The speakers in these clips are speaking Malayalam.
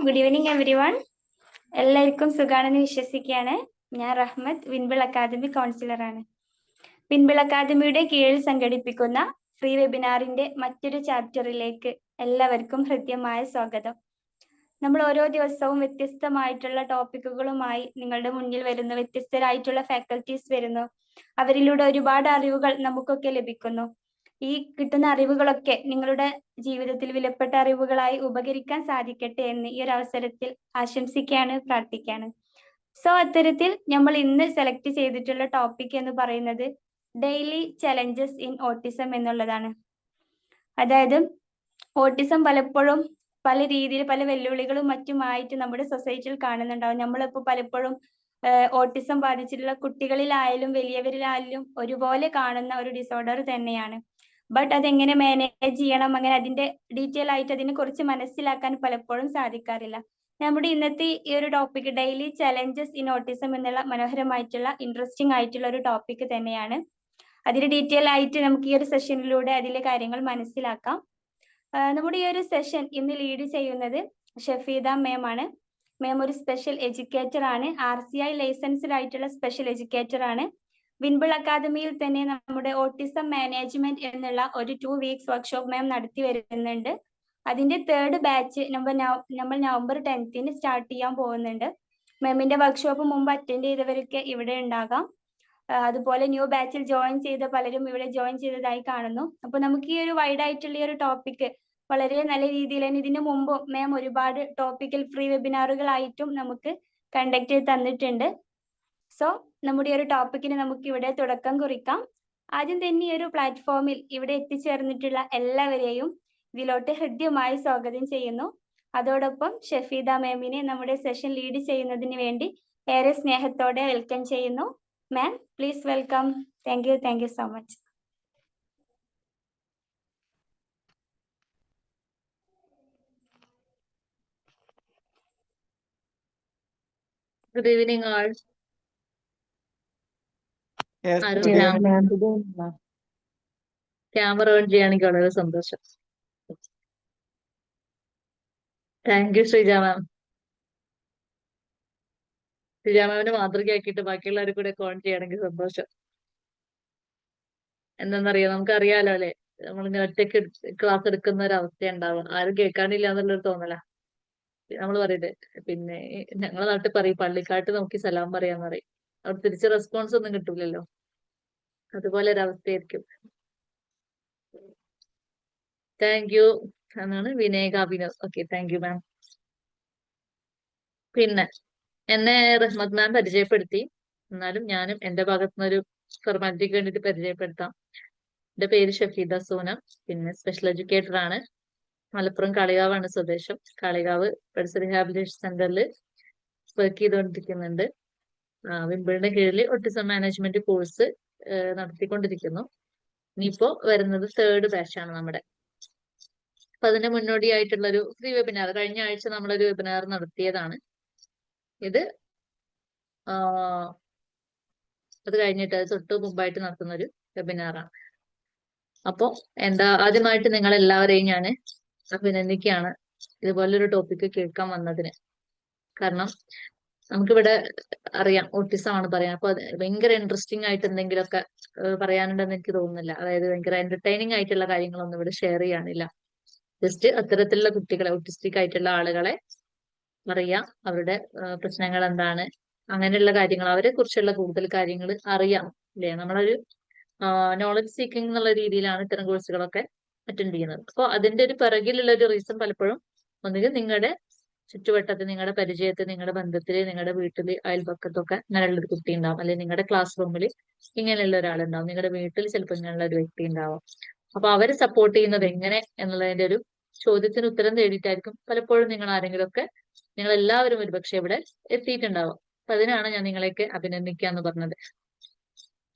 Good evening everyone. എല്ലാവർക്കും സുഖാണെന്ന് വിശ്വസിക്കുകയാണ്. ഞാൻ റഹ്മത്ത്, വിൻബിൾ അക്കാദമി കൗൺസിലറാണ്. വിൻബിൾ അക്കാദമിയുടെ കീഴിൽ സംഘടിപ്പിക്കുന്ന ഫ്രീ വെബിനാറിന്റെ മറ്റൊരു ചാപ്റ്ററിലേക്ക് എല്ലാവർക്കും ഹൃദ്യമായ സ്വാഗതം. നമ്മൾ ഓരോ ദിവസവും വ്യത്യസ്തമായിട്ടുള്ള ടോപ്പിക്കുകളുമായി നിങ്ങളുടെ മുന്നിൽ വരുന്നു. വ്യത്യസ്തരായിട്ടുള്ള ഫാക്കൽറ്റീസ് വരുന്നു. അവരിലൂടെ ഒരുപാട് അറിവുകൾ നമുക്കൊക്കെ ലഭിക്കുന്നു. ഈ കിട്ടുന്ന അറിവുകളൊക്കെ നിങ്ങളുടെ ജീവിതത്തിൽ വിലപ്പെട്ട അറിവുകളായി ഉപകരിക്കാൻ സാധിക്കട്ടെ എന്ന് ഈ ഒരു അവസരത്തിൽ ആശംസിക്കുകയാണ്, പ്രാർത്ഥിക്കുകയാണ്. സോ അത്തരത്തിൽ നമ്മൾ ഇന്ന് സെലക്ട് ചെയ്തിട്ടുള്ള ടോപ്പിക് എന്ന് പറയുന്നത് ഡെയിലി ചലഞ്ചസ് ഇൻ ഓട്ടിസം എന്നുള്ളതാണ്. അതായത് ഓട്ടിസം പലപ്പോഴും പല രീതിയിൽ പല വെല്ലുവിളികളും മറ്റുമായിട്ട് നമ്മുടെ സൊസൈറ്റിയിൽ കാണുന്നുണ്ടാവും. നമ്മളിപ്പോൾ പലപ്പോഴും ഓട്ടിസം ബാധിച്ചിട്ടുള്ള കുട്ടികളിലായാലും വലിയവരിലായാലും ഒരുപോലെ കാണുന്ന ഒരു ഡിസോർഡർ തന്നെയാണ്. ബട്ട് അതെങ്ങനെ മാനേജ് ചെയ്യണം, അങ്ങനെ അതിന്റെ ഡീറ്റെയിൽ ആയിട്ട് അതിനെ കുറിച്ച് മനസ്സിലാക്കാൻ പലപ്പോഴും സാധിക്കാറില്ല. നമ്മുടെ ഇന്നത്തെ ഈ ഒരു topic daily challenges in autism എന്നുള്ള മനോഹരമായിട്ടുള്ള ഇൻട്രസ്റ്റിംഗ് ആയിട്ടുള്ള ഒരു ടോപ്പിക് തന്നെയാണ്. അതിന് ഡീറ്റെയിൽ ആയിട്ട് നമുക്ക് ഈ ഒരു സെഷനിലൂടെ അതിലെ കാര്യങ്ങൾ മനസ്സിലാക്കാം. നമ്മുടെ ഈ ഒരു സെഷൻ ഇന്ന് ലീഡ് ചെയ്യുന്നത് ഷഫീദ മാം ആണ്. മാം ഒരു സ്പെഷ്യൽ എഡ്യൂക്കേറ്റർ ആണ്. RCI ലൈസൻസ്ഡ് ആയിട്ടുള്ള സ്പെഷ്യൽ എഡ്യൂക്കേറ്റർ ആണ്. വിൻബിൾ അക്കാദമിയിൽ തന്നെ നമ്മുടെ ഓട്ടിസം മാനേജ്മെന്റ് എന്നുള്ള ഒരു 2 വീക്സ് വർക്ക്ഷോപ്പ് മാം നടത്തി വരുന്നുണ്ട്. അതിന്റെ 3rd ബാച്ച് നമ്മൾ നവംബർ 10th സ്റ്റാർട്ട് ചെയ്യാൻ പോകുന്നുണ്ട്. മാമിന്റെ വർക്ക്ഷോപ്പ് മുമ്പ് അറ്റൻഡ് ചെയ്തവരൊക്കെ ഇവിടെ ഉണ്ടാകാം. അതുപോലെ ന്യൂ ബാച്ചിൽ ജോയിൻ ചെയ്ത പലരും ഇവിടെ ജോയിൻ ചെയ്തതായി കാണുന്നു. അപ്പൊ നമുക്ക് ഈ ഒരു വൈഡ് ആയിട്ടുള്ള ഈ ഒരു ടോപ്പിക് വളരെ നല്ല രീതിയിൽ തന്നെ ഇതിനു മുമ്പ് മാം ഒരുപാട് ടോപ്പിക്കൽ ഫ്രീ വെബിനാറുകളായിട്ടും നമുക്ക് കണ്ടക്ട് ചെയ്ത് തന്നിട്ടുണ്ട്. സോ നമ്മുടെ ഈ ഒരു ടോപ്പിക്കിന് നമുക്ക് ഇവിടെ തുടക്കം കുറിക്കാം. ആദ്യം തന്നെ ഈ ഒരു പ്ലാറ്റ്ഫോമിൽ ഇവിടെ എത്തിച്ചേർന്നിട്ടുള്ള എല്ലാവരെയും ഇതിലോട്ട് ഹൃദ്യമായി സ്വാഗതം ചെയ്യുന്നു. അതോടൊപ്പം ഷഫീദ മാമിനെ നമ്മുടെ സെഷൻ ലീഡ് ചെയ്യുന്നതിന് വേണ്ടി ഏറെ സ്നേഹത്തോടെ വെൽക്കം ചെയ്യുന്നു. Ma'am, please welcome. Thank you so much. Good evening, all. Yes, ആരും good evening. ക്യാമറ ഓൺ ചെയ്യുകയാണെങ്കിൽ വളരെ സന്തോഷം. Thank you Sreeja ma'am. Sreeja മാമിനെ മാതൃകയാക്കിയിട്ട് ബാക്കിയുള്ളവരെ കൂടെ ഓൺ ചെയ്യണമെങ്കിൽ സന്തോഷം. എന്താണെന്നറിയാം, നമുക്കറിയാലോ അല്ലെ, നമ്മളിങ്ങനെ ഒറ്റയ്ക്ക് ക്ലാസ് എടുക്കുന്ന ഒരു അവസ്ഥ ഉണ്ടാവും. ആരും കേൾക്കാനില്ല എന്നുള്ളൊരു തോന്നല. നമ്മൾ പറയട്ടെ, പിന്നെ ഞങ്ങളെ നാട്ടിൽ പറയും പള്ളിക്കാട്ട് നോക്കി സലാം പറയാന്ന് പറയും. അവിടെ തിരിച്ച് റെസ്പോൺസ് ഒന്നും കിട്ടൂലല്ലോ. അതുപോലെ ഒരു അവസ്ഥയായിരിക്കും. താങ്ക് യു എന്നാണ് Vineka Abhinav. Okay, thank you ma'am. പിന്നെ എന്നെ റഹ്മത്ത് മാം പരിചയപ്പെടുത്തി. എന്നാലും ഞാനും എന്റെ ഭാഗത്തുനിന്നൊരു ഫോർമാലിറ്റിക്ക് വേണ്ടിയിട്ട് പരിചയപ്പെടുത്താം. എന്റെ പേര് ഷഫീദ സൂനം. പിന്നെ സ്പെഷ്യൽ എഡ്യൂക്കേറ്റർ ആണ്. മലപ്പുറം കാളികാവാണ് സ്വദേശം. കാളികാവ് പെഡ്സ് റീഹാബിലിറ്റേഷൻ സെന്ററിൽ വർക്ക് ചെയ്തുകൊണ്ടിരിക്കുന്നുണ്ട്. വിംബിളിന്റെ കീഴിൽ ഓട്ടിസം മാനേജ്മെന്റ് കോഴ്സ് നടത്തിക്കൊണ്ടിരിക്കുന്നു. ഇനിയിപ്പോ വരുന്നത് 3rd ബാച്ചാണ് നമ്മുടെ. അപ്പൊ അതിന്റെ മുന്നോടിയായിട്ടുള്ള ഒരു ഫ്രീ വെബിനാർ കഴിഞ്ഞ ആഴ്ച നമ്മളൊരു വെബിനാർ നടത്തിയതാണ്. ഇത് അത് കഴിഞ്ഞിട്ട് തൊട്ട് മുമ്പായിട്ട് നടത്തുന്ന ഒരു വെബിനാറാണ്. അപ്പോ ആദ്യമായിട്ട് നിങ്ങൾ എല്ലാവരെയും ഞാൻ അഭിനന്ദിക്കുകയാണ് ഇതുപോലൊരു ടോപ്പിക്ക് കേൾക്കാൻ വന്നതിന്. കാരണം നമുക്കിവിടെ അറിയാം ഓട്ടിസം ആണ് പറയാം. അപ്പൊ അത് ഭയങ്കര ഇൻട്രസ്റ്റിംഗ് ആയിട്ട് എന്തെങ്കിലുമൊക്കെ പറയാനുണ്ടെന്ന് എനിക്ക് തോന്നുന്നില്ല. അതായത് ഭയങ്കര എന്റർടൈനിങ് ആയിട്ടുള്ള കാര്യങ്ങളൊന്നും ഇവിടെ ഷെയർ ചെയ്യാനില്ല. ജസ്റ്റ് അത്തരത്തിലുള്ള കുട്ടികളെ, ഓട്ടിസ്റ്റിക് ആയിട്ടുള്ള ആളുകളെ അറിയാം, അവരുടെ പ്രശ്നങ്ങൾ എന്താണ്, അങ്ങനെയുള്ള കാര്യങ്ങൾ, അവരെ കുറിച്ചുള്ള കൂടുതൽ കാര്യങ്ങൾ അറിയാം അല്ലേ. നമ്മളൊരു നോളജ് സീക്കിംഗ് എന്നുള്ള രീതിയിലാണ് ഇത്തരം കോഴ്സുകളൊക്കെ അറ്റൻഡ് ചെയ്യുന്നത്. അപ്പോൾ അതിന്റെ ഒരു പിറകിലുള്ള ഒരു റീസൺ പലപ്പോഴും ഒന്നുകിൽ നിങ്ങളുടെ ചുറ്റുവട്ടത്തിൽ, നിങ്ങളുടെ പരിചയത്തിൽ, നിങ്ങളുടെ ബന്ധത്തിൽ, നിങ്ങളുടെ വീട്ടിൽ, അയൽപക്കത്തൊക്കെ ഇങ്ങനെയുള്ളൊരു കുട്ടി ഉണ്ടാവും, അല്ലെങ്കിൽ നിങ്ങളുടെ ക്ലാസ് റൂമിൽ ഇങ്ങനെയുള്ള ഒരാളുണ്ടാവും, നിങ്ങളുടെ വീട്ടിൽ ചിലപ്പോൾ ഇങ്ങനെയുള്ള ഒരു വ്യക്തി ഉണ്ടാവും. അപ്പൊ അവരെ സപ്പോർട്ട് ചെയ്യുന്നത് എങ്ങനെ എന്നുള്ളതിന്റെ ഒരു ചോദ്യത്തിന് ഉത്തരം തേടിയിട്ടായിരിക്കും പലപ്പോഴും നിങ്ങൾ എല്ലാവരും ഒരുപക്ഷെ ഇവിടെ എത്തിയിട്ടുണ്ടാവും. അപ്പൊ അതിനാണ് ഞാൻ നിങ്ങളെയൊക്കെ അഭിനന്ദിക്കുക എന്ന് പറഞ്ഞത്.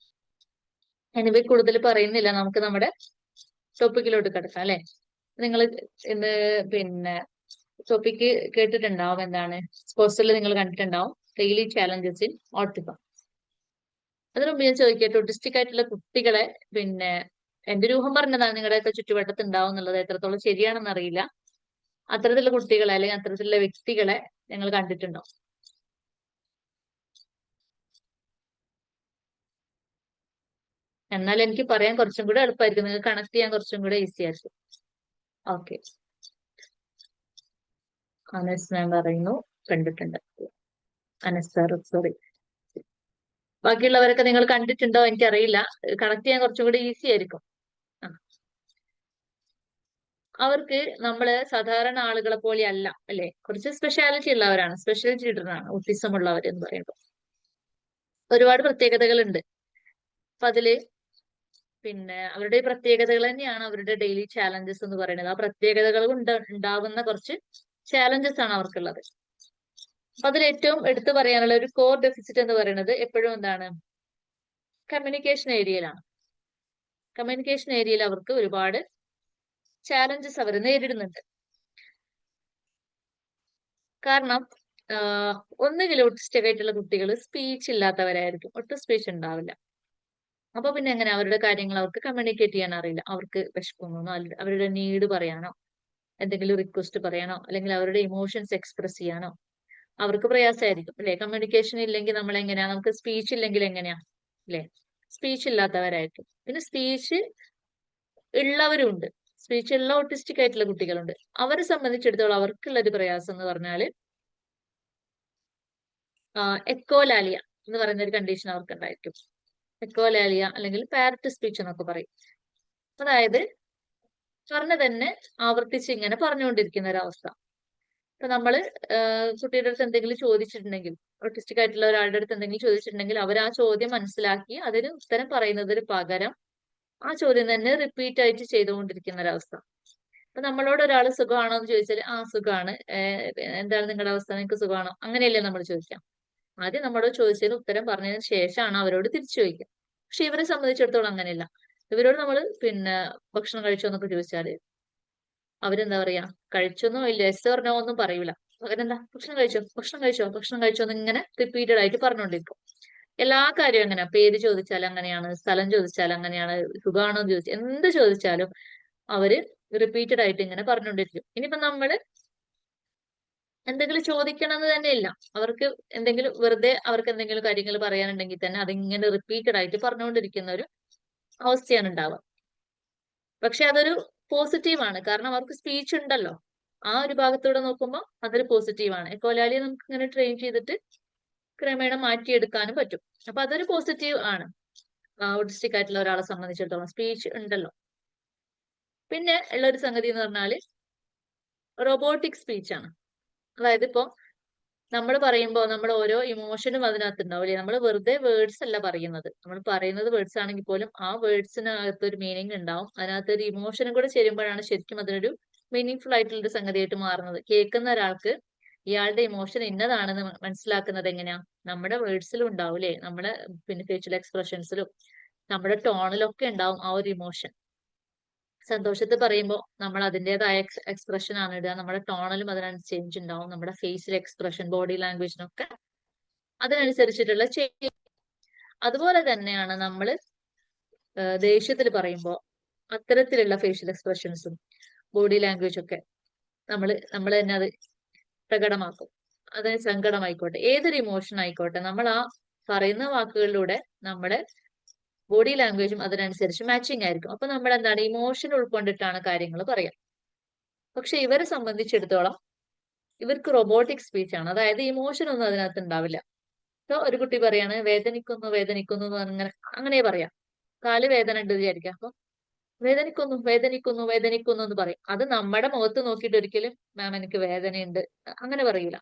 എനിവേ കൂടുതൽ പറയുന്നില്ല, നമുക്ക് നമ്മുടെ ടോപ്പിക്കിലോട്ട് കിടക്കാം അല്ലെ. നിങ്ങൾ ഇന്ന് പിന്നെ ടോപ്പിക്ക് കേട്ടിട്ടുണ്ടാവും. എന്താണ് പോസ്റ്ററിൽ നിങ്ങൾ കണ്ടിട്ടുണ്ടാവും, ഡെയിലി ചാലഞ്ചസ് ഇൻ ഓട്ടിസം. അതിനു മുമ്പ് ഞാൻ ചോദിക്കട്ടെ, ഓട്ടിസ്റ്റിക് ആയിട്ടുള്ള കുട്ടികളെ, പിന്നെ എന്റെ രൂപം പറഞ്ഞതാണ്, നിങ്ങളുടെയൊക്കെ ചുറ്റുവട്ടത്ത് ഉണ്ടാവും എന്നുള്ളത് എത്രത്തോളം ശരിയാണെന്ന് അറിയില്ല. അത്തരത്തിലുള്ള കുട്ടികളെ അല്ലെങ്കിൽ അത്തരത്തിലുള്ള വ്യക്തികളെ നിങ്ങൾ കണ്ടിട്ടുണ്ടോ? എന്നാൽ എനിക്ക് പറയാൻ കുറച്ചും കൂടെ എളുപ്പമായിരിക്കും, നിങ്ങൾക്ക് കണക്ട് ചെയ്യാൻ കുറച്ചും കൂടെ ഈസി ആയിരിക്കും. ഓക്കെ, അനസ് ഞാൻ പറയുന്നു, കണ്ടിട്ടുണ്ട്. Anas sir, sorry. ബാക്കിയുള്ളവരൊക്കെ നിങ്ങൾ കണ്ടിട്ടുണ്ടോ എനിക്കറിയില്ല, കണക്ട് ചെയ്യാൻ കുറച്ചും കൂടി ഈസി ആയിരിക്കും. അവർക്ക് നമ്മള് സാധാരണ ആളുകളെ പോലെ അല്ല, അല്ലെ? കുറച്ച് സ്പെഷ്യാലിറ്റി ഉള്ളവരാണ്, സ്പെഷ്യൽ ചിൽഡ്രൻ ആണ് ഓട്ടിസം ഉള്ളവർ എന്ന് പറയുമ്പോൾ. ഒരുപാട് പ്രത്യേകതകളുണ്ട്. അപ്പൊ അതില് പിന്നെ അവരുടെ പ്രത്യേകതകൾ തന്നെയാണ് അവരുടെ ഡെയിലി ചാലഞ്ചസ് എന്ന് പറയുന്നത്. ആ പ്രത്യേകതകൾ കൊണ്ട് ഉണ്ടാവുന്ന കുറച്ച് ചാലഞ്ചസ് ആണ് അവർക്കുള്ളത്. അപ്പൊ അതിൽ ഏറ്റവും എടുത്തു പറയാനുള്ള ഒരു കോർ ഡെഫിസിറ്റ് എന്ന് പറയുന്നത് എപ്പോഴും എന്താണ്? കമ്മ്യൂണിക്കേഷൻ ഏരിയയിലാണ്. കമ്മ്യൂണിക്കേഷൻ ഏരിയയിൽ അവർക്ക് ഒരുപാട് ചാലഞ്ചസ് അവർ നേരിടുന്നുണ്ട്. കാരണം ഒന്നുകിൽ ഓട്ടിസ്റ്റിക് ആയിട്ടുള്ള കുട്ടികൾ സ്പീച്ച് ഇല്ലാത്തവരായിരിക്കും, ഒട്ടും സ്പീച്ച് ഉണ്ടാവില്ല. അപ്പൊ പിന്നെ എങ്ങനെ അവരുടെ കാര്യങ്ങൾ അവർക്ക് കമ്മ്യൂണിക്കേറ്റ് ചെയ്യാൻ അറിയില്ല. അവർക്ക് വിശക്കുന്നോ, അവരുടെ നീഡ് പറയാനോ, എന്തെങ്കിലും റിക്വസ്റ്റ് പറയാനോ, അല്ലെങ്കിൽ അവരുടെ ഇമോഷൻസ് എക്സ്പ്രസ് ചെയ്യാനോ അവർക്ക് പ്രയാസമായിരിക്കും, അല്ലെ? കമ്മ്യൂണിക്കേഷൻ ഇല്ലെങ്കിൽ നമ്മൾ എങ്ങനെയാ, നമുക്ക് സ്പീച്ച് ഇല്ലെങ്കിൽ എങ്ങനെയാ, അല്ലെ? സ്പീച്ച് ഇല്ലാത്തവരായിരിക്കും. പിന്നെ സ്പീച്ച് ഉള്ളവരുണ്ട്, സ്പീച്ച് ഉള്ള ഓട്ടിസ്റ്റിക് ആയിട്ടുള്ള കുട്ടികളുണ്ട്. അവരെ സംബന്ധിച്ചിടത്തോളം അവർക്കുള്ള ഒരു പ്രയാസം എന്ന് പറഞ്ഞാൽ എക്കോലാലിയ എന്ന് പറയുന്ന ഒരു കണ്ടീഷൻ അവർക്ക് ഉണ്ടായിരിക്കും. എക്കോലാലിയ അല്ലെങ്കിൽ പാരറ്റ് സ്പീച്ച് എന്നൊക്കെ പറയും. അതായത് പറഞ്ഞ തന്നെ ആവർത്തിച്ച് ഇങ്ങനെ പറഞ്ഞുകൊണ്ടിരിക്കുന്ന ഒരവസ്ഥ. ഇപ്പൊ നമ്മള് കുട്ടിയുടെ അടുത്ത് എന്തെങ്കിലും ചോദിച്ചിട്ടുണ്ടെങ്കിൽ, ഓട്ടിസ്റ്റിക് ആയിട്ടുള്ള ഒരാളുടെ അടുത്ത് എന്തെങ്കിലും ചോദിച്ചിട്ടുണ്ടെങ്കിൽ അവർ ആ ചോദ്യം മനസ്സിലാക്കി അതിന് ഉത്തരം പറയുന്നതിന് പകരം ആ ചോദ്യം തന്നെ റിപ്പീറ്റ് ആയിട്ട് ചെയ്തുകൊണ്ടിരിക്കുന്ന ഒരവസ്ഥ. അപ്പൊ നമ്മളോട് ഒരാൾ സുഖമാണോ എന്ന് ചോദിച്ചാൽ ആ സുഖമാണ്, എന്താണ് നിങ്ങളുടെ അവസ്ഥ, നിങ്ങൾക്ക് സുഖമാണോ, അങ്ങനെയല്ലേ നമ്മൾ ചോദിക്കാം. ആദ്യം നമ്മളോട് ചോദിച്ചതിന് ഉത്തരം പറഞ്ഞതിന് ശേഷമാണ് അവരോട് തിരിച്ചു ചോദിക്കുക. പക്ഷെ ഇവരെ സംബന്ധിച്ചിടത്തോളം അങ്ങനെയല്ല. ഇവരോട് നമ്മൾ പിന്നെ ഭക്ഷണം കഴിച്ചോ എന്നൊക്കെ ചോദിച്ചാല് അവരെന്താ പറയാ, കഴിച്ചൊന്നും ഇല്ല, എസ് ഓർ നോ ഒന്നും പറയൂല. അവരെന്താ ഭക്ഷണം കഴിച്ചോ, ഭക്ഷണം കഴിച്ചോ, ഭക്ഷണം കഴിച്ചോ എന്ന് ഇങ്ങനെ റിപ്പീറ്റഡ് ആയിട്ട് പറഞ്ഞുകൊണ്ടിരിക്കും. എല്ലാ കാര്യവും എങ്ങനെയാ, പേര് ചോദിച്ചാൽ അങ്ങനെയാണ്, സ്ഥലം ചോദിച്ചാൽ അങ്ങനെയാണ്, സുഖമാണോ എന്ന് ചോദിച്ചാൽ, എന്ത് ചോദിച്ചാലും അവര് റിപ്പീറ്റഡ് ആയിട്ട് ഇങ്ങനെ പറഞ്ഞുകൊണ്ടിരിക്കും. ഇനിയിപ്പോ നമ്മള് എന്തെങ്കിലും ചോദിക്കണം എന്ന് തന്നെ ഇല്ല, അവർക്ക് എന്തെങ്കിലും വെറുതെ അവർക്ക് എന്തെങ്കിലും കാര്യങ്ങൾ പറയാനുണ്ടെങ്കിൽ തന്നെ അതിങ്ങനെ റിപ്പീറ്റഡ് ആയിട്ട് പറഞ്ഞുകൊണ്ടിരിക്കുന്ന ഒരു അവസ്ഥയാണ് ഉണ്ടാവുക. പക്ഷെ അതൊരു പോസിറ്റീവാണ്, കാരണം അവർക്ക് സ്പീച്ച് ഉണ്ടല്ലോ. ആ ഒരു ഭാഗത്തൂടെ നോക്കുമ്പോൾ അതൊരു പോസിറ്റീവാണ്. എക്കോലാലിയെ നമുക്ക് ഇങ്ങനെ ട്രെയിൻ ചെയ്തിട്ട് ക്രമേണ മാറ്റിയെടുക്കാനും പറ്റും. അപ്പൊ അതൊരു പോസിറ്റീവ് ആണ് ഓട്ടിസ്റ്റിക് ആയിട്ടുള്ള ഒരാളെ സംബന്ധിച്ചിടത്തോളം, സ്പീച്ച് ഉണ്ടല്ലോ. പിന്നെ ഉള്ള ഒരു സംഗതി എന്ന് പറഞ്ഞാല് റോബോട്ടിക് സ്പീച്ച് ആണ്. അതായത് ഇപ്പോ നമ്മൾ പറയുമ്പോൾ നമ്മൾ ഓരോ ഇമോഷനും അതിനകത്ത് ഉണ്ടാവും, അല്ലെ? നമ്മൾ വെറുതെ വേർഡ്സ് അല്ല പറയുന്നത്, നമ്മൾ പറയുന്നത് വേർഡ്സ് ആണെങ്കിൽ പോലും ആ വേർഡ്സിനകത്ത് ഒരു മീനിങ് ഉണ്ടാവും. അതിനകത്ത് ഒരു ഇമോഷനും കൂടെ ചേരുമ്പോഴാണ് ശരിക്കും അതിനൊരു മീനിങ് ഫുൾ ആയിട്ടുള്ള ഒരു സംഗതിയായിട്ട് മാറുന്നത്. കേൾക്കുന്ന ഒരാൾക്ക് ഇയാളുടെ ഇമോഷൻ ഇന്നതാണെന്ന് മനസ്സിലാക്കുന്നത് എങ്ങനെയാ? നമ്മുടെ വേർഡ്സിലും ഉണ്ടാവും, അല്ലെ? നമ്മുടെ പിന്നെ ഫേഷ്യൽ എക്സ്പ്രഷൻസിലും നമ്മുടെ ടോണിലും ഒക്കെ ഉണ്ടാവും ആ ഒരു ഇമോഷൻ. സന്തോഷത്തിൽ പറയുമ്പോൾ നമ്മൾ അതിൻ്റെതായ എക്സ്പ്രഷൻ ആണ് ഇടുക, നമ്മുടെ ടോണിലും അതിനനുസരിച്ച് ചേഞ്ച് ഉണ്ടാവും, നമ്മുടെ ഫേസിൽ എക്സ്പ്രഷൻ, ബോഡി ലാംഗ്വേജിനൊക്കെ അതിനനുസരിച്ചിട്ടുള്ള ചേഞ്ച്. അതുപോലെ തന്നെയാണ് നമ്മൾ ദേഷ്യത്തിൽ പറയുമ്പോൾ അത്തരത്തിലുള്ള ഫേഷ്യൽ എക്സ്പ്രഷൻസും ബോഡി ലാംഗ്വേജും ഒക്കെ നമ്മൾ തന്നെ അത് പ്രകടമാക്കും. അതിന് സങ്കടമായിക്കോട്ടെ, ഏതൊരു ഇമോഷൻ ആയിക്കോട്ടെ, നമ്മൾ ആ പറയുന്ന വാക്കുകളിലൂടെ നമ്മുടെ ബോഡി ലാംഗ്വേജും അതിനനുസരിച്ച് മാച്ചിങ് ആയിരിക്കും. അപ്പൊ നമ്മൾ എന്താണ്, ഇമോഷൻ ഉൾക്കൊണ്ടിട്ടാണ് കാര്യങ്ങൾ പറയാം. പക്ഷെ ഇവരെ സംബന്ധിച്ചിടത്തോളം ഇവർക്ക് റോബോട്ടിക് സ്പീച്ച് ആണ്, അതായത് ഇമോഷൻ ഒന്നും അതിനകത്ത് ഉണ്ടാവില്ല. ഇപ്പൊ ഒരു കുട്ടി പറയാണ് വേദനിക്കുന്നു വേദനിക്കുന്നു എന്ന് അങ്ങനെ അങ്ങനെ പറയാം. കാല് വേദന ഉണ്ട് വിചാരിക്കാം, അപ്പൊ വേദനിക്കുന്നു വേദനിക്കുന്നു വേദനിക്കുന്നു എന്ന് പറയും. അത് നമ്മുടെ മുഖത്ത് നോക്കിയിട്ട് ഒരിക്കലും മാം എനിക്ക് വേദനയുണ്ട് അങ്ങനെ പറയൂല.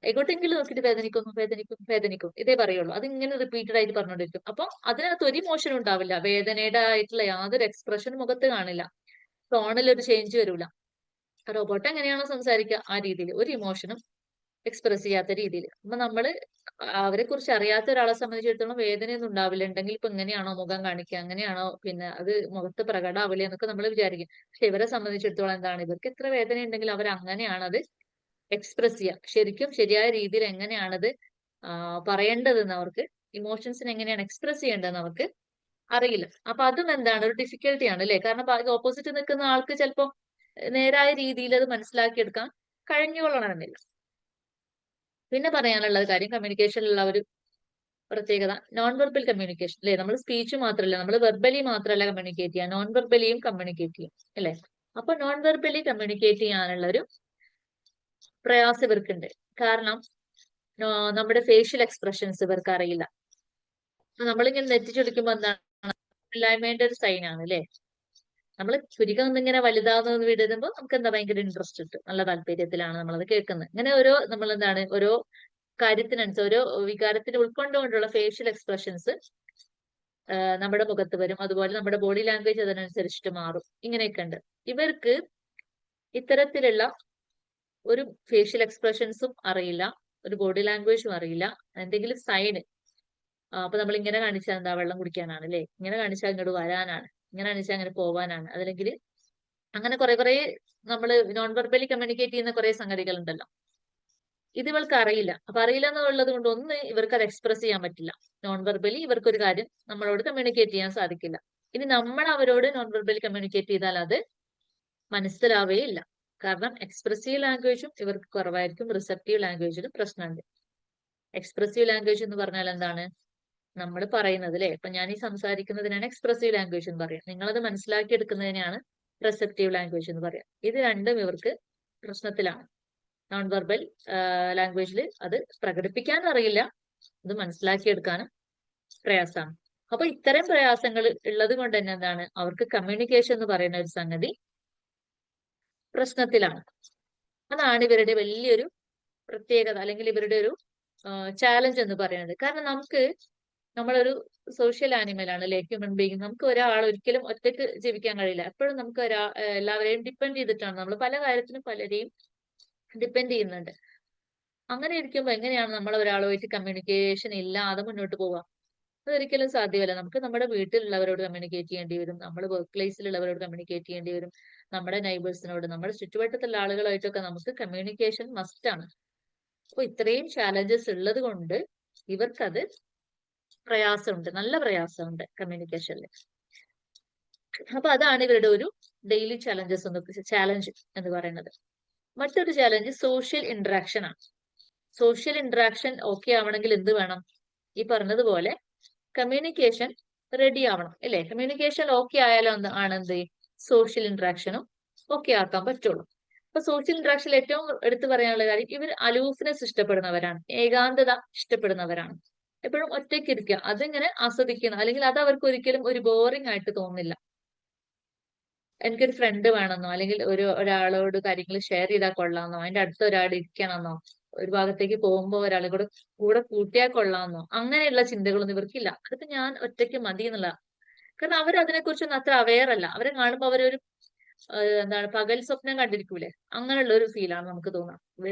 എങ്ങോട്ടെങ്കിലും നോക്കിയിട്ട് വേദനിക്കുന്നു വേദനിക്കുന്നു വേദനിക്കും ഇതേ പറയുള്ളൂ. അത് ഇങ്ങനെ റിപ്പീറ്റഡ് ആയിട്ട് പറഞ്ഞുകൊണ്ടിരിക്കും. അപ്പൊ അതിനകത്ത് ഒരു ഇമോഷൻ ഉണ്ടാവില്ല, വേദനയുടെ ആയിട്ടുള്ള യാതൊരു എക്സ്പ്രഷൻ മുഖത്ത് കാണില്ല, ടോണിൽ ഒരു ചേഞ്ച് വരില്ല. റോബോട്ട് എങ്ങനെയാണോ സംസാരിക്കുക ആ രീതിയിൽ, ഒരു ഇമോഷനും എക്സ്പ്രസ് ചെയ്യാത്ത രീതിയിൽ. അപ്പൊ നമ്മള് അവരെ കുറിച്ച് അറിയാത്ത ഒരാളെ സംബന്ധിച്ചിടത്തോളം വേദനയൊന്നും ഉണ്ടാവില്ല, ഉണ്ടെങ്കിൽ ഇപ്പൊ എങ്ങനെയാണോ മുഖം കാണിക്കുക, അങ്ങനെയാണോ പിന്നെ അത് മുഖത്ത് പ്രകടമാവില്ല എന്നൊക്കെ നമ്മൾ വിചാരിക്കും. പക്ഷെ ഇവരെ സംബന്ധിച്ചിടത്തോളം എന്താണ്, ഇവർക്ക് എത്ര വേദന ഉണ്ടെങ്കിൽ അവർ അങ്ങനെയാണ് അത് എക്സ്പ്രസ് ചെയ്യുക. ശരിക്കും ശരിയായ രീതിയിൽ എങ്ങനെയാണത് പറയേണ്ടതെന്ന് അവർക്ക്, ഇമോഷൻസിനെ എങ്ങനെയാണ് എക്സ്പ്രസ് ചെയ്യേണ്ടതെന്ന് അവർക്ക് അറിയില്ല. അപ്പൊ അതും എന്താണ്, ഒരു ഡിഫിക്കൽട്ടി ആണ്, അല്ലെ? കാരണം ഓപ്പോസിറ്റ് നിൽക്കുന്ന ആൾക്ക് ചിലപ്പോ നേരായ രീതിയിൽ അത് മനസ്സിലാക്കിയെടുക്കാൻ കഴിഞ്ഞുകൊള്ളണമെന്നില്ല. പിന്നെ പറയാനുള്ള കാര്യം കമ്മ്യൂണിക്കേഷനിലുള്ള ഒരു പ്രത്യേകത നോൺ വെർബൽ കമ്മ്യൂണിക്കേഷൻ അല്ലെ. നമ്മൾ സ്പീച്ച് മാത്രമല്ല, നമ്മൾ വെർബലി മാത്രമല്ല കമ്മ്യൂണിക്കേറ്റ് ചെയ്യുക, നോൺ വെർബലിയും കമ്മ്യൂണിക്കേറ്റ് ചെയ്യും അല്ലെ. അപ്പൊ നോൺ വെർബലി കമ്മ്യൂണിക്കേറ്റ് ചെയ്യാനുള്ള ഒരു പ്രയാസം ഇവർക്കുണ്ട്. കാരണം നമ്മുടെ ഫേഷ്യൽ എക്സ്പ്രഷൻസ് ഇവർക്ക് അറിയില്ല. നമ്മളിങ്ങനെ നെറ്റിച്ചൊടിക്കുമ്പോ എന്താണ്, ഇല്ലായ്മയുടെ ഒരു സൈൻ ആണ് അല്ലെ. നമ്മൾ ചുരുക്കം ഒന്നിങ്ങനെ വലുതാവുന്ന വിടുമ്പോ നമുക്ക് എന്താ ഭയങ്കര ഇൻട്രസ്റ്റ് ഉണ്ട്, നല്ല താല്പര്യത്തിലാണ് നമ്മളത് കേൾക്കുന്നത്. അങ്ങനെ ഓരോ നമ്മൾ എന്താണ് ഓരോ കാര്യത്തിനനുസരിച്ച് ഓരോ വികാരത്തിന് ഉൾക്കൊണ്ടുകൊണ്ടുള്ള ഫേഷ്യൽ എക്സ്പ്രഷൻസ് നമ്മുടെ മുഖത്ത് വരും. അതുപോലെ നമ്മുടെ ബോഡി ലാംഗ്വേജ് അതിനനുസരിച്ചിട്ട് മാറും. ഇങ്ങനെയൊക്കെ ഉണ്ട്. ഇവർക്ക് ഇത്തരത്തിലുള്ള ഒരു ഫേഷ്യൽ എക്സ്പ്രഷൻസും അറിയില്ല, ഒരു ബോഡി ലാംഗ്വേജും അറിയില്ല. എന്തെങ്കിലും സൈന്, അപ്പൊ നമ്മൾ ഇങ്ങനെ കാണിച്ചാൽ എന്താ വെള്ളം കുടിക്കാനാണ് അല്ലെ, ഇങ്ങനെ കാണിച്ചാൽ ഇങ്ങോട്ട് വരാനാണ്, ഇങ്ങനെ കാണിച്ചാൽ അങ്ങനെ പോവാനാണ്, അതല്ലെങ്കിൽ അങ്ങനെ കുറെ നമ്മൾ നോൺ വെർബലി കമ്മ്യൂണിക്കേറ്റ് ചെയ്യുന്ന കുറെ സംഗതികൾ ഉണ്ടല്ലോ. ഇത് ഇവൾക്ക് അറിയില്ല. അപ്പൊ അറിയില്ല എന്നുള്ളത് കൊണ്ട് ഒന്ന് ഇവർക്ക് അത് എക്സ്പ്രസ് ചെയ്യാൻ പറ്റില്ല. നോൺ വെർബലി ഇവർക്ക് ഒരു കാര്യം നമ്മളോട് കമ്മ്യൂണിക്കേറ്റ് ചെയ്യാൻ സാധിക്കില്ല. ഇനി നമ്മൾ അവരോട് നോൺ വെർബലി കമ്മ്യൂണിക്കേറ്റ് ചെയ്താൽ അത് മനസ്സിലാവുകയില്ല. കാരണം എക്സ്പ്രസീവ് ലാംഗ്വേജും ഇവർക്ക് കുറവായിരിക്കും, റിസപ്റ്റീവ് ലാംഗ്വേജിലും പ്രശ്നമുണ്ട്. എക്സ്പ്രസീവ് ലാംഗ്വേജ് എന്ന് പറഞ്ഞാൽ എന്താണ്, നമ്മൾ പറയുന്നത് അല്ലെ. ഇപ്പൊ ഞാൻ ഈ സംസാരിക്കുന്നതിനാണ് എക്സ്പ്രസീവ് ലാംഗ്വേജ് എന്ന് പറയാം. നിങ്ങളത് മനസ്സിലാക്കി എടുക്കുന്നതിനാണ് റിസപ്റ്റീവ് ലാംഗ്വേജ് എന്ന് പറയാം. ഇത് രണ്ടും ഇവർക്ക് പ്രശ്നത്തിലാണ്. നോൺ വെർബൽ ലാംഗ്വേജിൽ അത് പ്രകടിപ്പിക്കാൻ അറിയില്ല, അത് മനസ്സിലാക്കിയെടുക്കാനും പ്രയാസമാണ്. അപ്പൊ ഇത്തരം പ്രയാസങ്ങൾ ഉള്ളത് കൊണ്ട് തന്നെ എന്താണ്, അവർക്ക് കമ്മ്യൂണിക്കേഷൻ എന്ന് പറയുന്ന ഒരു സംഗതി പ്രശ്നത്തിലാണ്. അതാണ് ഇവരുടെ വലിയൊരു പ്രത്യേകത, അല്ലെങ്കിൽ ഇവരുടെ ഒരു ചാലഞ്ച് എന്ന് പറയുന്നത്. കാരണം നമ്മളൊരു സോഷ്യൽ ആനിമൽ ആണ് അല്ലെ, ഹ്യൂമൻ ബീയിങ്. നമുക്ക് ഒരാൾ ഒരിക്കലും ഒറ്റയ്ക്ക് ജീവിക്കാൻ കഴിയില്ല. എപ്പോഴും നമുക്ക് എല്ലാവരെയും ഡിപ്പെൻഡ് ചെയ്തിട്ടാണ്. നമ്മൾ പല കാര്യത്തിനും പലരെയും ഡിപ്പെൻഡ് ചെയ്യുന്നുണ്ട്. അങ്ങനെ ഇരിക്കുമ്പോൾ എങ്ങനെയാണ് നമ്മൾ ഒരാളുമായിട്ട് കമ്മ്യൂണിക്കേഷൻ ഇല്ലാതെ മുന്നോട്ട് പോവുക? അതൊരിക്കലും സാധ്യമല്ല. നമുക്ക് നമ്മുടെ വീട്ടിലുള്ളവരോട് കമ്മ്യൂണിക്കേറ്റ് ചെയ്യേണ്ടി വരും, നമ്മുടെ വർക്ക് പ്ലേസിലുള്ളവരോട് കമ്മ്യൂണിക്കേറ്റ് ചെയ്യേണ്ടി വരും, നമ്മുടെ നൈബേഴ്സിനോട്, നമ്മുടെ ചുറ്റുവട്ടത്തുള്ള ആളുകളായിട്ടൊക്കെ നമുക്ക് കമ്മ്യൂണിക്കേഷൻ മസ്റ്റ് ആണ്. അപ്പൊ ഇത്രയും ചാലഞ്ചസ് ഉള്ളത് കൊണ്ട് ഇവർക്കത് പ്രയാസമുണ്ട്, നല്ല പ്രയാസമുണ്ട് കമ്മ്യൂണിക്കേഷനിൽ. അപ്പൊ അതാണ് ഇവരുടെ ഒരു ഡെയിലി ചാലഞ്ച് എന്ന് പറയുന്നത്. മറ്റൊരു ചാലഞ്ച് സോഷ്യൽ ഇന്ററാക്ഷൻ ആണ്. സോഷ്യൽ ഇന്ററാക്ഷൻ ഓക്കെ ആവണമെങ്കിൽ എന്ത് വേണം? ഈ പറഞ്ഞതുപോലെ കമ്മ്യൂണിക്കേഷൻ റെഡി ആവണം അല്ലെ. കമ്മ്യൂണിക്കേഷൻ ഓക്കെ ആയാലോ ആണ് എന്ത് സോഷ്യൽ ഇന്ററാക്ഷനും ഓക്കെ ആക്കാൻ പറ്റുള്ളൂ. അപ്പൊ സോഷ്യൽ ഇന്ററാക്ഷനിൽ ഏറ്റവും എടുത്തു പറയാനുള്ള കാര്യം, ഇവർ അലൂഫ്നെസ് ഇഷ്ടപ്പെടുന്നവരാണ്, ഏകാന്തത ഇഷ്ടപ്പെടുന്നവരാണ്. എപ്പോഴും ഒറ്റയ്ക്ക് ഇരിക്കുക അതിങ്ങനെ ആസ്വദിക്കുന്ന, അല്ലെങ്കിൽ അത് അവർക്ക് ഒരിക്കലും ഒരു ബോറിംഗ് ആയിട്ട് തോന്നില്ല. എനിക്കൊരു ഫ്രണ്ട് വേണമെന്നോ, അല്ലെങ്കിൽ ഒരാളോട് കാര്യങ്ങൾ ഷെയർ ചെയ്താൽ കൊള്ളാമെന്നോ, അതിന്റെ അടുത്ത് ഒരാൾ ഇരിക്കണമെന്നോ, ഒരു ഭാഗത്തേക്ക് പോകുമ്പോൾ ഒരാളെ കൂടെ കൂട്ടിയാൽ കൊള്ളാമെന്നോ, അങ്ങനെയുള്ള ചിന്തകളൊന്നും ഇവർക്കില്ല. അതിപ്പോ ഞാൻ ഒറ്റയ്ക്ക് മതി എന്നുള്ള. കാരണം അവർ അതിനെക്കുറിച്ചൊന്നും അത്ര അവെയർ അല്ല. അവരെ കാണുമ്പോൾ അവരൊരു എന്താണ് പകൽ സ്വപ്നം കണ്ടിരിക്കൂലേ, അങ്ങനെയുള്ള ഒരു ഫീലാണ് നമുക്ക് തോന്നാം.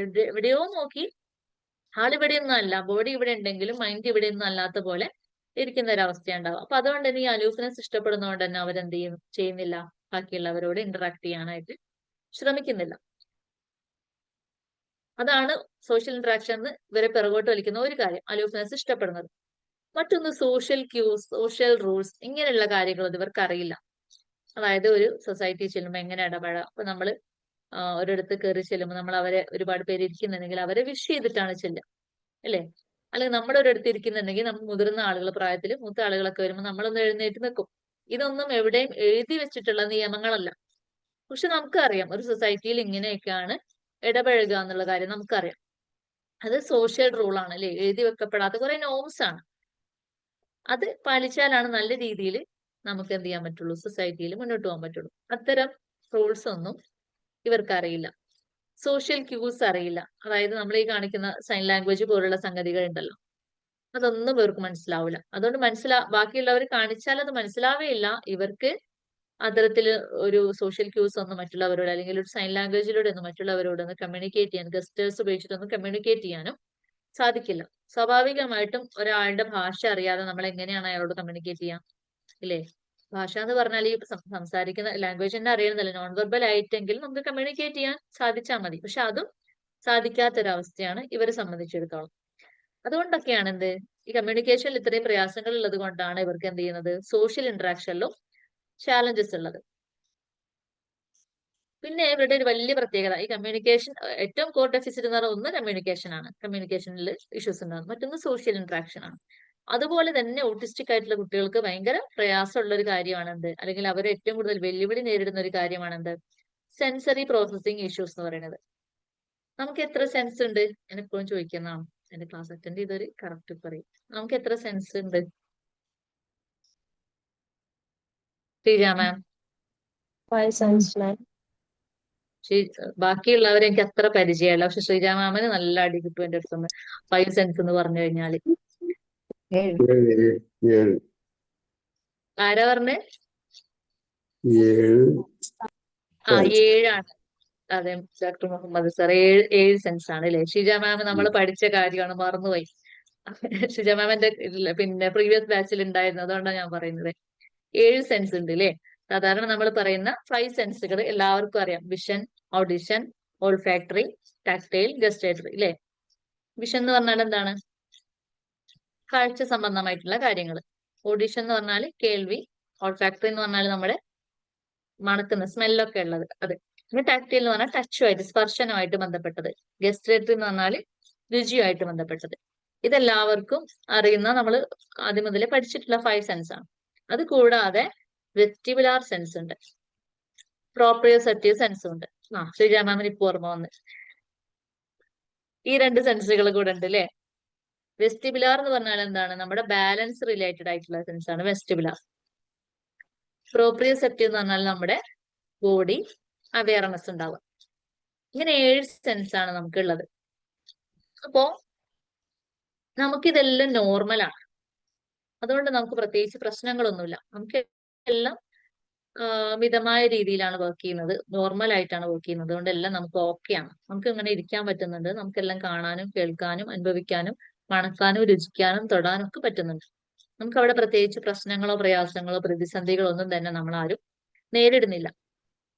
എവിടെയോ നോക്കി ആളിവിടെയൊന്നും അല്ല, ബോഡി ഇവിടെ ഉണ്ടെങ്കിലും മൈൻഡ് ഇവിടെയൊന്നും അല്ലാത്ത പോലെ ഇരിക്കുന്ന ഒരു അവസ്ഥയുണ്ടാവും. അപ്പൊ അതുകൊണ്ട് തന്നെ ഈ അലൂഫ്നെസ് ഇഷ്ടപ്പെടുന്നതുകൊണ്ട് തന്നെ അവരെന്ത് ചെയ്യുന്നില്ല, ബാക്കിയുള്ളവരോട് ഇന്ററാക്ട് ചെയ്യാനായിട്ട് ശ്രമിക്കുന്നില്ല. അതാണ് സോഷ്യൽ ഇന്ററാക്ഷൻ എന്ന് ഇവരെ പിറകോട്ട് വലിക്കുന്ന ഒരു കാര്യം, അലൂഫ്നെസ് ഇഷ്ടപ്പെടുന്നത്. മറ്റൊന്ന് സോഷ്യൽ ക്യൂസ്, സോഷ്യൽ റൂൾസ്, ഇങ്ങനെയുള്ള കാര്യങ്ങൾ ഇവർക്ക് അറിയില്ല. അതായത് ഒരു സൊസൈറ്റി ചെല്ലുമ്പോൾ എങ്ങനെ ഇടപെടാം. അപ്പൊ നമ്മൾ ഒരിടത്ത് കയറി ചെല്ലുമ്പോൾ നമ്മൾ അവരെ ഒരുപാട് പേര് ഇരിക്കുന്നുണ്ടെങ്കിൽ അവരെ വിഷ് ചെയ്തിട്ടാണ് ചെല്ലുക അല്ലെ. അല്ലെങ്കിൽ നമ്മുടെ ഒരിടത്ത് ഇരിക്കുന്നുണ്ടെങ്കിൽ നമ്മൾ മുതിർന്ന ആളുകൾ, പ്രായത്തിൽ മൂത്ത ആളുകളൊക്കെ വരുമ്പോൾ നമ്മളൊന്ന് എഴുന്നേറ്റ് നിൽക്കും. ഇതൊന്നും എവിടെയും എഴുതി വെച്ചിട്ടുള്ള നിയമങ്ങളല്ല. പക്ഷെ നമുക്കറിയാം ഒരു സൊസൈറ്റിയിൽ ഇങ്ങനെയൊക്കെയാണ് ഇടപഴകുക എന്നുള്ള കാര്യം നമുക്കറിയാം. അത് സോഷ്യൽ റൂളാണ് അല്ലെ, എഴുതി വെക്കപ്പെടാത്ത കുറെ നോംസ് ആണ്. അത് പാലിച്ചാലാണ് നല്ല രീതിയിൽ നമുക്ക് എന്ത് ചെയ്യാൻ പറ്റുള്ളൂ, സൊസൈറ്റിയിൽ മുന്നോട്ട് പോകാൻ പറ്റുള്ളൂ. അത്തരം റൂൾസ് ഒന്നും ഇവർക്ക് അറിയില്ല. സോഷ്യൽ ക്യൂസ് അറിയില്ല. അതായത് നമ്മൾ ഈ കാണിക്കുന്ന സൈൻ ലാംഗ്വേജ് പോലുള്ള സംഗതികൾ ഉണ്ടല്ലോ, അതൊന്നും ഇവർക്ക് മനസ്സിലാവില്ല. അതുകൊണ്ട് ബാക്കിയുള്ളവർ കാണിച്ചാൽ അത് മനസ്സിലാവേയില്ല. ഇവർക്ക് അത്തരത്തിൽ ഒരു സോഷ്യൽ ക്യൂസ് ഒന്നും മറ്റുള്ളവരോട്, അല്ലെങ്കിൽ ഒരു സൈൻ ലാംഗ്വേജിലൂടെ ഒന്നും മറ്റുള്ളവരോട് ഒന്ന് കമ്മ്യൂണിക്കേറ്റ് ചെയ്യാൻ, ഗസ്റ്റേഴ്സ് ഉപയോഗിച്ചിട്ടൊന്നും കമ്മ്യൂണിക്കേറ്റ് ചെയ്യാനും സാധിക്കില്ല. സ്വാഭാവികമായിട്ടും ഒരാളുടെ ഭാഷ അറിയാതെ നമ്മൾ എങ്ങനെയാണ് അയാളോട് കമ്മ്യൂണിക്കേറ്റ് ചെയ്യാം ഇല്ലേ. ഭാഷ എന്ന് പറഞ്ഞാൽ ഈ സംസാരിക്കുന്ന ലാംഗ്വേജ് തന്നെ അറിയുന്നില്ല, നോൺ വെർബൽ ആയിട്ടെങ്കിലും നമുക്ക് കമ്മ്യൂണിക്കേറ്റ് ചെയ്യാൻ സാധിച്ചാൽ മതി. പക്ഷെ അതും സാധിക്കാത്തൊരവസ്ഥയാണ് ഇവരെ സംബന്ധിച്ചിടത്തോളം. അതുകൊണ്ടൊക്കെയാണ് ഈ കമ്മ്യൂണിക്കേഷനിൽ ഇത്രയും പ്രയാസങ്ങൾ ഉള്ളത് കൊണ്ടാണ് ഇവർക്ക് എന്ത് ചെയ്യുന്നത്, സോഷ്യൽ ഇന്ററാക്ഷനിലും ചാലഞ്ചസ് ഉള്ളത്. പിന്നെ ഇവരുടെ ഒരു വലിയ പ്രത്യേകത ഈ കമ്മ്യൂണിക്കേഷൻ, ഏറ്റവും കോർ ഡെഫിസിറ്റ് എന്ന് പറയുന്ന ഒന്ന് കമ്മ്യൂണിക്കേഷൻ ആണ്, കമ്മ്യൂണിക്കേഷനിൽ ഇഷ്യൂസ് ഉണ്ടാകും. മറ്റൊന്ന് സോഷ്യൽ ഇന്ററാക്ഷൻ ആണ്. അതുപോലെ തന്നെ ഓട്ടിസ്റ്റിക് ആയിട്ടുള്ള കുട്ടികൾക്ക് ഭയങ്കര പ്രയാസമുള്ള ഒരു കാര്യമാണ് എന്ത്, അല്ലെങ്കിൽ അവർ ഏറ്റവും കൂടുതൽ വെല്ലുവിളി നേരിടുന്ന ഒരു കാര്യമാണ് എന്ത്, സെൻസറി പ്രോസസ്സിംഗ് ഇഷ്യൂസ് എന്ന് പറയുന്നത്. നമുക്ക് എത്ര സെൻസ് ഉണ്ട്? ഞാൻ എപ്പോഴും ചോദിക്കുന്നതാണ്, എന്റെ ക്ലാസ് അറ്റൻഡ് ചെയ്തൊരു കറക്റ്റ് പറയും. നമുക്ക് എത്ര സെൻസ് ഉണ്ട് ശ്രീജ മാം? 5 cents, ma'am. ബാക്കിയുള്ളവരെ എനിക്ക് അത്ര പരിചയമല്ല, പക്ഷെ ശ്രീജ മാമിന് നല്ല അടി കിട്ടും എന്റെ അടുത്തുനിന്ന് 5 സെൻസ് എന്ന് പറഞ്ഞു കഴിഞ്ഞാല്. ആരാ പറഞ്ഞേ? 7 അതെ ഡോക്ടർ മുഹമ്മദ് സാർ, 7 സെൻസ് ആണ് അല്ലെ? ഷിജ മാം നമ്മൾ പഠിച്ച കാര്യമാണ്, മറന്നുപോയി. ഷിജ മാമിന്റെ പിന്നെ പ്രീവിയസ് ബാച്ചിൽ ഉണ്ടായിരുന്നു, അതുകൊണ്ടാണ് ഞാൻ പറയുന്നത്. 7 സെൻസ് ഉണ്ട് അല്ലെ? സാധാരണ നമ്മൾ പറയുന്ന 5 സെൻസുകൾ എല്ലാവർക്കും അറിയാം. Vision, audition, olfactory, tactile, gustatory അല്ലെ? വിഷൻ എന്ന് പറഞ്ഞാൽ എന്താണ്? കാഴ്ച സംബന്ധമായിട്ടുള്ള കാര്യങ്ങൾ. ഓഡിഷൻ എന്ന് പറഞ്ഞാൽ കേൾവി. ഓൾഫാക്ടറി എന്ന് പറഞ്ഞാൽ നമ്മുടെ മണക്കുന്ന സ്മെല്ലൊക്കെ ഉള്ളത് അത്. പിന്നെ ടാക്ടൈൽ എന്ന് പറഞ്ഞാൽ ടച്ചുമായിട്ട്, സ്പർശനമായിട്ട് ബന്ധപ്പെട്ടത്. ഗസ്റ്റേറ്ററി എന്ന് പറഞ്ഞാൽ രുചിയുമായിട്ട് ബന്ധപ്പെട്ടത്. ഇതെല്ലാവർക്കും അറിയുന്ന, നമ്മൾ ആദ്യം മുതലേ പഠിച്ചിട്ടുള്ള 5 സെൻസ് ആണ്. അത് കൂടാതെ വെസ്റ്റിബുലാർ സെൻസ് ഉണ്ട്, പ്രോപ്രിയോസെപ്റ്റീവ് സെൻസ് ഉണ്ട്. ശ്രീജ മാമിന് ഇപ്പൊ ഓർമ്മ വന്ന്. ഈ 2 സെൻസുകൾ കൂടെ ഉണ്ട് അല്ലെ? വെസ്റ്റിബുലാർ എന്ന് പറഞ്ഞാൽ എന്താണ്? നമ്മുടെ ബാലൻസ് റിലേറ്റഡ് ആയിട്ടുള്ള സെൻസ് ആണ് വെസ്റ്റിബുലാർ. പ്രോപ്രിയോസെപ്റ്റീവ് എന്ന് പറഞ്ഞാൽ നമ്മുടെ ബോഡി അവയർനെസ് ഉണ്ടാവുക. ഇങ്ങനെ 7 സെൻസ് ആണ് നമുക്കുള്ളത്. അപ്പോ നമുക്കിതെല്ലാം നോർമലാണ്. അതുകൊണ്ട് നമുക്ക് പ്രത്യേകിച്ച് പ്രശ്നങ്ങളൊന്നുമില്ല. നമുക്ക് എല്ലാം മിതമായ രീതിയിലാണ് വർക്ക് ചെയ്യുന്നത്, നോർമൽ ആയിട്ടാണ് വർക്ക് ചെയ്യുന്നത്. അതുകൊണ്ട് എല്ലാം നമുക്ക് ഓക്കെയാണ്. നമുക്ക് ഇങ്ങനെ ഇരിക്കാൻ പറ്റുന്നുണ്ട്, നമുക്കെല്ലാം കാണാനും കേൾക്കാനും അനുഭവിക്കാനും മണക്കാനും രുചിക്കാനും തൊടാനും ഒക്കെ പറ്റുന്നുണ്ട്. നമുക്ക് അവിടെ പ്രത്യേകിച്ച് പ്രശ്നങ്ങളോ പ്രയാസങ്ങളോ പ്രതിസന്ധികളോ ഒന്നും തന്നെ നമ്മൾ ആരും നേരിടുന്നില്ല.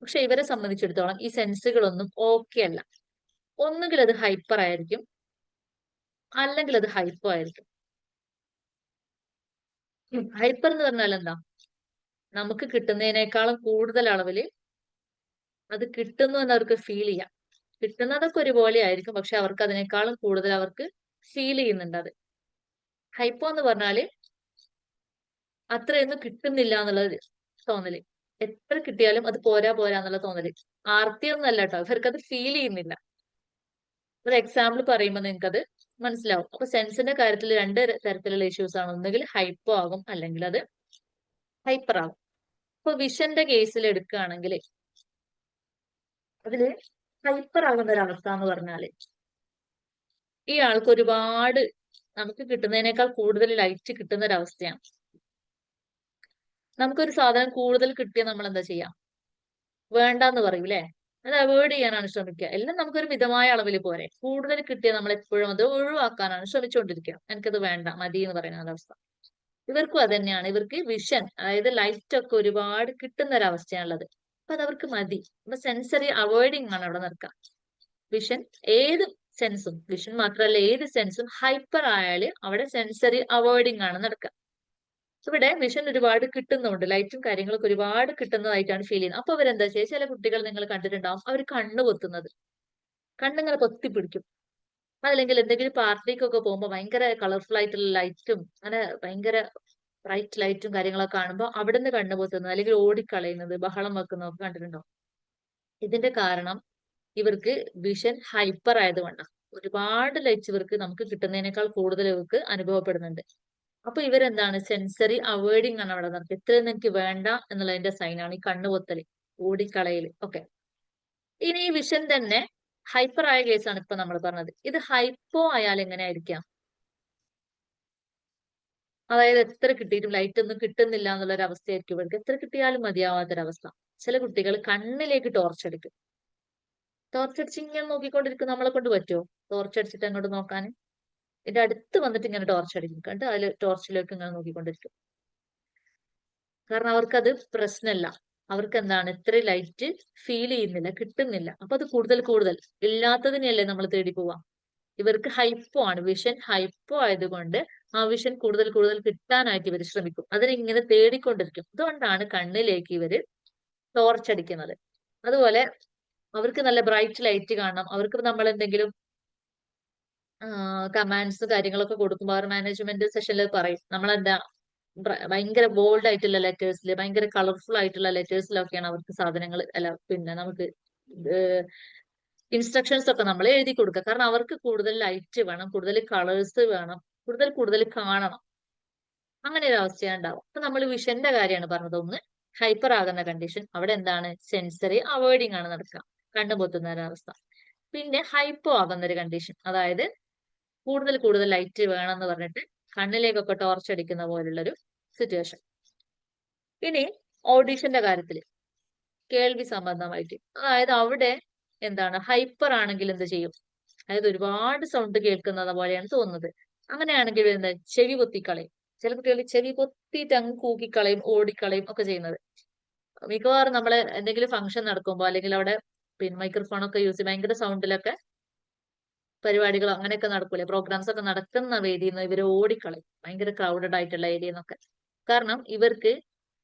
പക്ഷെ ഇവരെ സംബന്ധിച്ചിടത്തോളം ഈ സെൻസുകളൊന്നും ഓക്കെ അല്ല. ഒന്നുകിൽ അത് ഹൈപ്പർ ആയിരിക്കും, അല്ലെങ്കിൽ അത് ഹൈപ്പോ ആയിരിക്കും. ഹൈപ്പർ എന്ന് പറഞ്ഞാൽ എന്താ? നമുക്ക് കിട്ടുന്നതിനേക്കാളും കൂടുതൽ അളവില് അത് കിട്ടുന്നു എന്ന് അവർക്ക് ഫീൽ ചെയ്യാം. കിട്ടുന്നതൊക്കെ ഒരുപോലെ ആയിരിക്കും, പക്ഷെ അവർക്ക് അതിനേക്കാളും കൂടുതൽ അവർക്ക് ഫീൽ ചെയ്യുന്നുണ്ട് അത്. ഹൈപ്പോ എന്ന് പറഞ്ഞാല് അത്രയൊന്നും കിട്ടുന്നില്ല എന്നുള്ള തോന്നല്. എത്ര കിട്ടിയാലും അത് പോരാ പോരാ എന്നുള്ള തോന്നല്. ആർത്തിയൊന്നും അല്ല കേട്ടോ, ഇവർക്ക് അത് ഫീൽ ചെയ്യുന്നില്ല. ഒരു എക്സാമ്പിൾ പറയുമ്പോൾ നിങ്ങൾക്ക് അത് മനസ്സിലാവും. അപ്പൊ സെൻസിന്റെ കാര്യത്തിൽ 2 തരത്തിലുള്ള ഇഷ്യൂസ് ആണ്. ഒന്നുകിൽ ഹൈപ്പോ ആകും, അല്ലെങ്കിൽ അത് ഹൈപ്പർ ആകും. ഇപ്പൊ വിഷന്റെ കേസിൽ എടുക്കുകയാണെങ്കിൽ അതില് ഹൈപ്പർ ആകുന്ന ഒരവസ്ഥ എന്ന് പറഞ്ഞാല് ഈ ആൾക്ക് ഒരുപാട് നമുക്ക് കിട്ടുന്നതിനേക്കാൾ കൂടുതൽ ലൈറ്റ് കിട്ടുന്ന ഒരവസ്ഥയാണ്. നമുക്കൊരു സാധനം കൂടുതൽ കിട്ടിയാൽ നമ്മൾ എന്താ ചെയ്യാം? വേണ്ടാന്ന് പറയും അല്ലെ? അത് അവോയ്ഡ് ചെയ്യാനാണ് ശ്രമിക്കുക. എല്ലാം നമുക്കൊരു മിതമായ അളവിൽ പോരെ. കൂടുതൽ കിട്ടിയാൽ നമ്മൾ എപ്പോഴും അത് ഒഴിവാക്കാനാണ് ശ്രമിച്ചുകൊണ്ടിരിക്കുക. എനിക്കത് വേണ്ട, മതി എന്ന് പറയുന്ന അവസ്ഥ. ഇവർക്കും അത് തന്നെയാണ്. ഇവർക്ക് വിഷൻ, അതായത് ലൈറ്റ് ഒക്കെ ഒരുപാട് കിട്ടുന്ന ഒരവസ്ഥയാണുള്ളത്. അപ്പൊ അത് അവർക്ക് മതി. അപ്പൊ സെൻസറി അവോയ്ഡിങ് ആണ് അവിടെ നടക്കുക. വിഷൻ, ഏത് സെൻസും, വിഷൻ മാത്രമല്ല ഏത് സെൻസും ഹൈപ്പർ ആയാല് അവിടെ സെൻസറി അവോയ്ഡിങ് ആണ് നടക്കുക. ഇവിടെ വിഷൻ ഒരുപാട് കിട്ടുന്നുണ്ട്, ലൈറ്റും കാര്യങ്ങളൊക്കെ ഒരുപാട് കിട്ടുന്നതായിട്ടാണ് ഫീൽ ചെയ്യുന്നത്. അപ്പൊ അവരെന്താ ചെയ്യുക? ചില കുട്ടികൾ നിങ്ങൾ കണ്ടിട്ടുണ്ടാവും, അവർ കണ്ണ് പൊത്തുന്നത്, കണ്ണിങ്ങനെ പൊത്തിപ്പിടിക്കും. അതല്ലെങ്കിൽ എന്തെങ്കിലും പാർട്ടിക്കൊക്കെ പോകുമ്പോൾ ഭയങ്കര കളർഫുൾ ആയിട്ടുള്ള ലൈറ്റും അങ്ങനെ ഭയങ്കര ബ്രൈറ്റ് ലൈറ്റും കാര്യങ്ങളൊക്കെ കാണുമ്പോൾ അവിടെ നിന്ന് കണ്ണു പൊത്തുന്നത്, അല്ലെങ്കിൽ ഓടിക്കളയുന്നത്, ബഹളം വെക്കുന്നതൊക്കെ കണ്ടിട്ടുണ്ടോ? ഇതിന്റെ കാരണം ഇവർക്ക് വിഷൻ ഹൈപ്പർ ആയതുകൊണ്ടാണ്. ഒരുപാട് ലൈറ്റ്സ് ഇവർക്ക് നമുക്ക് കിട്ടുന്നതിനേക്കാൾ കൂടുതൽ ഇവർക്ക് അനുഭവപ്പെടുന്നുണ്ട്. അപ്പൊ ഇവരെന്താണ്? സെൻസറി അവോയ്ഡിങ് ആണ് അവിടെ നടക്കുക. ഇത്രയൊന്നും എനിക്ക് വേണ്ട എന്നുള്ളതിന്റെ സൈനാണ് ഈ കണ്ണുപൊത്തല്, ഓടിക്കളയല് ഒക്കെ. ഇനി ഈ വിഷൻ തന്നെ ഹൈപ്പർ ആയ കേസാണ് ഇപ്പൊ നമ്മൾ പറഞ്ഞത്. ഇത് ഹൈപ്പോ ആയാൽ എങ്ങനെയായിരിക്കാം? അതായത് എത്ര കിട്ടിയിട്ടും ലൈറ്റ് ഒന്നും കിട്ടുന്നില്ല എന്നുള്ള ഒരു അവസ്ഥയായിരിക്കും ഇവർക്ക്. എത്ര കിട്ടിയാലും മതിയാവാത്തൊരവസ്ഥ. ചില കുട്ടികൾ കണ്ണിലേക്ക് ടോർച്ചടിക്കും. ടോർച്ചടിച്ച് ഇങ്ങനെ നോക്കിക്കൊണ്ടിരിക്കും. നമ്മളെ കൊണ്ട് പറ്റുമോ ടോർച്ചടിച്ചിട്ട് അങ്ങോട്ട് നോക്കാൻ? ഇതിന്റെ അടുത്ത് വന്നിട്ട് ഇങ്ങനെ ടോർച്ചടിക്കും, കണ്ട് അതിൽ ടോർച്ചിലേക്ക് ഇങ്ങനെ നോക്കിക്കൊണ്ടിരിക്കും. കാരണം അവർക്കത് പ്രശ്നമല്ല. അവർക്ക് എന്താണ്? ഇത്ര ലൈറ്റ് ഫീൽ ചെയ്യുന്നില്ല, കിട്ടുന്നില്ല. അപ്പൊ അത് കൂടുതൽ കൂടുതൽ ഇല്ലാത്തതിനെയല്ലേ നമ്മൾ തേടി പോവാം. ഇവർക്ക് ഹൈപ്പോ ആണ്, വിഷൻ ഹൈപ്പോ ആയതുകൊണ്ട് ആ വിഷൻ കൂടുതൽ കൂടുതൽ കിട്ടാനായിട്ട് ഇവർ ശ്രമിക്കും. അതിനിങ്ങനെ തേടിക്കൊണ്ടിരിക്കും. അതുകൊണ്ടാണ് കണ്ണിലേക്ക് ഇവര് ടോർച്ചടിക്കുന്നത്. അതുപോലെ അവർക്ക് നല്ല ബ്രൈറ്റ് ലൈറ്റ് കാണണം. അവർക്ക് നമ്മൾ എന്തെങ്കിലും കമാൻഡ്സ് കാര്യങ്ങളൊക്കെ കൊടുക്കുമ്പോൾ അവർ മാനേജ്മെന്റ് സെഷനിൽ പറയും നമ്മളെന്താ ഭയങ്കര ബോൾഡ് ആയിട്ടുള്ള ലെറ്റേഴ്സിൽ ഭയങ്കര കളർഫുൾ ആയിട്ടുള്ള ലെറ്റേഴ്സിലൊക്കെയാണ് അവർക്ക് സാധനങ്ങൾ അല്ല പിന്നെ നമുക്ക് ഇൻസ്ട്രക്ഷൻസ് ഒക്കെ നമ്മൾ എഴുതി കൊടുക്കുക. കാരണം അവർക്ക് കൂടുതൽ ലൈറ്റ് വേണം, കൂടുതൽ കളേഴ്സ് വേണം, കൂടുതൽ കാണണം. അങ്ങനെ ഒരു അവസ്ഥയാണ് ഉണ്ടാവും. അപ്പൊ നമ്മൾ വിഷന്റെ കാര്യമാണ് പറഞ്ഞത്. ഒന്ന് ഹൈപ്പർ ആകുന്ന കണ്ടീഷൻ, അവിടെ എന്താണ് സെൻസറി അവോയ്ഡിങ് ആണ് നടക്കുക, കണ്ണു പൊത്തുന്ന ഒരവസ്ഥ. പിന്നെ ഹൈപ്പോ ആകുന്ന ഒരു കണ്ടീഷൻ, അതായത് കൂടുതൽ ലൈറ്റ് വേണം എന്ന് പറഞ്ഞിട്ട് കണ്ണിലേക്കൊക്കെ ടോർച്ച് അടിക്കുന്ന പോലുള്ളൊരു സിറ്റുവേഷൻ. ഇനി ഓഡിഷന്റെ കാര്യത്തിൽ കേൾവി സംബന്ധമായിട്ട്, അതായത് അവിടെ എന്താണ് ഹൈപ്പർ ആണെങ്കിൽ എന്ത് ചെയ്യും, അതായത് ഒരുപാട് സൗണ്ട് കേൾക്കുന്നത് പോലെയാണ് തോന്നുന്നത്. അങ്ങനെയാണെങ്കിൽ എന്താ ചെവി പൊത്തിക്കളയും. ചില കുട്ടികൾ ചെവി പൊത്തിയിട്ട് അങ്ങ് കൂക്കിക്കളയും, ഓടിക്കളയും ഒക്കെ ചെയ്യുന്നത്. മിക്കവാറും നമ്മള് എന്തെങ്കിലും ഫംഗ്ഷൻ നടക്കുമ്പോൾ അല്ലെങ്കിൽ അവിടെ മൈക്രോഫോൺ ഒക്കെ യൂസ് ചെയ്ത് ഭയങ്കര സൗണ്ടിലൊക്കെ പരിപാടികൾ അങ്ങനെയൊക്കെ നടക്കൂലേ, പ്രോഗ്രാംസ് ഒക്കെ നടക്കുന്ന വേദിയിൽ നിന്ന് ഇവര് ഓടിക്കളയും, ഭയങ്കര ക്രൗഡഡ് ആയിട്ടുള്ള ഏരിയ എന്നൊക്കെ. കാരണം ഇവർക്ക്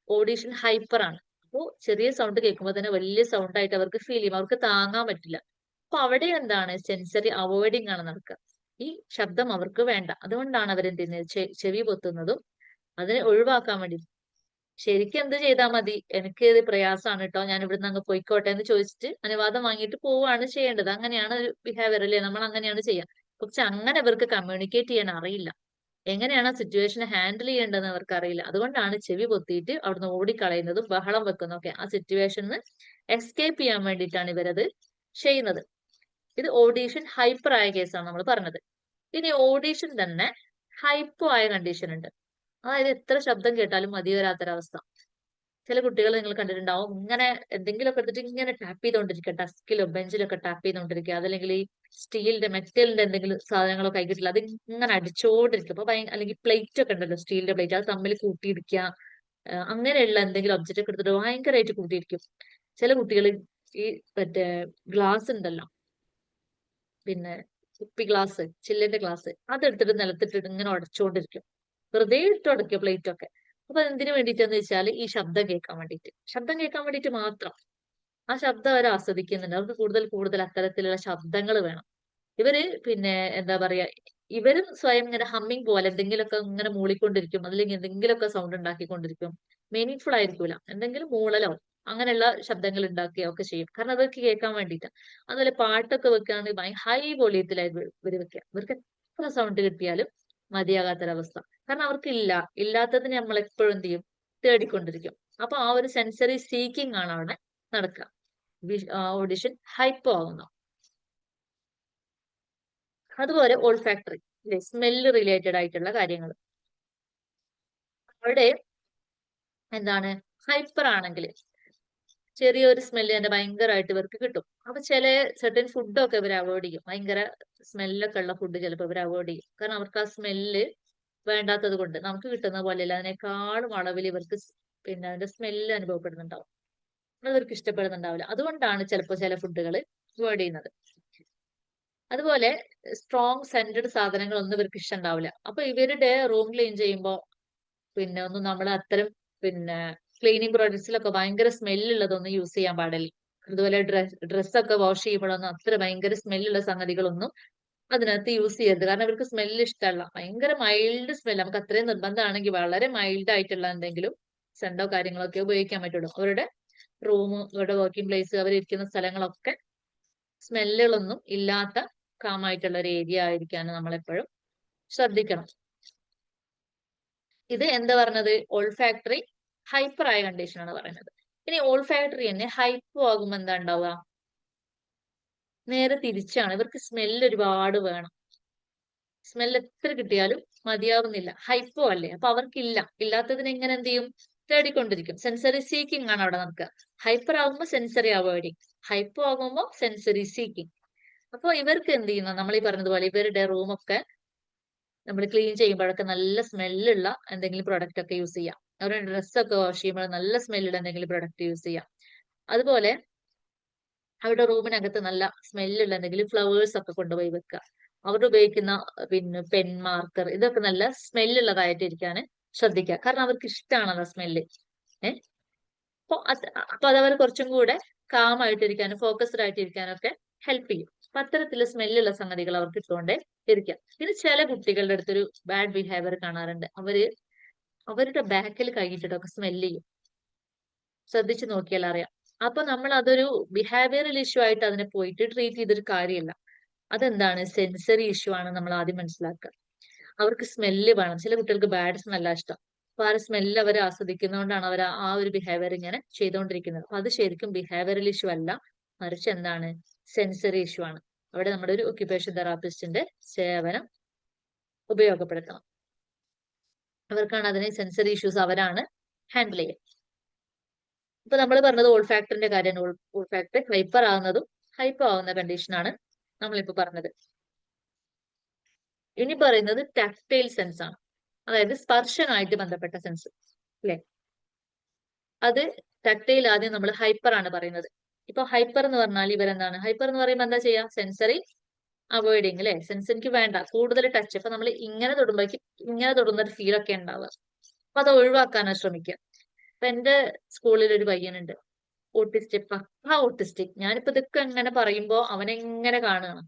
ഓഡിഷൻ ഹൈപ്പർ ആണ്. അപ്പോൾ ചെറിയ സൗണ്ട് കേൾക്കുമ്പോൾ തന്നെ വലിയ സൗണ്ട് ആയിട്ട് അവർക്ക് ഫീൽ ചെയ്യും, അവർക്ക് താങ്ങാൻ പറ്റില്ല. അപ്പൊ അവിടെ എന്താണ് സെൻസറി അവോയ്ഡിങ് ആണ് നടക്കുക. ഈ ശബ്ദം അവർക്ക് വേണ്ട. അതുകൊണ്ടാണ് അവരെന്ത് ചെയ്യുന്നത്, ചെവി പൊത്തുന്നതും അതിനെ ഒഴിവാക്കാൻ വേണ്ടി. ശരിക്കും എന്ത് ചെയ്താൽ മതി, എനിക്ക് ഇത് പ്രയാസമാണ് കേട്ടോ, ഞാൻ ഇവിടുന്ന് അങ്ങ് പോയിക്കോട്ടെ എന്ന് ചോദിച്ചിട്ട് അനുവാദം വാങ്ങിയിട്ട് പോവുകയാണ് ചെയ്യേണ്ടത്. അങ്ങനെയാണ് ഒരു ബിഹേവിയർ അല്ലേ, നമ്മൾ അങ്ങനെയാണ് ചെയ്യുക. പക്ഷെ അങ്ങനെ ഇവർക്ക് കമ്മ്യൂണിക്കേറ്റ് ചെയ്യാൻ അറിയില്ല, എങ്ങനെയാണ് ആ സിറ്റുവേഷനെ ഹാൻഡിൽ ചെയ്യേണ്ടതെന്ന് അവർക്ക് അറിയില്ല. അതുകൊണ്ടാണ് ചെവി പൊത്തിയിട്ട് അവിടുന്ന് ഓടിക്കളയുന്നതും ബഹളം വെക്കുന്നതൊക്കെ. ആ സിറ്റുവേഷനിൽ എസ്കേപ്പ് ചെയ്യാൻ വേണ്ടിയിട്ടാണ് ഇവരത് ചെയ്യുന്നത്. ഇത് ഓഡീഷൻ ഹൈപ്പർ ആയ കേസാണ് നമ്മൾ പറഞ്ഞത്. ഇനി ഓഡീഷൻ തന്നെ ഹൈപ്പോ ആയ കണ്ടീഷൻ ഉണ്ട്. അതായത് എത്ര ശബ്ദം കേട്ടാലും മതി വരാത്തൊരവസ്ഥ. ചില കുട്ടികൾ നിങ്ങൾ കണ്ടിട്ടുണ്ടാവും, ഇങ്ങനെ എന്തെങ്കിലുമൊക്കെ എടുത്തിട്ട് ഇങ്ങനെ ടാപ്പ് ചെയ്തുകൊണ്ടിരിക്കുക, ഡെസ്കിലോ ബെഞ്ചിലൊക്കെ ടാപ്പ് ചെയ്തുകൊണ്ടിരിക്കുക. അതല്ലെങ്കിൽ ഈ സ്റ്റീലിന്റെ മെറ്റലിന്റെ എന്തെങ്കിലും സാധനങ്ങളോ കൈകിട്ടില്ല, അത് ഇങ്ങനെ അടിച്ചോണ്ടിരിക്കും. അപ്പൊ അല്ലെങ്കിൽ പ്ലേറ്റ് ഒക്കെ ഉണ്ടല്ലോ, സ്റ്റീലിന്റെ പ്ലേറ്റ്, അത് തമ്മിൽ കൂട്ടിയിടിക്കുക, അങ്ങനെയുള്ള എന്തെങ്കിലും ഒബ്ജക്റ്റ് ഒക്കെ എടുത്തിട്ട് ഭയങ്കരമായിട്ട് കൂട്ടിയിരിക്കും. ചില കുട്ടികൾ ഈ മറ്റേ ഗ്ലാസ് ഉണ്ടല്ലോ, കുപ്പി ഗ്ലാസ്, ചില്ലിന്റെ ഗ്ലാസ്, അതെടുത്തിട്ട് നിലത്തിട്ടിട്ട് ഇങ്ങനെ ഉടച്ചുകൊണ്ടിരിക്കും, വെറുതെ ഇട്ട് ഉടക്കുക പ്ലേറ്റ് ഒക്കെ. അപ്പൊ എന്തിനു വേണ്ടിയിട്ടെന്ന് വെച്ചാൽ ഈ ശബ്ദം കേൾക്കാൻ വേണ്ടിയിട്ട് മാത്രം. ആ ശബ്ദം അവർ ആസ്വദിക്കുന്നുണ്ട്, അവർക്ക് കൂടുതൽ അത്തരത്തിലുള്ള ശബ്ദങ്ങൾ വേണം. ഇവര് എന്താ പറയാ, ഇവരും സ്വയം ഇങ്ങനെ ഹമ്മിങ് പോലെ എന്തെങ്കിലുമൊക്കെ ഇങ്ങനെ മൂളിക്കൊണ്ടിരിക്കും, അല്ലെങ്കിൽ എന്തെങ്കിലുമൊക്കെ സൗണ്ട് ഉണ്ടാക്കിക്കൊണ്ടിരിക്കും. മീനിങ് ആയിരിക്കൂല, എന്തെങ്കിലും മൂളലോ അങ്ങനെയുള്ള ശബ്ദങ്ങൾ ഉണ്ടാക്കുകയോ ഒക്കെ ചെയ്യും, കാരണം അവർക്ക് കേൾക്കാൻ വേണ്ടിയിട്ട്. അതുപോലെ പാട്ടൊക്കെ വെക്കുകയാണെങ്കിൽ ഹൈ വോളിയത്തിലായി ഇവർ വെക്കുക. ഇവർക്ക് എത്ര സൗണ്ട് കിട്ടിയാലും മതിയാകാത്തൊരവസ്ഥ. കാരണം ഇല്ലാത്തതിന് നമ്മൾ എപ്പോഴും എന്ത് ചെയ്യും, തേടിക്കൊണ്ടിരിക്കും. അപ്പൊ ആ ഒരു സെൻസറി സീക്കിംഗ് ആണ് അവിടെ നടക്കുക. ഓഡിഷൻ ഹൈപ്പോ ആവുന്നു. അതുപോലെ ഓൾഫാക്ടറി, സ്മെല്ല് റിലേറ്റഡ് ആയിട്ടുള്ള കാര്യങ്ങൾ. അവിടെ എന്താണ് ഹൈപ്പർ ആണെങ്കിൽ ചെറിയൊരു സ്മെല്ല് തന്നെ ഭയങ്കരമായിട്ട് ഇവർക്ക് കിട്ടും. അപ്പൊ ചില സെർട്ടൻ ഫുഡൊക്കെ ഇവർ അവോയ്ഡ് ചെയ്യും, ഭയങ്കര സ്മെല്ലൊക്കെ ഉള്ള ഫുഡ് ചിലപ്പോൾ ഇവർ അവോയ്ഡ് ചെയ്യും. കാരണം അവർക്ക് ആ സ്മെല്ല് വേണ്ടാത്തത് കൊണ്ട്. നമുക്ക് കിട്ടുന്ന പോലെയല്ല, അതിനേക്കാളും അളവിൽ ഇവർക്ക് അതിന്റെ സ്മെല്ല് അനുഭവപ്പെടുന്നുണ്ടാവും, അത് ഇവർക്ക് ഇഷ്ടപ്പെടുന്നുണ്ടാവില്ല. അതുകൊണ്ടാണ് ചിലപ്പോൾ ചില ഫുഡുകൾ അവോയ്ഡ് ചെയ്യുന്നത്. അതുപോലെ സ്ട്രോങ് സെന്റഡ് സാധനങ്ങളൊന്നും ഇവർക്ക് ഇഷ്ടമുണ്ടാവില്ല. അപ്പൊ ഇവരുടെ റൂം ക്ലീൻ ചെയ്യുമ്പോൾ ഒന്നും നമ്മൾ അത്തരം ക്ലീനിങ് പ്രോഡക്ട്സിലൊക്കെ ഭയങ്കര സ്മെല്ലുള്ളതൊന്നും യൂസ് ചെയ്യാൻ പാടില്ല. അതുപോലെ ഡ്രസ്സൊക്കെ വാഷ് ചെയ്യുമ്പോഴൊന്നും അത്ര ഭയങ്കര സ്മെല്ലുള്ള സംഗതികളൊന്നും അതിനകത്ത് യൂസ് ചെയ്യരുത്. കാരണം അവർക്ക് സ്മെല്ല് ഇഷ്ടമല്ല, ഭയങ്കര മൈൽഡ് സ്മെല്ല്. നമുക്ക് അത്രയും നിർബന്ധമാണെങ്കിൽ വളരെ മൈൽഡ് ആയിട്ടുള്ള എന്തെങ്കിലും സെന്റോ കാര്യങ്ങളൊക്കെ ഉപയോഗിക്കാൻ പറ്റുള്ളൂ. അവരുടെ റൂം, അവരുടെ വർക്കിംഗ് പ്ലേസ്, അവരിരിക്കുന്ന സ്ഥലങ്ങളൊക്കെ സ്മെല്ലുകളൊന്നും ഇല്ലാത്ത കാമായിട്ടുള്ള ഒരു ഏരിയ ആയിരിക്കാൻ നമ്മളെപ്പോഴും ശ്രദ്ധിക്കണം. ഇത് എന്താ പറഞ്ഞത്, ഓൾഫാക്ടറി ഹൈപ്പർ ആയ കണ്ടീഷൻ ആണ് പറയുന്നത്. ഇനി ഓൾഫാക്ടറി തന്നെ ഹൈപ്പോ ആകുമ്പോൾ എന്താ ഉണ്ടാവുക, നേരെ തിരിച്ചാണ്. ഇവർക്ക് സ്മെല്ല് ഒരുപാട് വേണം, സ്മെല്ല് എത്ര കിട്ടിയാലും മതിയാവുന്നില്ല, ഹൈപ്പോ അല്ലേ. അപ്പൊ അവർക്കില്ല, ഇല്ലാത്തതിന് എങ്ങനെ എന്ത് ചെയ്യും, തേടിക്കൊണ്ടിരിക്കും. സെൻസറി സീക്കിംഗ് ആണ് അവിടെ നടക്കുക. ഹൈപ്പർ ആകുമ്പോൾ സെൻസറി അവോയ്ഡിങ്, ഹൈപ്പോ ആകുമ്പോൾ സെൻസറി സീക്കിംഗ്. അപ്പൊ ഇവർക്ക് എന്ത് ചെയ്യുന്നു, നമ്മൾ ഈ പറഞ്ഞതുപോലെ ഇവരുടെ റൂമൊക്കെ നമ്മൾ ക്ലീൻ ചെയ്യുമ്പോഴൊക്കെ നല്ല സ്മെല്ലുള്ള എന്തെങ്കിലും പ്രൊഡക്റ്റ് ഒക്കെ യൂസ് ചെയ്യാം. അവരുടെ ഡ്രസ്സൊക്കെ വാഷ് ചെയ്യുമ്പോൾ നല്ല സ്മെല്ലുള്ള എന്തെങ്കിലും പ്രൊഡക്റ്റ് യൂസ് ചെയ്യാം. അതുപോലെ അവരുടെ റൂമിനകത്ത് നല്ല സ്മെല്ലുള്ള എന്തെങ്കിലും ഫ്ലവേഴ്സ് ഒക്കെ കൊണ്ടുപോയി വെക്കുക. അവർ ഉപയോഗിക്കുന്ന പെൻ, മാർക്കർ, ഇതൊക്കെ നല്ല സ്മെല്ലുള്ളതായിട്ടിരിക്കാൻ ശ്രദ്ധിക്കുക. കാരണം അവർക്ക് ഇഷ്ടമാണല്ലോ സ്മെല്ല്. അപ്പൊ അതവർ കുറച്ചും കൂടെ കാം ആയിട്ടിരിക്കാനും ഫോക്കസ്ഡ് ആയിട്ടിരിക്കാനും ഒക്കെ ഹെൽപ്പ് ചെയ്യും. അപ്പൊ അത്തരത്തില് സ്മെല്ലുള്ള സംഗതികൾ അവർക്ക് ഇട്ടുകൊണ്ടേ ഇരിക്കാം. പിന്നെ ചില കുട്ടികളുടെ അടുത്തൊരു ബാഡ് ബിഹേവിയർ കാണാറുണ്ട്. അവരുടെ ബാക്കിൽ കൈയിട്ടിട്ടൊക്കെ സ്മെല് ചെയ്യും. ശ്രദ്ധിച്ചു നോക്കിയാൽ അറിയാം. അപ്പൊ നമ്മൾ അതൊരു ബിഹേവിയറൽ ഇഷ്യൂ ആയിട്ട് അതിനെ പോയിട്ട് ട്രീറ്റ് ചെയ്തൊരു കാര്യമില്ല. അതെന്താണ്? സെൻസറി ഇഷ്യൂ ആണ് നമ്മൾ ആദ്യം മനസ്സിലാക്കുക. അവർക്ക് സ്മെല്ല് വേണം. ചില കുട്ടികൾക്ക് ബാഡ് സ്മെല്ലാ ഇഷ്ടം. അപ്പൊ ആ സ്മെല്ല് അവർ ആസ്വദിക്കുന്നതുകൊണ്ടാണ് അവർ ആ ഒരു ബിഹേവിയർ ഇങ്ങനെ ചെയ്തുകൊണ്ടിരിക്കുന്നത്. അപ്പൊ അത് ശരിക്കും ബിഹേവിയറൽ ഇഷ്യൂ അല്ല, മറിച്ച് എന്താണ്? സെൻസറി ഇഷ്യൂ ആണ്. അവിടെ നമ്മുടെ ഒരു ഒക്യുപേഷൻ തെറാപ്പിസ്റ്റിന്റെ സേവനം ഉപയോഗപ്പെടുത്തണം. അവർക്കാണ് അതിന് സെൻസറി ഇഷ്യൂസ് അവരാണ് ഹാൻഡിൽ ചെയ്യുക. ഇപ്പൊ നമ്മൾ പറഞ്ഞത് ഓൾഫാക്ടറിന്റെ കാര്യമാണ്. ഓൾഫാക്ടർ ഹൈപ്പർ ആകുന്നതും ഹൈപ്പോ ആവുന്ന കണ്ടീഷനാണ് നമ്മളിപ്പോ പറഞ്ഞത്. ഇനി പറയുന്നത് ടാക്ടൈൽ സെൻസ് ആണ്, അതായത് സ്പർശനമായിട്ട് ബന്ധപ്പെട്ട സെൻസ് അല്ലെ. അത് ടാക്ടൈൽ ആദ്യം നമ്മൾ ഹൈപ്പർ ആണ് പറയുന്നത്. ഇപ്പൊ ഹൈപ്പർ എന്ന് പറഞ്ഞാൽ ഇവരെന്താണ്? ഹൈപ്പർ എന്ന് പറയുമ്പോൾ എന്താ ചെയ്യാ? സെൻസറി അവോയ്ഡിങ് അല്ലെ. സെൻസ് എനിക്ക് വേണ്ട, കൂടുതൽ ടച്ച്. അപ്പൊ നമ്മൾ ഇങ്ങനെ തൊടുമ്പോഴേക്ക് ഇങ്ങനെ തൊടുന്ന ഒരു ഫീൽ ഒക്കെ ഉണ്ടാവുക. അപ്പൊ അത് ഒഴിവാക്കാനാണ് ശ്രമിക്കുക. അപ്പൊ എന്റെ സ്കൂളിൽ ഒരു പയ്യനുണ്ട്, ഓട്ടിസ്റ്റിക്, പക്ക ഓട്ടിസ്റ്റിക്. ഞാനിപ്പോ ഇതൊക്കെ എങ്ങനെ പറയുമ്പോ അവനെങ്ങനെ കാണുകയാണ്,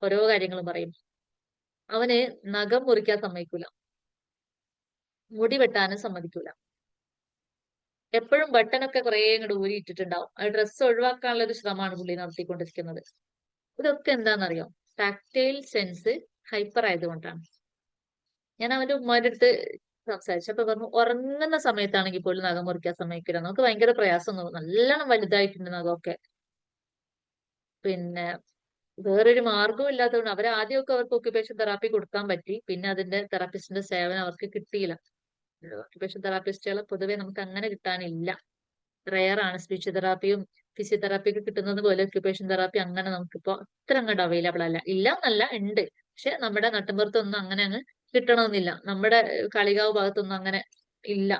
ഓരോ കാര്യങ്ങളും പറയും. അവന് നഖം മുറിക്കാൻ സമ്മതിക്കൂല, മുടി വെട്ടാനും സമ്മതിക്കൂല. എപ്പോഴും ബട്ടനൊക്കെ കുറെ ഇങ്ങോട്ട് ഊരിയിട്ടിട്ടുണ്ടാവും. ആ ഡ്രസ്സ് ഒഴിവാക്കാനുള്ള ഒരു ശ്രമമാണ് പുള്ളി നടത്തിക്കൊണ്ടിരിക്കുന്നത്. ഇതൊക്കെ എന്താണെന്നറിയോ? ടാക്ടൈൽ സെൻസ് ഹൈപ്പർ ആയതുകൊണ്ടാണ്. ഞാൻ അവന്റെ ഉമ്മാന്റെ അടുത്ത് സംസാരിച്ചപ്പോ പറഞ്ഞു, ഉറങ്ങുന്ന സമയത്താണെങ്കിൽ പോലും നഖം മുറിക്കാൻ സമ്മതിക്കില്ല. നമുക്ക് ഭയങ്കര പ്രയാസം തോന്നും, നല്ലോണം വലുതായിട്ടുണ്ട് നഖമൊക്കെ. പിന്നെ വേറൊരു മാർഗവും ഇല്ലാത്തതുകൊണ്ട് അവർ ആദ്യമൊക്കെ അവർക്ക് ഒക്യുപേഷൻ തെറാപ്പി കൊടുക്കാൻ പറ്റി. പിന്നെ അതിന്റെ തെറാപ്പിസ്റ്റിന്റെ സേവനം അവർക്ക് കിട്ടിയില്ല. ഒക്യുപേഷൻ തെറാപ്പിസ്റ്റുകളെ പൊതുവെ നമുക്ക് അങ്ങനെ കിട്ടാനില്ല, റെയർ ആണ്. സ്പീച്ച് തെറാപ്പിയും ഫിസിയോതെറാപ്പിയൊക്കെ കിട്ടുന്നത് പോലെ ഒക്യുപേഷൻ തെറാപ്പി അങ്ങനെ നമുക്കിപ്പോ അത്ര അങ്ങോട്ട് അവൈലബിൾ അല്ല. ഇല്ല എന്നല്ല, ഉണ്ട്. പക്ഷെ നമ്മുടെ നട്ടുമ്പുറത്തൊന്നും അങ്ങനെ അങ്ങ് കിട്ടണമെന്നില്ല. നമ്മുടെ കളികാവ് ഭാഗത്തൊന്നും അങ്ങനെ ഇല്ല.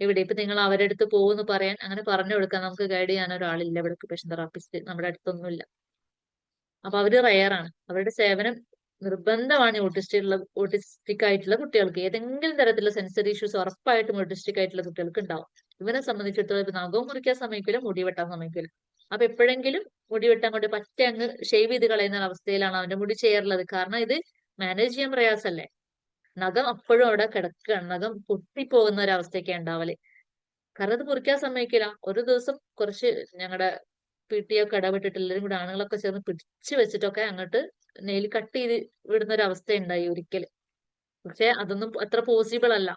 ഇവിടെ ഇപ്പൊ നിങ്ങൾ അവരുടെ അടുത്ത് പോകുന്നു പറയാൻ, അങ്ങനെ പറഞ്ഞു കൊടുക്കാൻ, നമുക്ക് ഗൈഡ് ചെയ്യാൻ ഒരാളില്ല ഇവിടെ. ഒക്യുപേഷൻ തെറാപ്പിസ്റ്റ് നമ്മുടെ അടുത്തൊന്നും ഇല്ല. അപ്പൊ അവര് റെയറാണ്. അവരുടെ സേവനം നിർബന്ധമാണ് ഓട്ടിസ്റ്റിക് ആയിട്ടുള്ള കുട്ടികൾക്ക്. ഏതെങ്കിലും തരത്തിലുള്ള സെൻസറി ഇഷ്യൂസ് ഉറപ്പായിട്ടും ഓട്ടിസ്റ്റിക് ആയിട്ടുള്ള കുട്ടികൾക്ക് ഉണ്ടാവും. ഇവനെ സംബന്ധിച്ചിടത്തോളം ഇപ്പൊ നഖവും മുറിക്കാൻ സമ്മതിക്കില്ല, മുടി വെട്ടാൻ സമ്മതിക്കില്ല. അപ്പൊ എപ്പോഴെങ്കിലും മുടി വെട്ടാൻ കൊണ്ട് പറ്റ അങ്ങ് ഷേവ് ചെയ്ത് കളയുന്ന അവസ്ഥയിലാണ് അവന്റെ മുടി ചെയ്യാറുള്ളത്. കാരണം ഇത് മാനേജ് ചെയ്യാൻ പ്രയാസല്ലേ. നഖം അപ്പോഴും അവിടെ കിടക്കുകയാണ്, നഖം പൊട്ടിപ്പോകുന്ന ഒരു അവസ്ഥയൊക്കെ ഉണ്ടാവല്. കാരണം അത് മുറിക്കാൻ സമ്മതിക്കില്ല. ഒരു ദിവസം കുറച്ച് ഞങ്ങളുടെ PT ഒക്കെ ഇടപെട്ടിട്ട് എല്ലാവരും കൂടെ ആണുങ്ങളൊക്കെ ചേർന്ന് പിടിച്ചു വെച്ചിട്ടൊക്കെ അങ്ങോട്ട് നെയിൽ കട്ട് ചെയ്ത് വിടുന്ന ഒരു അവസ്ഥ ഉണ്ടായി ഒരിക്കൽ. പക്ഷെ അതൊന്നും അത്ര പോസിബിൾ അല്ല.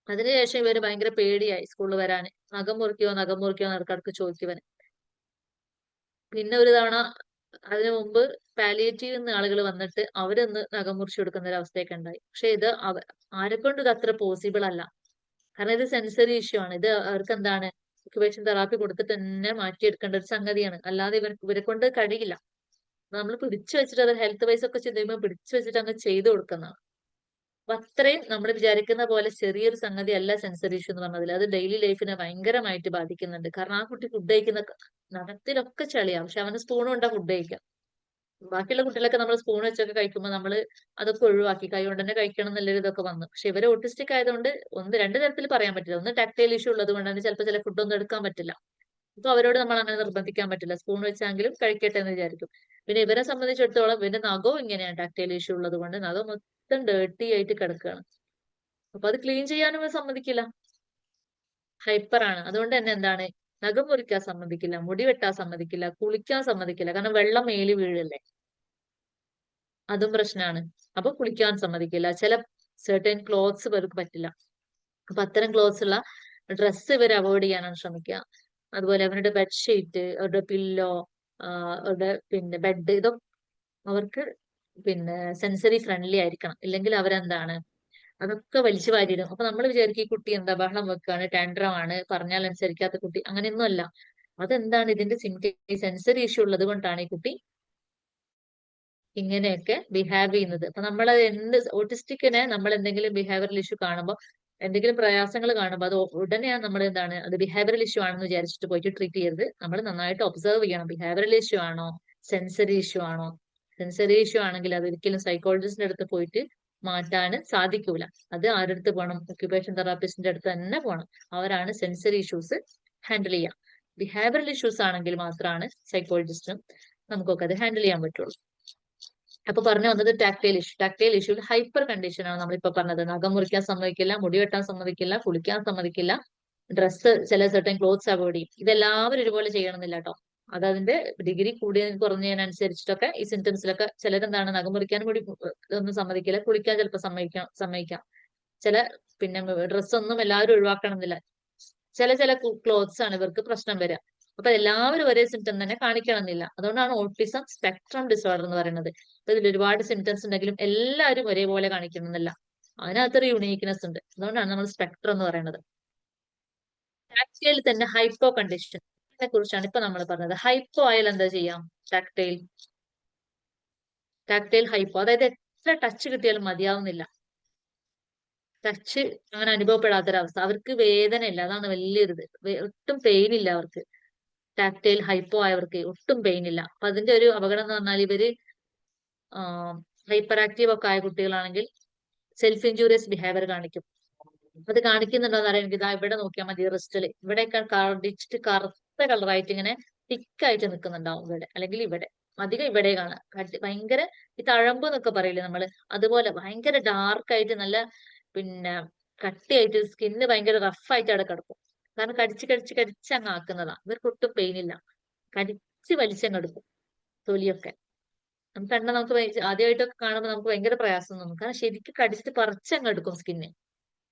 അതിനുശേഷം ഇവര് ഭയങ്കര പേടിയായി സ്കൂളിൽ വരാന്. നഖം മുറിക്കോ ഇടക്കിടക്ക് ചോദിക്കുവന്. പിന്നെ ഒരു തവണ അതിനു മുമ്പ് പാലിയേറ്റീവ് നിന്ന് ആളുകൾ വന്നിട്ട് അവരൊന്ന് നഖം മുറിച്ചു കൊടുക്കുന്ന ഒരു അവസ്ഥയൊക്കെ ഉണ്ടായി. പക്ഷെ ഇത് ആരെക്കൊണ്ട് ഇത് അത്ര പോസിബിൾ അല്ല. കാരണം ഇത് സെൻസറി ഇഷ്യൂ ആണ്. ഇത് അവർക്ക് എന്താണ്, ഒക്യുപേഷൻ തെറാപ്പി കൊടുത്തിട്ട് തന്നെ മാറ്റിയെടുക്കേണ്ട ഒരു സംഗതിയാണ്. അല്ലാതെ ഇവരെ കൊണ്ട് കഴിയില്ല. നമ്മൾ പിടിച്ചു വെച്ചിട്ട് അത് ഹെൽത്ത് വൈസ് ഒക്കെ ചെയ്യുമ്പോൾ പിടിച്ചു വെച്ചിട്ട് അങ്ങ് ചെയ്തു കൊടുക്കുന്നതാണ്. അപ്പൊ അത്രയും നമ്മൾ വിചാരിക്കുന്ന പോലെ ചെറിയൊരു സംഗതി അല്ല സെൻസറി ഇഷ്യൂ എന്ന് പറഞ്ഞതിൽ. അത് ഡെയിലി ലൈഫിനെ ഭയങ്കരമായിട്ട് ബാധിക്കുന്നുണ്ട്. കാരണം ആ കുട്ടി ഫുഡ് കഴിക്കുന്ന നഖത്തിലൊക്കെ ചളിയാവും, പക്ഷെ അവന് സ്പൂൺ കൊണ്ടാ ഫുഡ് കഴിക്കാം. ബാക്കിയുള്ള കുട്ടികളൊക്കെ നമ്മൾ സ്പൂൺ വെച്ചൊക്കെ കഴിക്കുമ്പോൾ നമ്മൾ അതൊക്കെ ഒഴിവാക്കി കൈ കൊണ്ട് തന്നെ കഴിക്കണം എന്നുള്ളൊരു ഇതൊക്കെ വന്നു. പക്ഷെ ഇവര് ഓട്ടിസ്റ്റിക് ആയതുകൊണ്ട് രണ്ട് തരത്തിൽ പറയാൻ പറ്റില്ല. ഒന്ന് ടാക്ടൈൽ ഇഷ്യൂ ഉള്ളത് കൊണ്ടാണ് ചിലപ്പോൾ ചില ഫുഡൊന്നും എടുക്കാൻ പറ്റില്ല. അപ്പൊ അവരോട് നമ്മൾ അങ്ങനെ നിർബന്ധിക്കാൻ പറ്റില്ല. സ്പൂൺ വെച്ചെങ്കിലും കഴിക്കട്ടെ എന്ന് വിചാരിക്കും. പിന്നെ ഇവരെ സംബന്ധിച്ചിടത്തോളം ഇവന്റെ നഖവും ഇങ്ങനെയാണ്, ടാക്ടൈൽ ഇഷ്യൂ ഉള്ളത് കൊണ്ട് നഖം മൊത്തം ഡേർട്ടി ആയിട്ട് കിടക്കുകയാണ്. അപ്പൊ അത് ക്ലീൻ ചെയ്യാനും സമ്മതിക്കില്ല, ഹൈപ്പർ ആണ്. അതുകൊണ്ട് തന്നെ എന്താണ്, നഖം മുറിക്കാൻ സമ്മതിക്കില്ല, മുടി വെട്ടാൻ സമ്മതിക്കില്ല, കുളിക്കാൻ സമ്മതിക്കില്ല. കാരണം വെള്ളം മേല് വീഴല്ലേ, അതും പ്രശ്നമാണ്. അപ്പൊ കുളിക്കാൻ സമ്മതിക്കില്ല. ചില സെർട്ടൻ ക്ലോത്ത്സ് ഇവർക്ക് പറ്റില്ല. അപ്പൊ അത്തരം ക്ലോത്ത്സ് ഉള്ള ഡ്രസ്സ് ഇവർ അവോയ്ഡ് ചെയ്യാനാണ് ശ്രമിക്കുക. അതുപോലെ അവരുടെ ബെഡ്ഷീറ്റ്, അവരുടെ പില്ലോ, അവരുടെ പിന്നെ ബെഡ്, ഇതൊക്കെ അവർക്ക് പിന്നെ സെൻസറി ഫ്രണ്ട്ലി ആയിരിക്കണം. ഇല്ലെങ്കിൽ അവരെന്താണ്, അതൊക്കെ വലിച്ചു വാരിയിടും. അപ്പൊ നമ്മൾ വിചാരിക്കും ഈ കുട്ടി എന്താ ബഹളം വെക്കുകയാണ്, ടാൻഡ്രം ആണ്, പറഞ്ഞാൽ അനുസരിക്കാത്ത കുട്ടി. അങ്ങനെയൊന്നും അല്ല. അതെന്താണ്, ഇതിന്റെ സെൻസറി ഇഷ്യൂ ഉള്ളത് കൊണ്ടാണ് ഈ കുട്ടി ഇങ്ങനെയൊക്കെ ബിഹേവ് ചെയ്യുന്നത്. അപ്പൊ നമ്മൾ ഓട്ടിസ്റ്റിക്കിനെ നമ്മൾ എന്തെങ്കിലും ബിഹേവിയറൽ ഇഷ്യൂ കാണുമ്പോൾ, എന്തെങ്കിലും പ്രയാസങ്ങൾ കാണുമ്പോൾ അത് ഉടനെയാണ് നമ്മൾ എന്താണ്, അത് ബിഹേവിയറൽ ഇഷ്യൂ ആണെന്ന് വിചാരിച്ചിട്ട് പോയിട്ട് ട്രീറ്റ് ചെയ്യരുത്. നമ്മൾ നന്നായിട്ട് ഒബ്സർവ് ചെയ്യണം. ബിഹേവിയറൽ ഇഷ്യൂ ആണോ, സെൻസറി ഇഷ്യൂ ആണോ? സെൻസറി ഇഷ്യൂ ആണെങ്കിൽ അത് ഒരിക്കലും സൈക്കോളജിസ്റ്റിന്റെ അടുത്ത് പോയിട്ട് മാറ്റാൻ സാധിക്കൂല. അത് ആരുടെ അടുത്ത് പോകണം? ഒക്യുപേഷൻ തെറാപ്പിസ്റ്റിന്റെ അടുത്ത് തന്നെ പോകണം. അവരാണ് സെൻസറി ഇഷ്യൂസ് ഹാൻഡിൽ ചെയ്യുക. ബിഹേവിയറൽ ഇഷ്യൂസ് ആണെങ്കിൽ മാത്രമാണ് സൈക്കോളജിസ്റ്റും നമുക്കൊക്കെ അത് ഹാൻഡിൽ ചെയ്യാൻ പറ്റുള്ളൂ. അപ്പൊ പറഞ്ഞു വന്നത് ടാക്ടൈൽ ഇഷ്യൂവിൽ ഹൈപ്പർ കണ്ടീഷൻ ആണ് നമ്മളിപ്പോ പറഞ്ഞത്. നഖം മുറിക്കാൻ സമ്മതിക്കില്ല, മുടി വെട്ടാൻ സമ്മതിക്കില്ല, കുളിക്കാൻ സമ്മതിക്കില്ല, ഡ്രസ്സ് ചില സെർട്ടൻ ക്ലോത്ത്സ് അവോയ്ഡ് ചെയ്യും. ഇതെല്ലാവരും ഒരുപോലെ ചെയ്യണമെന്നില്ല കേട്ടോ. അതതിന്റെ ഡിഗ്രി കൂടിയ കുറഞ്ഞതിനനുസരിച്ചിട്ടൊക്കെ ഈ സിംറ്റംസിലൊക്കെ ചിലരെന്താണ് നഖം മുറിക്കാൻ കൂടി ഒന്നും സമ്മതിക്കില്ല, കുളിക്കാൻ ചിലപ്പോൾ സമ്മതിക്കാം. ചില പിന്നെ ഡ്രസ്സൊന്നും എല്ലാവരും ഒഴിവാക്കണമെന്നില്ല. ചില ക്ലോത്ത്സ് ആണ് ഇവർക്ക് പ്രശ്നം വരിക. അപ്പൊ എല്ലാവരും ഒരേ സിംറ്റം തന്നെ കാണിക്കണമെന്നില്ല. അതുകൊണ്ടാണ് ഓട്ടിസം സ്പെക്ട്രം ഡിസോർഡർ എന്ന് പറയുന്നത്. അപ്പൊ ഇതിൽ ഒരുപാട് സിംറ്റംസ് ഉണ്ടെങ്കിലും എല്ലാവരും ഒരേപോലെ കാണിക്കണമെന്നില്ല. അതിനകത്തൊരു യുണീക്നെസ് ഉണ്ട്. അതുകൊണ്ടാണ് നമ്മൾ സ്പെക്ട്രം എന്ന് പറയുന്നത്. ടാക്ടൈൽ തന്നെ ഹൈപ്പോ കണ്ടീഷൻ കുറിച്ചാണ് ഇപ്പൊ നമ്മൾ പറഞ്ഞത്. ഹൈപ്പോ ആയാൽ എന്താ ചെയ്യാം? ടാക്ടൈൽ ഹൈപ്പോ, അതായത് എത്ര ടച്ച് കിട്ടിയാലും മതിയാവുന്നില്ല. ടച്ച് അങ്ങനെ അനുഭവപ്പെടാത്തൊരവസ്ഥ. അവർക്ക് വേദന ഇല്ല, അതാണ് വലിയൊരു ഇത്. ഒട്ടും പെയിൻ ഇല്ല അവർക്ക്. ടാക്ടൈൽ ഹൈപ്പോ ആയവർക്ക് ഒട്ടും പെയിൻ ഇല്ല. അപ്പൊ അതിന്റെ ഒരു അപകടം എന്ന് പറഞ്ഞാൽ ഇവര് ഹൈപ്പർ ആക്റ്റീവ് ഒക്കെ ആയ കുട്ടികളാണെങ്കിൽ സെൽഫ് ഇൻജൂറിയസ് ബിഹേവിയർ കാണിക്കും. അത് കാണിക്കുന്നുണ്ടോന്ന് അറിയാം. ഇതാ ഇവിടെ നോക്കിയാൽ മതി, റിസ്റ്റില് ഇവിടെയൊക്കെ കടിച്ചിട്ട് കറുത്ത കളറായിട്ട് ഇങ്ങനെ തിക്കായിട്ട് നിൽക്കുന്നുണ്ടാവും ഇവിടെ, അല്ലെങ്കിൽ ഇവിടെ. അധികം ഇവിടെ കാണാം. ഭയങ്കര ഈ തഴമ്പ് എന്നൊക്കെ പറയില്ലേ നമ്മള്, അതുപോലെ ഭയങ്കര ഡാർക്കായിട്ട് നല്ല പിന്നെ കട്ടിയായിട്ട് സ്കിന്ന് ഭയങ്കര റഫായിട്ട് അവിടെ കിടക്കും. കാരണം കടിച്ച് അങ്ങ് ആക്കുന്നതാ. ഇവർക്ക് ഒട്ടും പെയിൻ ഇല്ല, കടിച്ച് വലിച്ചങ്ങെടുക്കും തൊലിയൊക്കെ. നമുക്ക് ആദ്യമായിട്ടൊക്കെ കാണുമ്പോൾ നമുക്ക് ഭയങ്കര പ്രയാസം തോന്നും. കാരണം ശരിക്കും കടിച്ചിട്ട് പറിച്ചങ്ങെടുക്കും സ്കിന്ന്.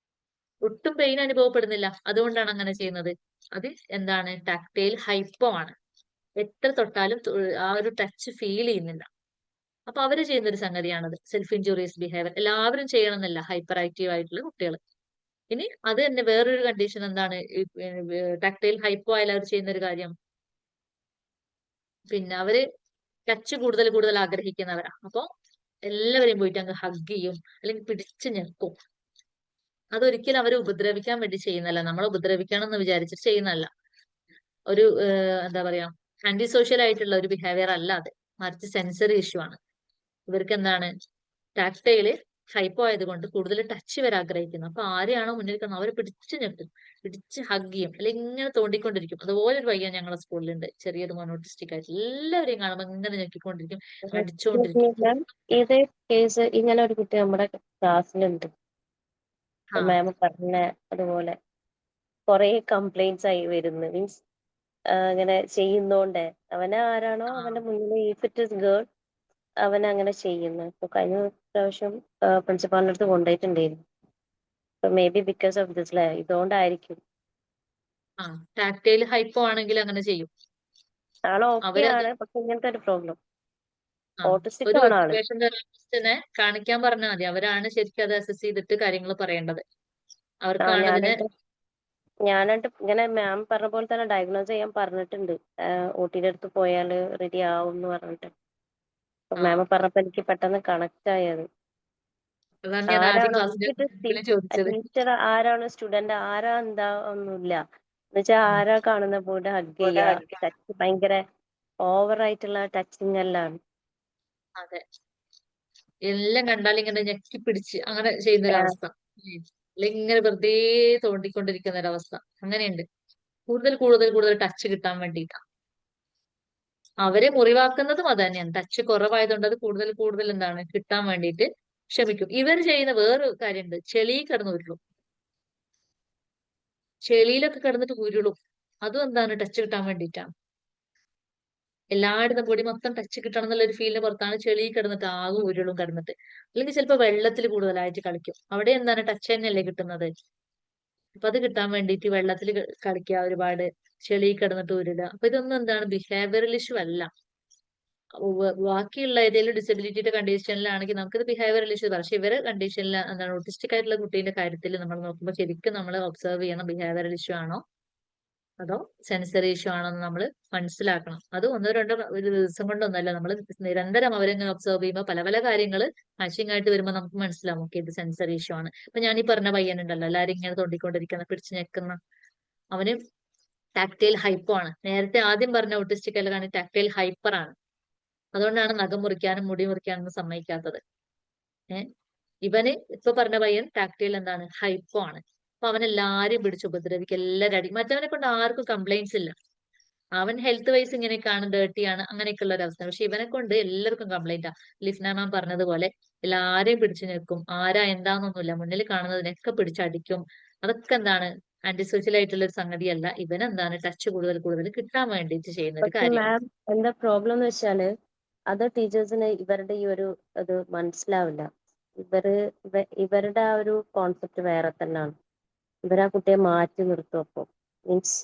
ഒട്ടും പെയിൻ അനുഭവപ്പെടുന്നില്ല. അതുകൊണ്ടാണ് അങ്ങനെ ചെയ്യുന്നത്. അത് എന്താണ്? ടാക്ടൈൽ ഹൈപ്പോ ആണ്. എത്ര തൊട്ടാലും ആ ഒരു ടച്ച് ഫീൽ ചെയ്യുന്നില്ല. അപ്പൊ അവര് ചെയ്യുന്ന ഒരു സംഗതിയാണത് സെൽഫ് ഇൻജൂറിയസ് ബിഹേവിയർ. എല്ലാവരും ചെയ്യണമെന്നില്ല ഹൈപ്പർ ആക്റ്റീവ് ആയിട്ടുള്ള കുട്ടികൾ. ഇനി അത് തന്നെ വേറൊരു കണ്ടീഷൻ എന്താണ്? ടാക്ടൈൽ ഹൈപ്പോ ആയാലും അവർ ചെയ്യുന്ന ഒരു കാര്യം, പിന്നെ അവര് ടച്ച് കൂടുതൽ ആഗ്രഹിക്കുന്നവരാ. അപ്പൊ എല്ലാവരെയും പോയിട്ട് അങ്ങ് ഹഗ് ചെയ്യും, അല്ലെങ്കിൽ പിടിച്ചു ഞെക്കും. അതൊരിക്കലും അവരെ ഉപദ്രവിക്കാൻ വേണ്ടി ചെയ്യുന്നല്ല, നമ്മളെ ഉപദ്രവിക്കണം എന്ന് വിചാരിച്ചിട്ട് ചെയ്യുന്നതല്ല. ഒരു എന്താ പറയാ, ആന്റി സോഷ്യൽ ആയിട്ടുള്ള ഒരു ബിഹേവിയർ അല്ല അത്, മറിച്ച് സെൻസറി ഇഷ്യൂ ആണ്. ഇവർക്ക് എന്താണ്? ടാക്ടൈല് ഹൈപ്പോ ആയതുകൊണ്ട് കൂടുതൽ ടച്ച് ഇവർ ആഗ്രഹിക്കുന്നു. അപ്പൊ ആരെയാണോ മുന്നിൽ കാണുന്നത് അവരെ പിടിച്ചു ഞെട്ടും, പിടിച്ച് ഹഗ് ചെയ്യും, അല്ലെങ്കിൽ ഇങ്ങനെ തോണ്ടിക്കൊണ്ടിരിക്കും. അതുപോലെ ഒരു പയ്യൻ ഞങ്ങളുടെ സ്കൂളിലുണ്ട്, ചെറിയൊരു മോണോട്ടിസ്റ്റിക് ആയിട്ട്. എല്ലാവരെയും കാണുമ്പോൾ ഇങ്ങനെ ഞെക്കിക്കൊണ്ടിരിക്കും, അടിച്ചുകൊണ്ടിരിക്കും. ഇത് കേസ് ഇങ്ങനെ ഒരു കുട്ടി നമ്മുടെ ക്ലാസ്സിലുണ്ട്. ആ മാം പറഞ്ഞ അതുപോലെ കുറെ കംപ്ലൈന്റ്സ് ആയി വരുന്നു. മീൻസ് അങ്ങനെ ചെയ്യുന്നോണ്ട് അവനെ ആരാണോ ആ അവന്റെ മുന്നിൽ ഇഫ് ഇറ്റ് ഇസ് ഗേൾ അവൻ അങ്ങനെ ചെയ്യുന്നു. ഇപ്പൊ കഴിഞ്ഞ പ്രാവശ്യം പ്രിൻസിപ്പാളിന്റെ അടുത്ത് കൊണ്ടുപോയിട്ടുണ്ടായിരുന്നു. May be because of this ഇതുകൊണ്ടായിരിക്കും. ആ ടാക്ടൈൽ ഹൈപ്പോ ആണെങ്കിൽ അങ്ങനെ ചെയ്യും. ആള് ഓക്കെ അവരത് ആണ്, പക്ഷെ ഇങ്ങനത്തെ ഒരു പ്രോബ്ലം. ആ ഓട്ടിസ്റ്റിക് ഒരു ആണ് ആള്. ഒക്യുപേഷൻ തെറാപ്പിസ്റ്റിനെ കാണിക്കാൻ പറഞ്ഞാൽ മതി. അവരാണ് ശരിക്കും അത് അസസ് ചെയ്തിട്ട് കാര്യങ്ങൾ പറയേണ്ടത്. അവർക്കാണ് ഇതിന് ഞാനായിട്ട് ഇങ്ങനെ മാം പറഞ്ഞ പോലെ തന്നെ ഡയഗ്നോസ് ചെയ്യാൻ പറഞ്ഞിട്ടുണ്ട്. OTയുടെ അടുത്ത് പോയാൽ റെഡി ആവും എന്ന് പറഞ്ഞിട്ട്. മാം പറഞ്ഞപ്പോ എനിക്ക് പെട്ടെന്ന് കണക്ട് ആയത്. അതാണ് ഞാൻ ആദ്യം ആരാണോ ക്ലാസ്സിൽ ചോദിച്ചത്. ടീച്ചർ ആരാണ്, സ്റ്റുഡന്റ് ആരാ, എന്താ ഒന്നുമില്ല. എന്നുവെച്ചാൽ ആരാ കാണുന്ന പോലെ ഹഗ് ചെയ്യാ, ടച്ച് ഭയങ്കര ഓവർ ആയിട്ടുള്ള ടച്ചിങ് എല്ലാം. അതെ, എല്ലാം കണ്ടാൽ ഇങ്ങനെ ഞെക്കി പിടിച്ച് അങ്ങനെ ചെയ്യുന്ന ഒരു അവസ്ഥ, അല്ലെങ്കിൽ ഇങ്ങനെ വെറുതെ തോണ്ടിക്കൊണ്ടിരിക്കുന്ന ഒരു അവസ്ഥ. അങ്ങനെയുണ്ട്. കൂടുതൽ ടച്ച് കിട്ടാൻ വേണ്ടിയിട്ടാണ് അവരെ മുറിവാക്കുന്നതും അത് തന്നെയാണ്. ടച്ച് കുറവായതുകൊണ്ട് അത് കൂടുതൽ എന്താണ് കിട്ടാൻ വേണ്ടിയിട്ട് ക്ഷമിക്കും. ഇവർ ചെയ്യുന്ന വേറൊരു കാര്യമുണ്ട്, ചെളി കിടന്ന് ഉരുളും. ചെളിയിലൊക്കെ കിടന്നിട്ട് ഉരുളും. അതും എന്താണ്? ടച്ച് കിട്ടാൻ വേണ്ടിയിട്ടാണ്. എല്ലായിടത്തും പൊടി മൊത്തം ടച്ച് കിട്ടണം എന്നുള്ള ഒരു ഫീലിന് പുറത്താണ് ചെളി കിടന്നിട്ട് ആകെ ഉരുളും കിടന്നിട്ട്. അല്ലെങ്കിൽ ചിലപ്പോൾ വെള്ളത്തിൽ കൂടുതലായിട്ട് കളിക്കും. അവിടെ എന്താണ്? ടച്ച് തന്നെയല്ലേ കിട്ടുന്നത്. അപ്പൊ അത് കിട്ടാൻ വേണ്ടിയിട്ട് വെള്ളത്തിൽ കളിക്കുക, ഒരുപാട് ചെളി കിടന്നിട്ട് ഉരുളുക. അപ്പൊ ഇതൊന്നും എന്താണ്? ബിഹേവിയറൽ ഇഷ്യൂ അല്ല. ബാക്കിയുള്ള ഏതെങ്കിലും ഡിസബിലിറ്റിയുടെ കണ്ടീഷനിലാണെങ്കിൽ നമുക്കിത് ബിഹേവിയറൽ ഇഷ്യൂ. പക്ഷെ ഇവരെ കണ്ടീഷനിൽ എന്താണ്? ഓട്ടിസ്റ്റിക് ആയിട്ടുള്ള കുട്ടീന്റെ കാര്യത്തിൽ നമ്മൾ നോക്കുമ്പോൾ ശരിക്കും നമ്മൾ ഒബ്സർവ് ചെയ്യണം, ബിഹേവിയറൽ ഇഷ്യൂ ആണോ അതോ സെൻസറി ഇഷ്യൂ ആണോ എന്ന് നമ്മൾ മനസ്സിലാക്കണം. അത് ഒന്നോ രണ്ടോ ഒരു ദിവസം കൊണ്ടൊന്നല്ല, നമ്മൾ നിരന്തരം അവരെങ്ങനെ ഒബ്സർവ് ചെയ്യുമ്പോൾ പല കാര്യങ്ങൾ മാച്ചിങ് ആയിട്ട് വരുമ്പോൾ നമുക്ക് മനസ്സിലാവും, ഓക്കെ ഇത് സെൻസറി ഇഷ്യൂ ആണ്. ഇപ്പൊ ഞാൻ ഈ പറഞ്ഞ പയ്യനുണ്ടല്ലോ, എല്ലാരും ഇങ്ങനെ തോണ്ടിക്കൊണ്ടിരിക്കുന്ന, പിടിച്ചു ഞെക്കുന്ന, അവന് ടാക്ടൈൽ ഹൈപ്പോ ആണ്. നേരത്തെ ആദ്യം പറഞ്ഞ ഓട്ടിസ്റ്റിക് അല്ലെങ്കിൽ ടാക്ടൈൽ ഹൈപ്പർ ആണ്. അതുകൊണ്ടാണ് നഖം മുറിക്കാനും മുടി മുറിക്കാനും സമ്മതിക്കാത്തത്. ഇവന് ഇപ്പൊ പറഞ്ഞ പയ്യൻ ടാക്ടൈൽ എന്താണ്? ഹൈപ്പോ ആണ്. അപ്പൊ അവൻ എല്ലാരെയും പിടിച്ച് ഉപദ്രവിക്കും, എല്ലാവരും അടി. മറ്റവനെ കൊണ്ട് ആർക്കും കംപ്ലൈന്റ്സ് ഇല്ല. അവൻ ഹെൽത്ത് വൈസ് ഇങ്ങനെയൊക്കെയാണ്, ഡേർട്ടിയാണ്, അങ്ങനെയൊക്കെയുള്ള ഒരു അവസ്ഥ. പക്ഷെ ഇവനെ കൊണ്ട് എല്ലാവർക്കും കംപ്ലൈന്റാ. ലിഫ്ന മാം പറഞ്ഞതുപോലെ എല്ലാരെയും പിടിച്ചു നിൽക്കും, ആരാ എന്താന്നൊന്നുമില്ല, മുന്നിൽ കാണുന്നതിനൊക്കെ പിടിച്ചടിക്കും. അതൊക്കെ എന്താണ് ആന്റി സോഷ്യൽ ആയിട്ടുള്ള ഒരു സംഗതിയല്ല. ഇവനെന്താണ് ടച്ച് കൂടുതൽ കൂടുതൽ കിട്ടാൻ വേണ്ടിയിട്ട് ചെയ്യുന്ന ഒരു പക്ഷെ കാര്യമാണ്. മാം എന്താ പ്രോബ്ലം എന്ന് വെച്ചാല് അതർ ടീച്ചേഴ്സിന് ഇവരുടെ ഈ ഒരു ഇത് മനസ്സിലാവില്ല. ഇവരുടെ ആ ഒരു കോൺസെപ്റ്റ് വേറെ തന്നെയാണ്. ഇവരാ കുട്ടിയെ മാറ്റി നിർത്തും. അപ്പോൾ മീൻസ്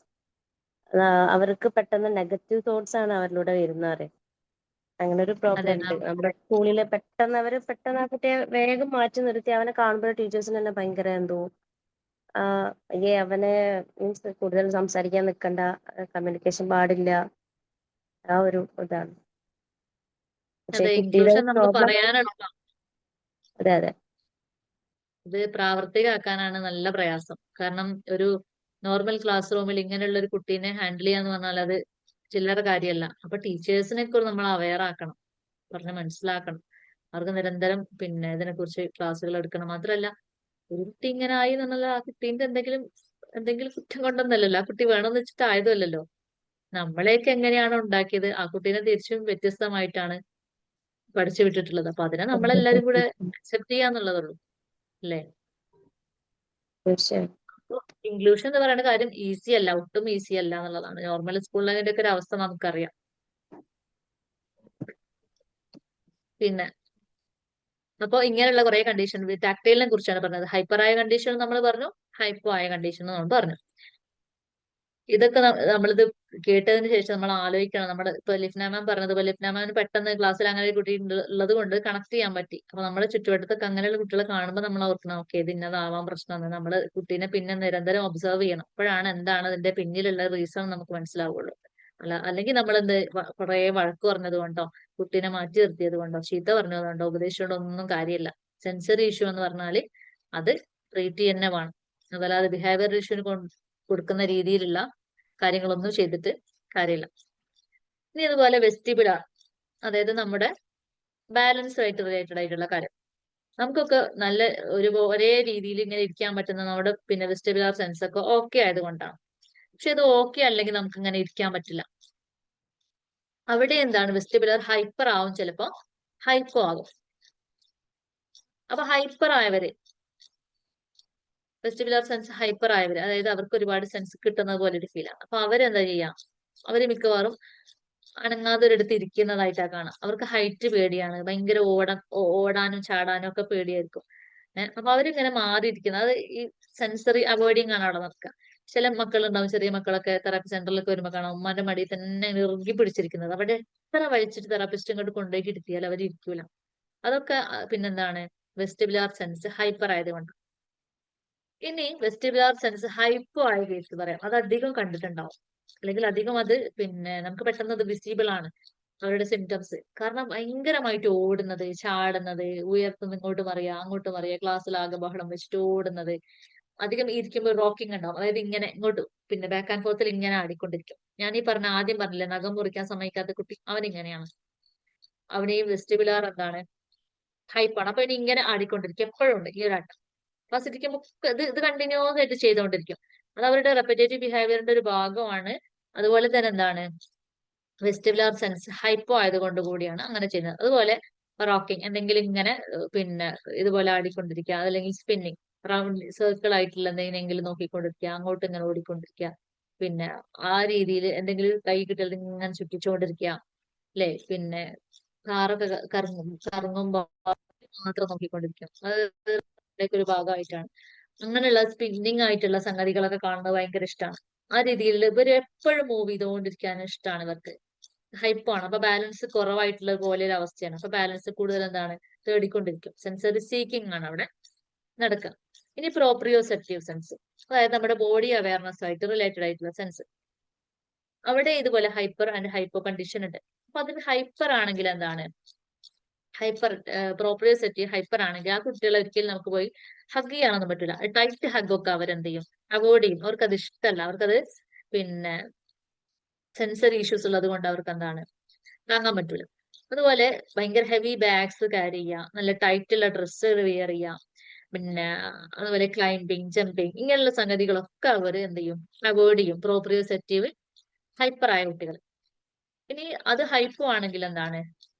അവർക്ക് പെട്ടെന്ന് നെഗറ്റീവ് തോട്ട്സ് ആണ് അവരിലൂടെ വരുന്നത്. അങ്ങനെ ഒരു പ്രോബ്ലം അതെ ഉണ്ട് മാം. നമ്മുടെ സ്കൂളിലെ. പെട്ടെന്ന് ആ കുട്ടിയെ വേഗം മാറ്റി നിർത്തി അവനെ കാണുമ്പോൾ ടീച്ചേഴ്സിന് തന്നെ ഭയങ്കര എന്തോ അവനെ മീൻസ് കൂടുതൽ സംസാരിക്കാൻ നിൽക്കണ്ട, കമ്മ്യൂണിക്കേഷൻ പാടില്ല, ആ ഒരു ഇതാണ്. പക്ഷെ അതെ, കുട്ടിയുടെ ഇൻക്ലൂഷൻ നമുക്ക് പ്രോബ്ലം. പറയാനെളുപ്പം, അതെ അതെ ഇത് പ്രാവർത്തികമാക്കാനാണ് നല്ല പ്രയാസം. കാരണം ഒരു നോർമൽ ക്ലാസ് റൂമിൽ ഇങ്ങനെയുള്ള ഒരു കുട്ടീനെ ഹാൻഡിൽ ചെയ്യാന്ന് പറഞ്ഞാൽ അത് ചില്ലറ കാര്യമല്ല. അപ്പൊ ടീച്ചേഴ്സിനെ കുറിച്ച് നമ്മൾ അവെയർ ആക്കണം, പറഞ്ഞ് മനസ്സിലാക്കണം. അവർക്ക് നിരന്തരം പിന്നെ ഇതിനെക്കുറിച്ച് ക്ലാസ്സുകൾ എടുക്കണം. മാത്രമല്ല, ഒരു കുട്ടി ഇങ്ങനെ ആയി എന്നുള്ള ആ കുട്ടീന്റെ എന്തെങ്കിലും കുറ്റം കൊണ്ടൊന്നല്ലല്ലോ, ആ കുട്ടി വേണമെന്ന് വെച്ചിട്ട് ആയതല്ലോ. നമ്മളെയൊക്കെ എങ്ങനെയാണോ ഉണ്ടാക്കിയത്, ആ കുട്ടീനെ തിരിച്ചും വ്യത്യസ്തമായിട്ടാണ് പഠിച്ചു വിട്ടിട്ടുള്ളത്. അപ്പൊ അതിനെ നമ്മളെല്ലാരും കൂടെ അക്സെപ്റ്റ് ചെയ്യാന്നുള്ളതുള്ളൂ, അല്ലേ? തീർച്ചയായും. ഇംഗ്ലീഷ് എന്ന് പറയുന്ന കാര്യം ഈസി അല്ല, ഒട്ടും ഈസി അല്ല എന്നുള്ളതാണ്. നോർമൽ സ്കൂളിലെ ഒക്കെ ഒരു അവസ്ഥ നമുക്കറിയാം. പിന്നെ അപ്പൊ ഇങ്ങനെയുള്ള കുറെ കണ്ടീഷൻ, ടാക്ടൈലിനെ കുറിച്ചാണ് പറഞ്ഞത്. ഹൈപ്പർ ആയ കണ്ടീഷൻ നമ്മൾ പറഞ്ഞു, ഹൈപ്പോ ആയ കണ്ടീഷൻ നമ്മൾ പറഞ്ഞു. ഇതൊക്കെ നമ്മളിത് കേട്ടതിന് ശേഷം നമ്മൾ ആലോചിക്കണം. നമ്മുടെ ഇപ്പൊ ലിഫ്ന മാം പറഞ്ഞതുപോലെ, ലിഫ്ന മാമിന് പെട്ടെന്ന് ക്ലാസ്സിൽ അങ്ങനെ ഒരു കുട്ടി ഉള്ളത് കൊണ്ട് കണക്ട് ചെയ്യാൻ പറ്റി. അപ്പൊ നമ്മുടെ ചുറ്റുവട്ടത്തൊക്കെ അങ്ങനെയുള്ള കുട്ടികളെ കാണുമ്പോൾ നമ്മൾ ഓർക്കണം, ഓക്കെ ഇത് ഇന്നതാവാൻ പ്രശ്നമാണ്. നമ്മൾ കുട്ടീനെ പിന്നെ നിരന്തരം ഒബ്സർവ് ചെയ്യണം. അപ്പോഴാണ് എന്താണ് അതിന്റെ പിന്നിലുള്ള റീസൺ നമുക്ക് മനസ്സിലാവുള്ളൂ. അല്ലെങ്കിൽ നമ്മൾ എന്ത് കുറെ വഴക്ക് പറഞ്ഞത് കൊണ്ടോ, കുട്ടീനെ മാറ്റി നിർത്തിയത് കൊണ്ടോ, ചീത്ത പറഞ്ഞത് കൊണ്ടോ, ഉപദേശിച്ചുകൊണ്ടോ ഒന്നും കാര്യമില്ല. സെൻസറി ഇഷ്യൂ എന്ന് പറഞ്ഞാൽ അത് ട്രീറ്റ് തന്നെ വേണം. അതല്ലാതെ ബിഹേവിയർ ഇഷ്യൂന് കൊടുക്കുന്ന രീതിയിലുള്ള കാര്യങ്ങളൊന്നും ചെയ്തിട്ട് കാര്യമില്ല. ഇനി അതുപോലെ വെസ്റ്റിബുലാർ, അതായത് നമ്മുടെ ബാലൻസ് ആയിട്ട് റിലേറ്റഡ് ആയിട്ടുള്ള കാര്യം. നമുക്കൊക്കെ നല്ല ഒരേ രീതിയിൽ ഇങ്ങനെ ഇരിക്കാൻ പറ്റുന്ന നമ്മുടെ പിന്നെ വെസ്റ്റിബുലാർ സെൻസ് ഒക്കെ ഓക്കെ ആയതുകൊണ്ടാണ്. പക്ഷെ ഇത് ഓക്കെ അല്ലെങ്കിൽ നമുക്ക് ഇങ്ങനെ ഇരിക്കാൻ പറ്റില്ല. അവിടെ എന്താണ് വെസ്റ്റിബുലാർ ഹൈപ്പർ ആവും, ചിലപ്പോ ഹൈപ്പോ ആകും. അപ്പൊ ഹൈപ്പർ ആയവര്, വെസ്റ്റിബുലാർ സെൻസ് ഹൈപ്പർ ആയവര്, അതായത് അവർക്ക് ഒരുപാട് സെൻസ് കിട്ടുന്നത് പോലെ ഒരു ഫീലാണ്. അപ്പൊ അവരെന്താ ചെയ്യാം, അവര് മിക്കവാറും അനങ്ങാതെ ഒരിടത്ത് ഇരിക്കുന്നതായിട്ടാ കാണാം. അവർക്ക് ഹൈറ്റ് പേടിയാണ്, ഭയങ്കര ഓടാനും ചാടാനും ഒക്കെ പേടിയായിരിക്കും. അപ്പൊ അവരിങ്ങനെ മാറിയിരിക്കുന്നത്, അത് ഈ സെൻസറി അവോയ്ഡിങ് ആണ് അവിടെ നടക്കുക. ചില മക്കളുണ്ടാവും, ചെറിയ മക്കളൊക്കെ തെറാപ്പി സെന്ററിലൊക്കെ വരുമ്പോൾ കാണാം ഉമ്മാന്റെ മടിയിൽ തന്നെ ഇറുകി പിടിച്ചിരിക്കുന്നത്. അവിടെ എത്ര വലിച്ചിട്ട് തെറാപ്പിസ്റ്റ് ഇങ്ങോട്ട് കൊണ്ടുപോയി ഇരുത്തിയാൽ അവർ ഇരിക്കൂല. അതൊക്കെ പിന്നെന്താണ്, വെസ്റ്റിബുലാർ സെൻസ് ഹൈപ്പർ ആയതുകൊണ്ട്. ഇനി വെസ്റ്റിബുലാർ സെൻസ് ഹൈപ്പോ ആയ കേസ് പറയാം. അത് അധികം കണ്ടിട്ടുണ്ടാവും, അല്ലെങ്കിൽ അധികം അത് പിന്നെ നമുക്ക് പെട്ടെന്ന് അത് വിസിബിൾ ആണ് അവരുടെ സിംറ്റംസ്. കാരണം ഭയങ്കരമായിട്ട് ഓടുന്നത്, ചാടുന്നത്, ഉയർത്തുന്ന ഇങ്ങോട്ട് മറിയുക അങ്ങോട്ട് മറിയുക, ക്ലാസ്സിലാകെ ബഹളം വെച്ചിട്ട് ഓടുന്നത്, അധികം ഇരിക്കുമ്പോൾ റോക്കിംഗ് ഉണ്ടാവും. അതായത് ഇങ്ങനെ ഇങ്ങോട്ട് പിന്നെ ബാക്ക് ആൻഡ് ഫോർത്തിൽ ഇങ്ങനെ ആടിക്കൊണ്ടിരിക്കും. ഞാൻ ഈ ആദ്യം പറഞ്ഞില്ലേ നഖം മുറിക്കാൻ സമ്മതിക്കാത്ത കുട്ടി, അവൻ ഇങ്ങനെയാണ്. അവന് ഈ വെസ്റ്റിബുലാർ എന്താണ് ഹൈപ്പാണ്. അപ്പൊ ഇനി ഇങ്ങനെ ആടിക്കൊണ്ടിരിക്കും, എപ്പോഴും ഉണ്ട് ഈ ഒരു ആട്ടം. ക്ലാസ് ഇരിക്കുമ്പോൾ ഇത് കണ്ടിന്യൂസ് ആയിട്ട് ചെയ്തുകൊണ്ടിരിക്കും. അത് അവരുടെ റെപ്പറ്റേറ്റീവ് ബിഹേവിയറിന്റെ ഒരു ഭാഗമാണ്. അതുപോലെ തന്നെ എന്താണ്, വെസ്റ്റിബുലാർ സെൻസ് ഹൈപ്പോ ആയതുകൊണ്ട് കൂടിയാണ് അങ്ങനെ ചെയ്യുന്നത്. അതുപോലെ റോക്കിംഗ്, എന്തെങ്കിലും ഇങ്ങനെ പിന്നെ ഇതുപോലെ ആടിക്കൊണ്ടിരിക്കുക, അതല്ലെങ്കിൽ സ്പിന്നിങ്, റൗണ്ട് സർക്കിൾ ആയിട്ടുള്ള എന്തെങ്കിലും നോക്കിക്കൊണ്ടിരിക്കുക, അങ്ങോട്ട് ഇങ്ങനെ ഓടിക്കൊണ്ടിരിക്കുക, പിന്നെ ആ രീതിയിൽ എന്തെങ്കിലും കൈ കിട്ടിയാൽ ഇങ്ങനെ ചുറ്റിച്ചുകൊണ്ടിരിക്കുക, അല്ലെ? പിന്നെ കാറൊക്കെ കറങ്ങുമ്പോ മാത്രം നോക്കിക്കൊണ്ടിരിക്കും. അത് ഒരു ഭാഗമായിട്ടാണ്. അങ്ങനെയുള്ള സ്പിന്നിങ് ആയിട്ടുള്ള സംഗതികളൊക്കെ കാണുന്നത് ഭയങ്കര ഇഷ്ടമാണ്. ആ രീതിയിൽ ഇവർ എപ്പോഴും മൂവ് ചെയ്തുകൊണ്ടിരിക്കാൻ ഇഷ്ടമാണ് ഇവർക്ക്. ഹൈപ്പാണ്. അപ്പൊ ബാലൻസ് കുറവായിട്ടുള്ള പോലെ ഒരു അവസ്ഥയാണ്. അപ്പൊ ബാലൻസ് കൂടുതൽ എന്താണ് തേടിക്കൊണ്ടിരിക്കും. സെൻസറി സീക്കിംഗ് ആണ് അവിടെ നടക്കുക. ഇനി പ്രോപ്രിയോസെപ്റ്റീവ് സെൻസ്, അതായത് നമ്മുടെ ബോഡി അവയർനെസ് ആയിട്ട് റിലേറ്റഡ് ആയിട്ടുള്ള സെൻസ്. അവിടെ ഇതുപോലെ ഹൈപ്പർ ആൻഡ് ഹൈപ്പോ കണ്ടീഷൻ ഉണ്ട്. അപ്പൊ അതിന് ഹൈപ്പർ ആണെങ്കിൽ എന്താണ്, ഹൈപ്പർ പ്രോപ്രിയോസെപ്റ്റീവ് ഹൈപ്പർ ആണെങ്കിൽ ആ കുട്ടികളെ ഒരിക്കലും നമുക്ക് പോയി ഹഗ് ചെയ്യാനൊന്നും പറ്റില്ല. ടൈറ്റ് ഹഗ് ഒക്കെ അവരെന്ത് ചെയ്യും, അവോയ്ഡ് ചെയ്യും. അവർക്കത് ഇഷ്ടമല്ല, അവർക്കത് പിന്നെ സെൻസറി ഇഷ്യൂസ് ഉള്ളത് കൊണ്ട് അവർക്ക് എന്താണ് താങ്ങാൻ പറ്റൂല. അതുപോലെ ഭയങ്കര ഹെവി ബാഗ്സ് ക്യാരി ചെയ്യുക, നല്ല ടൈറ്റുള്ള ഡ്രസ്സ് വെയർ ചെയ്യുക, പിന്നെ അതുപോലെ ക്ലൈംബിങ്, ജമ്പിങ്, ഇങ്ങനെയുള്ള സംഗതികളൊക്കെ അവർ എന്ത് ചെയ്യും, അവോയ്ഡ് ചെയ്യും. പ്രോപ്രിയോസെപ്റ്റീവ് ഹൈപ്പർ ആയ കുട്ടികൾ. ഇനി അത് ഹൈപ്പോ ആണെങ്കിൽ എന്താണ്,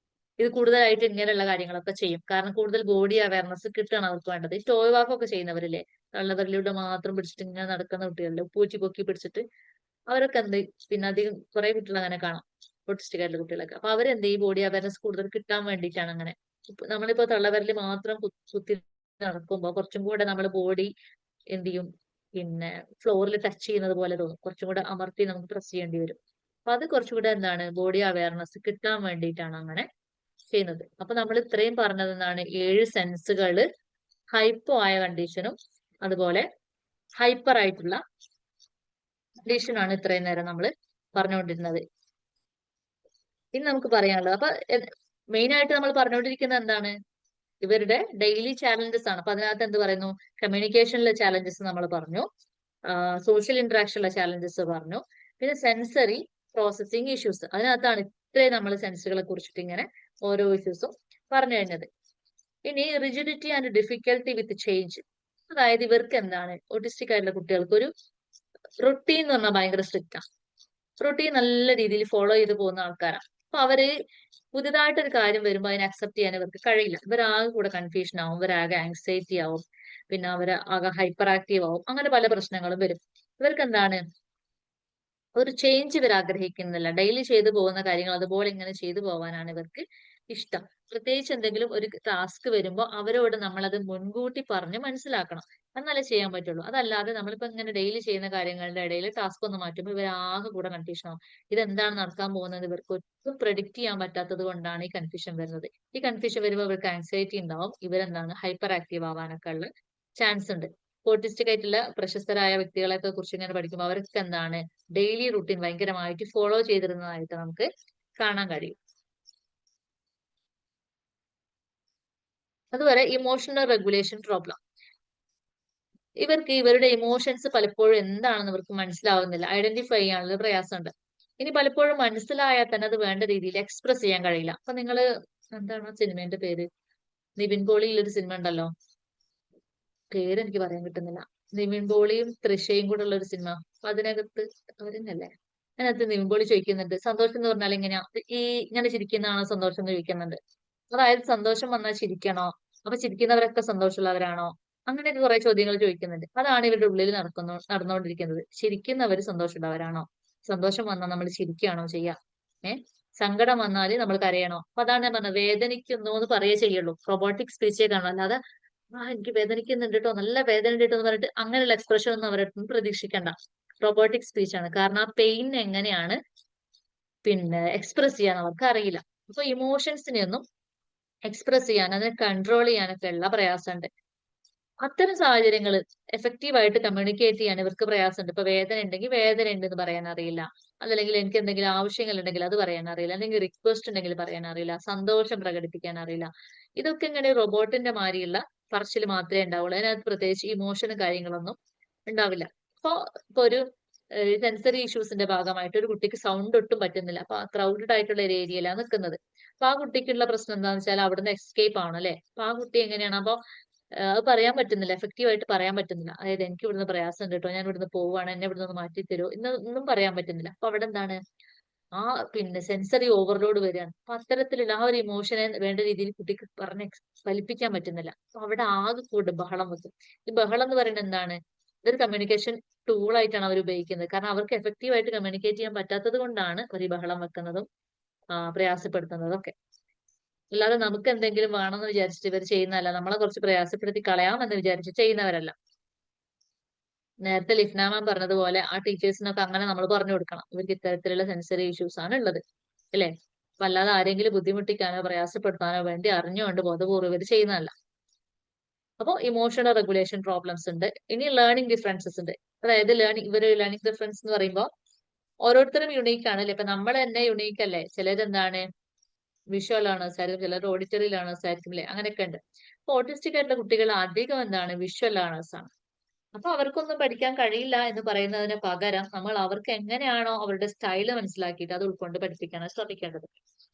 ഇത് കൂടുതലായിട്ട് ഇങ്ങനെയുള്ള കാര്യങ്ങളൊക്കെ ചെയ്യും. കാരണം കൂടുതൽ ബോഡി അവയർനെസ് കിട്ടണം അവർക്ക് വേണ്ടത്. ഈ ടോയ് വാക്കൊക്കെ ചെയ്യുന്നവരില്ലേ, തള്ളവരിലൂടെ മാത്രം പിടിച്ചിട്ട് ഇങ്ങനെ നടക്കുന്ന കുട്ടികളിലെ പൂച്ചി പൊക്കി പിടിച്ചിട്ട്, അവരൊക്കെ എന്ത്, പിന്നെ അധികം കുറെ കുട്ടികൾ അങ്ങനെ കാണാം, ഓട്ടിസ്റ്റിക് ആയിട്ടുള്ള കുട്ടികളൊക്കെ. അപ്പൊ അവരെന്ത്, ഈ ബോഡി അവയർനെസ് കൂടുതൽ കിട്ടാൻ വേണ്ടിയിട്ടാണ് അങ്ങനെ. നമ്മളിപ്പോ തള്ളവരിൽ മാത്രം കുത്തി നടക്കുമ്പോൾ കുറച്ചും കൂടെ നമ്മൾ ബോഡി എന്ത് ചെയ്യും, പിന്നെ ഫ്ലോറിൽ ടച്ച് ചെയ്യുന്നത് പോലെ തോന്നും, കുറച്ചും കൂടെ അമർത്തി നമുക്ക് പ്രസ് ചെയ്യേണ്ടി വരും. അപ്പൊ അത് കുറച്ചുകൂടെ എന്താണ്, ബോഡി അവയർനെസ് കിട്ടാൻ വേണ്ടിയിട്ടാണ് അങ്ങനെ ചെയ്യുന്നത്. അപ്പൊ നമ്മൾ ഇത്രയും പറഞ്ഞത് എന്താണ്, 7 സെൻസുകൾ ഹൈപ്പോ ആയ കണ്ടീഷനും അതുപോലെ ഹൈപ്പർ ആയിട്ടുള്ള കണ്ടീഷനാണ് ഇത്രയും നേരം നമ്മൾ പറഞ്ഞുകൊണ്ടിരുന്നത്. ഇനി നമുക്ക് പറയാനുള്ളത്, അപ്പൊ മെയിൻ ആയിട്ട് നമ്മൾ പറഞ്ഞുകൊണ്ടിരിക്കുന്നത് എന്താണ്, ഇവരുടെ ഡെയിലി ചാലഞ്ചസ് ആണ്. അപ്പൊ അതിനകത്ത് എന്ത് പറയുന്നു, കമ്മ്യൂണിക്കേഷനിലെ ചാലഞ്ചസ് നമ്മൾ പറഞ്ഞു, സോഷ്യൽ ഇന്ററാക്ഷനിലെ ചാലഞ്ചസ് പറഞ്ഞു, പിന്നെ സെൻസറി പ്രോസസ്സിംഗ് ഇഷ്യൂസ്. അതിനകത്താണ് ഇത്രയും നമ്മൾ സെൻസുകളെ കുറിച്ചിട്ട് ഇങ്ങനെ ഓരോ ഇഷ്യൂസും പറഞ്ഞു കഴിഞ്ഞത്. ഇനി rigidity and difficulty with change. അതായത് ഇവർക്ക് എന്താണ്, ഓട്ടിസ്റ്റിക് ആയിട്ടുള്ള കുട്ടികൾക്ക് ഒരു റൊട്ടീൻ എന്ന് പറഞ്ഞാൽ ഭയങ്കര സ്ട്രിക്റ്റ് ആണ്. റൊട്ടീൻ നല്ല രീതിയിൽ ഫോളോ ചെയ്ത് പോകുന്ന ആൾക്കാരാണ്. അപ്പൊ അവര് പുതിയതായിട്ടൊരു കാര്യം വരുമ്പോൾ അതിനെ അക്സെപ്റ്റ് ചെയ്യാൻ ഇവർക്ക് കഴിയില്ല. ഇവരാകെ കൂടെ കൺഫ്യൂഷൻ ആവും, ഇവരാകെ ആങ്സൈറ്റി ആവും, പിന്നെ അവര് ആകെ ഹൈപ്പർ ആക്റ്റീവ് ആവും, അങ്ങനെ പല പ്രശ്നങ്ങളും വരും. ഇവർക്ക് എന്താണ്, ഒരു ചേഞ്ച് ഇവർ ആഗ്രഹിക്കുന്നില്ല. ഡെയിലി ചെയ്തു പോകുന്ന കാര്യങ്ങൾ അതുപോലെ ഇങ്ങനെ ചെയ്തു പോകാനാണ് ഇവർക്ക് ഇഷ്ടം. പ്രത്യേകിച്ച് എന്തെങ്കിലും ഒരു ടാസ്ക് വരുമ്പോൾ അവരോട് നമ്മളത് മുൻകൂട്ടി പറഞ്ഞ് മനസ്സിലാക്കണം, എന്നാലേ ചെയ്യാൻ പറ്റുള്ളൂ. അതല്ലാതെ നമ്മളിപ്പോ ഇങ്ങനെ ഡെയിലി ചെയ്യുന്ന കാര്യങ്ങളുടെ ഇടയിൽ ടാസ്ക് ഒന്ന് മാറ്റുമ്പോൾ ഇവർ ആകെ കൂടെ കൺഫ്യൂഷൻ ആവും. ഇതെന്താണ് നടക്കാൻ പോകുന്നത് ഇവർക്ക് ഒട്ടും പ്രഡിക്റ്റ് ചെയ്യാൻ പറ്റാത്തത് കൊണ്ടാണ് ഈ കൺഫ്യൂഷൻ വരുന്നത്. ഈ കൺഫ്യൂഷൻ വരുമ്പോൾ ഇവർക്ക് ആൻസൈറ്റി ഉണ്ടാവും, ഇവരെന്താണ് ഹൈപ്പർ ആക്റ്റീവ് ആവാനൊക്കെ ഉള്ള ചാൻസ് ഉണ്ട്. ഓട്ടിസ്റ്റിക് ആയിട്ടുള്ള പ്രശസ്തരായ വ്യക്തികളെയൊക്കെ കുറിച്ച് ഇങ്ങനെ പഠിക്കുമ്പോൾ അവർക്ക് എന്താണ്, ഡെയിലി റുട്ടീൻ ഭയങ്കരമായിട്ട് ഫോളോ ചെയ്തിരുന്നതായിട്ട് നമുക്ക് കാണാൻ കഴിയും. അതുപോലെ ഇമോഷണൽ റെഗുലേഷൻ പ്രോബ്ലം. ഇവർക്ക് ഇവരുടെ ഇമോഷൻസ് പലപ്പോഴും എന്താണെന്ന് ഇവർക്ക് മനസ്സിലാവുന്നില്ല, ഐഡന്റിഫൈ ചെയ്യാനുള്ള പ്രയാസമുണ്ട്. ഇനി പലപ്പോഴും മനസ്സിലായാൽ തന്നെ അത് വേണ്ട രീതിയിൽ എക്സ്പ്രസ് ചെയ്യാൻ കഴിയില്ല. അപ്പൊ നിങ്ങള്, എന്താണ് ആ സിനിമേന്റെ പേര്, നിവിൻ പോളിയിൽ ഒരു സിനിമ ഉണ്ടല്ലോ, പേര് എനിക്ക് പറയാൻ കിട്ടുന്നില്ല, നിവിൻ പോളിയും തൃഷയും കൂടെ ഉള്ള ഒരു സിനിമ. അപ്പൊ അതിനകത്ത് അവരെന്നല്ലേ, അതിനകത്ത് നിവിൻ പോളി ചോദിക്കുന്നുണ്ട്, സന്തോഷം എന്ന് പറഞ്ഞാൽ എങ്ങനെയാ, ഈ ഇങ്ങനെ ചിരിക്കുന്നതാണോ സന്തോഷം എന്ന് ചോദിക്കുന്നുണ്ട്. അതായത് സന്തോഷം വന്നാൽ ചിരിക്കണോ, അപ്പൊ ചിരിക്കുന്നവരൊക്കെ സന്തോഷമുള്ളവരാണോ, അങ്ങനെയൊക്കെ കുറെ ചോദ്യങ്ങൾ ചോദിക്കുന്നുണ്ട്. അതാണ് ഇവരുടെ ഉള്ളിൽ നടന്നുകൊണ്ടിരിക്കുന്നത്. ചിരിക്കുന്നവര് സന്തോഷമുള്ളവരാണോ, സന്തോഷം വന്നാൽ നമ്മൾ ചിരിക്കുകയാണോ ചെയ്യാ, സങ്കടം വന്നാൽ നമ്മൾ കരയണോ. അപ്പൊ അതാണ് ഞാൻ പറഞ്ഞത്, വേദനിക്കുന്നു എന്ന് പറയേ ചെയ്യുള്ളൂ, റോബോട്ടിക് സ്പീച്ചേ കാണും. അല്ലാതെ എനിക്ക് വേദനിക്കുന്നുണ്ട് കേട്ടോ, നല്ല വേദന ഉണ്ട് കേട്ടോ എന്ന് പറഞ്ഞിട്ട് അങ്ങനെയുള്ള എക്സ്പ്രഷൻ ഒന്നും അവരുടെ പ്രതീക്ഷിക്കണ്ട. റോബോട്ടിക് സ്പീച്ച് ആണ്. കാരണം ആ പെയിൻ എങ്ങനെയാണ് പിന്നെ എക്സ്പ്രസ് ചെയ്യാൻ അവർക്ക് അറിയില്ല. അപ്പൊ ഇമോഷൻസിനെ ഒന്നും എക്സ്പ്രസ് ചെയ്യാൻ, അതിനെ കൺട്രോൾ ചെയ്യാനൊക്കെ ഉള്ള പ്രയാസമുണ്ട്. അത്തരം സാഹചര്യങ്ങൾ എഫക്റ്റീവ് ആയിട്ട് കമ്മ്യൂണിക്കേറ്റ് ചെയ്യാൻ ഇവർക്ക് പ്രയാസമുണ്ട്. ഇപ്പൊ വേദന ഉണ്ടെങ്കിൽ വേദന ഉണ്ടെന്ന് പറയാൻ അറിയില്ല, അതല്ലെങ്കിൽ എനിക്ക് എന്തെങ്കിലും ആവശ്യങ്ങൾ ഉണ്ടെങ്കിൽ അത് പറയാൻ അറിയില്ല, അല്ലെങ്കിൽ റിക്വസ്റ്റ് ഉണ്ടെങ്കിൽ പറയാൻ അറിയില്ല, സന്തോഷം പ്രകടിപ്പിക്കാൻ അറിയില്ല. ഇതൊക്കെ ഇങ്ങനെ റോബോട്ടിന്റെ മാതിരിയുള്ള പറച്ചിൽ മാത്രമേ ഉണ്ടാവുള്ളൂ. അതിനകത്ത് പ്രത്യേകിച്ച് ഇമോഷനും കാര്യങ്ങളൊന്നും ഉണ്ടാവില്ല. ഇപ്പൊ ഒരു സെൻസറി ഇഷ്യൂസിന്റെ ഭാഗമായിട്ട് ഒരു കുട്ടിക്ക് സൗണ്ട് ഒട്ടും പറ്റുന്നില്ല. അപ്പൊ ക്രൗഡഡ് ആയിട്ടുള്ള ഒരു ഏരിയയിലാണ് നിൽക്കുന്നത്. അപ്പൊ ആ കുട്ടിക്കുള്ള പ്രശ്നം എന്താണെന്ന് വെച്ചാൽ അവിടുന്ന് എസ്കേപ്പ് ആണ് അല്ലെ. അപ്പൊ ആ കുട്ടി എങ്ങനെയാണ്, അപ്പൊ അത് പറയാൻ പറ്റുന്നില്ല, എഫക്റ്റീവ് ആയിട്ട് പറയാൻ പറ്റുന്നില്ല. അതായത് എനിക്ക് ഇവിടുന്ന് പ്രയാസം ഉണ്ട് കേട്ടോ, ഞാൻ ഇവിടുന്ന് പോവാണ്, എന്നെ ഇവിടുന്ന് ഒന്ന് മാറ്റി തരുമോ, ഇന്നൊന്നും പറയാൻ പറ്റുന്നില്ല. അപ്പൊ അവിടെ എന്താണ്, ആ പിന്നെ സെൻസറി ഓവർലോഡ് വരികയാണ്. അപ്പൊ അത്തരത്തിലുള്ള ആ ഒരു ഇമോഷനെ വേണ്ട രീതിയിൽ കുട്ടിക്ക് പറഞ്ഞ് ഫലിപ്പിക്കാൻ പറ്റുന്നില്ല. അപ്പൊ അവിടെ ആകെ കൂടെ ബഹളം വെക്കും. ഈ ബഹളം എന്ന് പറയുന്നത് എന്താണ്, ഇതൊരു കമ്മ്യൂണിക്കേഷൻ ടൂൾ ആയിട്ടാണ് അവർ ഉപയോഗിക്കുന്നത്. കാരണം അവർക്ക് എഫക്റ്റീവ് ആയിട്ട് കമ്മ്യൂണിക്കേറ്റ് ചെയ്യാൻ പറ്റാത്തത് കൊണ്ടാണ് അവർ ഈ ബഹളം വെക്കുന്നതും പ്രയാസപ്പെടുത്തുന്നതും ഒക്കെ. അല്ലാതെ നമുക്ക് എന്തെങ്കിലും വേണമെന്ന് വിചാരിച്ചിട്ട് ഇവർ ചെയ്യുന്നതല്ല, നമ്മളെ കുറച്ച് പ്രയാസപ്പെടുത്തി കളയാമെന്ന് വിചാരിച്ച് ചെയ്യുന്നവരല്ല. നേരത്തെ ലിഫ്ന മാം പറഞ്ഞതുപോലെ ആ ടീച്ചേഴ്സിനൊക്കെ അങ്ങനെ നമ്മൾ പറഞ്ഞു കൊടുക്കണം, ഇവർക്ക് ഇത്തരത്തിലുള്ള സെൻസറി ഇഷ്യൂസ് ആണ് ഉള്ളത് അല്ലെ. അപ്പൊ അല്ലാതെ ആരെങ്കിലും ബുദ്ധിമുട്ടിക്കാനോ പ്രയാസപ്പെടുത്താനോ വേണ്ടി അറിഞ്ഞുകൊണ്ട് ബോധപൂർവ്വം ഇവർ ചെയ്യുന്നതല്ല. അപ്പൊ ഇമോഷണൽ റെഗുലേഷൻ പ്രോബ്ലംസ് ഉണ്ട്. ഇനി ലേണിംഗ് ഡിഫറൻസസ് ഉണ്ട്. അതായത് ലേണിംഗ് ഡിഫറൻസ് എന്ന് പറയുമ്പോൾ ഓരോരുത്തരും യുണീക്ക് ആണ് അല്ലെ. ഇപ്പൊ നമ്മൾ തന്നെ യുണീക്ക് അല്ലേ, ചിലരെന്താണ് വിഷ്വൽ ലേണേഴ്സ് ആയിരിക്കും, ചിലർ ഓഡിറ്ററി ലേണേഴ്സ് ആയിരിക്കും അല്ലെ, അങ്ങനെയൊക്കെ ഉണ്ട്. അപ്പൊ ഓട്ടിസ്റ്റിക് ആയിട്ടുള്ള കുട്ടികൾ അധികം എന്താണ് വിഷ്വൽ ലേണേഴ്സ് ആണ്. അപ്പൊ അവർക്കൊന്നും പഠിക്കാൻ കഴിയില്ല എന്ന് പറയുന്നതിന് പകരം നമ്മൾ അവർക്ക് എങ്ങനെയാണോ അവരുടെ സ്റ്റൈല് മനസ്സിലാക്കിയിട്ട് അത് ഉൾക്കൊണ്ട് പഠിപ്പിക്കാനാണ് ശ്രമിക്കേണ്ടത്.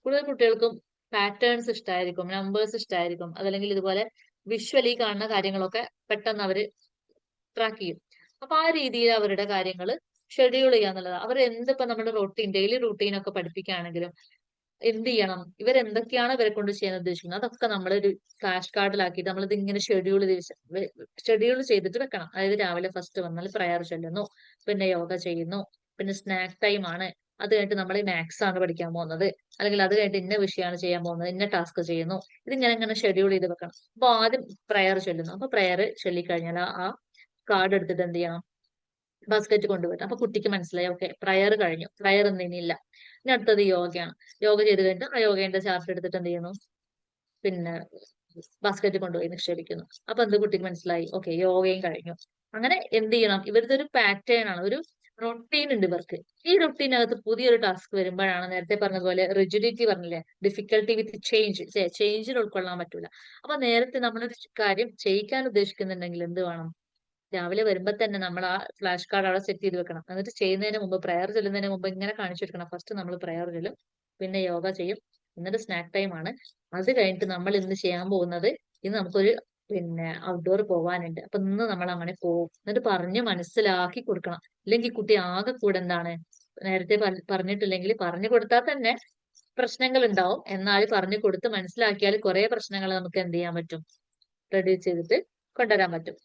കൂടുതൽ കുട്ടികൾക്കും പാറ്റേൺസ് ഇഷ്ടമായിരിക്കും, നമ്പേഴ്സ് ഇഷ്ടമായിരിക്കും, അതല്ലെങ്കിൽ ഇതുപോലെ വിഷ്വലി കാണുന്ന കാര്യങ്ങളൊക്കെ പെട്ടെന്ന് അവർ ട്രാക്ക് ചെയ്യും. അപ്പൊ ആ രീതിയിൽ അവരുടെ കാര്യങ്ങൾ ഷെഡ്യൂൾ ചെയ്യാന്നുള്ളത്. അവർ എന്തിപ്പോ നമ്മുടെ ഡെയിലി റൂട്ടീൻ ഒക്കെ പഠിപ്പിക്കുകയാണെങ്കിലും എന്ത് ചെയ്യണം, ഇവരെന്തൊക്കെയാണ് ഇവരെ കൊണ്ട് ചെയ്യാൻ ഉദ്ദേശിക്കുന്നത് അതൊക്കെ നമ്മളൊരു ഫ്ലാഷ് കാർഡിലാക്കിയിട്ട് നമ്മളിത് ഇങ്ങനെ ഷെഡ്യൂൾ ചെയ്തിട്ട് വെക്കണം. അതായത് രാവിലെ ഫസ്റ്റ് വന്നാൽ പ്രയർ ചൊല്ലുന്നു, പിന്നെ യോഗ ചെയ്യുന്നു, പിന്നെ സ്നാക്ക് ടൈം ആണ്, അത് കഴിഞ്ഞിട്ട് നമ്മൾ മാത്സ് ആണ് പഠിക്കാൻ പോകുന്നത്, അല്ലെങ്കിൽ അത് കഴിഞ്ഞിട്ട് ഇന്ന വിഷയമാണ് ചെയ്യാൻ പോകുന്നത്, ഇന്ന ടാസ്ക് ചെയ്യുന്നു. ഇതിങ്ങനെ ഇങ്ങനെ ഷെഡ്യൂൾ ചെയ്ത് വെക്കണം. അപ്പൊ ആദ്യം പ്രയർ ചൊല്ലുന്നു. അപ്പൊ പ്രയർ ചൊല്ലിക്കഴിഞ്ഞാൽ ആ കാർഡ് എടുത്തിട്ട് എന്ത് ചെയ്യണം, ബാസ്ക്കറ്റ് കൊണ്ടുപോയിട്ട്. അപ്പൊ കുട്ടിക്ക് മനസ്സിലായി ഓക്കെ പ്രയർ കഴിഞ്ഞു, പ്രയർ ഇന്നില്ല, ഇനി അടുത്തത് യോഗയാണ്. യോഗ ചെയ്ത് കഴിഞ്ഞിട്ട് ആ യോഗേന്റെ ചാർട്ട് എടുത്തിട്ട് എന്ത് ചെയ്യുന്നു, പിന്നെ ബാസ്ക്കറ്റ് കൊണ്ടുപോയി നിക്ഷേപിക്കുന്നു. അപ്പൊ എന്ത് കുട്ടിക്ക് മനസ്സിലായി ഓക്കെ യോഗയും കഴിഞ്ഞു. അങ്ങനെ എന്ത് ചെയ്യണം, ഇവരുടെ ഒരു പാറ്റേൺ ആണ്, ഒരു റൊട്ടീൻ ഉണ്ട് ഇവർക്ക്. ഈ റൊട്ടീനകത്ത് പുതിയൊരു ടാസ്ക് വരുമ്പോഴാണ് നേരത്തെ പറഞ്ഞതുപോലെ റിജിഡിറ്റി പറഞ്ഞില്ലേ, ഡിഫിക്കൽട്ടി വിത്ത് ചേഞ്ചിന് ഉൾക്കൊള്ളാൻ പറ്റൂല. അപ്പൊ നേരത്തെ നമ്മളൊരു കാര്യം ചെയ്യിക്കാൻ ഉദ്ദേശിക്കുന്നുണ്ടെങ്കിൽ എന്ത് വേണം, രാവിലെ വരുമ്പോ തന്നെ നമ്മൾ ആ ഫ്ലാഷ് കാർഡ് അവിടെ സെറ്റ് ചെയ്ത് വെക്കണം. എന്നിട്ട് ചെയ്യുന്നതിന് മുമ്പ്, പ്രയർ ചെല്ലുന്നതിന് മുമ്പ് ഇങ്ങനെ കാണിച്ചു കൊടുക്കണം. ഫസ്റ്റ് നമ്മൾ പ്രയർ ചെല്ലും, പിന്നെ യോഗ ചെയ്യും, എന്നിട്ട് സ്നാക്ക് ടൈം ആണ്. അത് കഴിഞ്ഞിട്ട് നമ്മൾ ഇന്ന് ചെയ്യാൻ പോകുന്നത്, ഇന്ന് നമുക്കൊരു പിന്നെ ഔട്ട്ഡോർ പോകാനുണ്ട്, അപ്പൊ ഇന്ന് നമ്മൾ അങ്ങനെ പോകും. എന്നിട്ട് പറഞ്ഞ് മനസ്സിലാക്കി കൊടുക്കണം. ഇല്ലെങ്കിൽ കുട്ടി ആകെ കൂടെ എന്താണ്, നേരത്തെ പറഞ്ഞിട്ടില്ലെങ്കിൽ പറഞ്ഞു കൊടുത്താൽ തന്നെ പ്രശ്നങ്ങൾ ഉണ്ടാവും. എന്നാൽ പറഞ്ഞു കൊടുത്ത് മനസ്സിലാക്കിയാൽ കുറെ പ്രശ്നങ്ങൾ നമുക്ക് എന്ത് ചെയ്യാൻ പറ്റും, റെഡ്യൂസ് ചെയ്തിട്ട് കൊണ്ടുവരാൻ പറ്റും.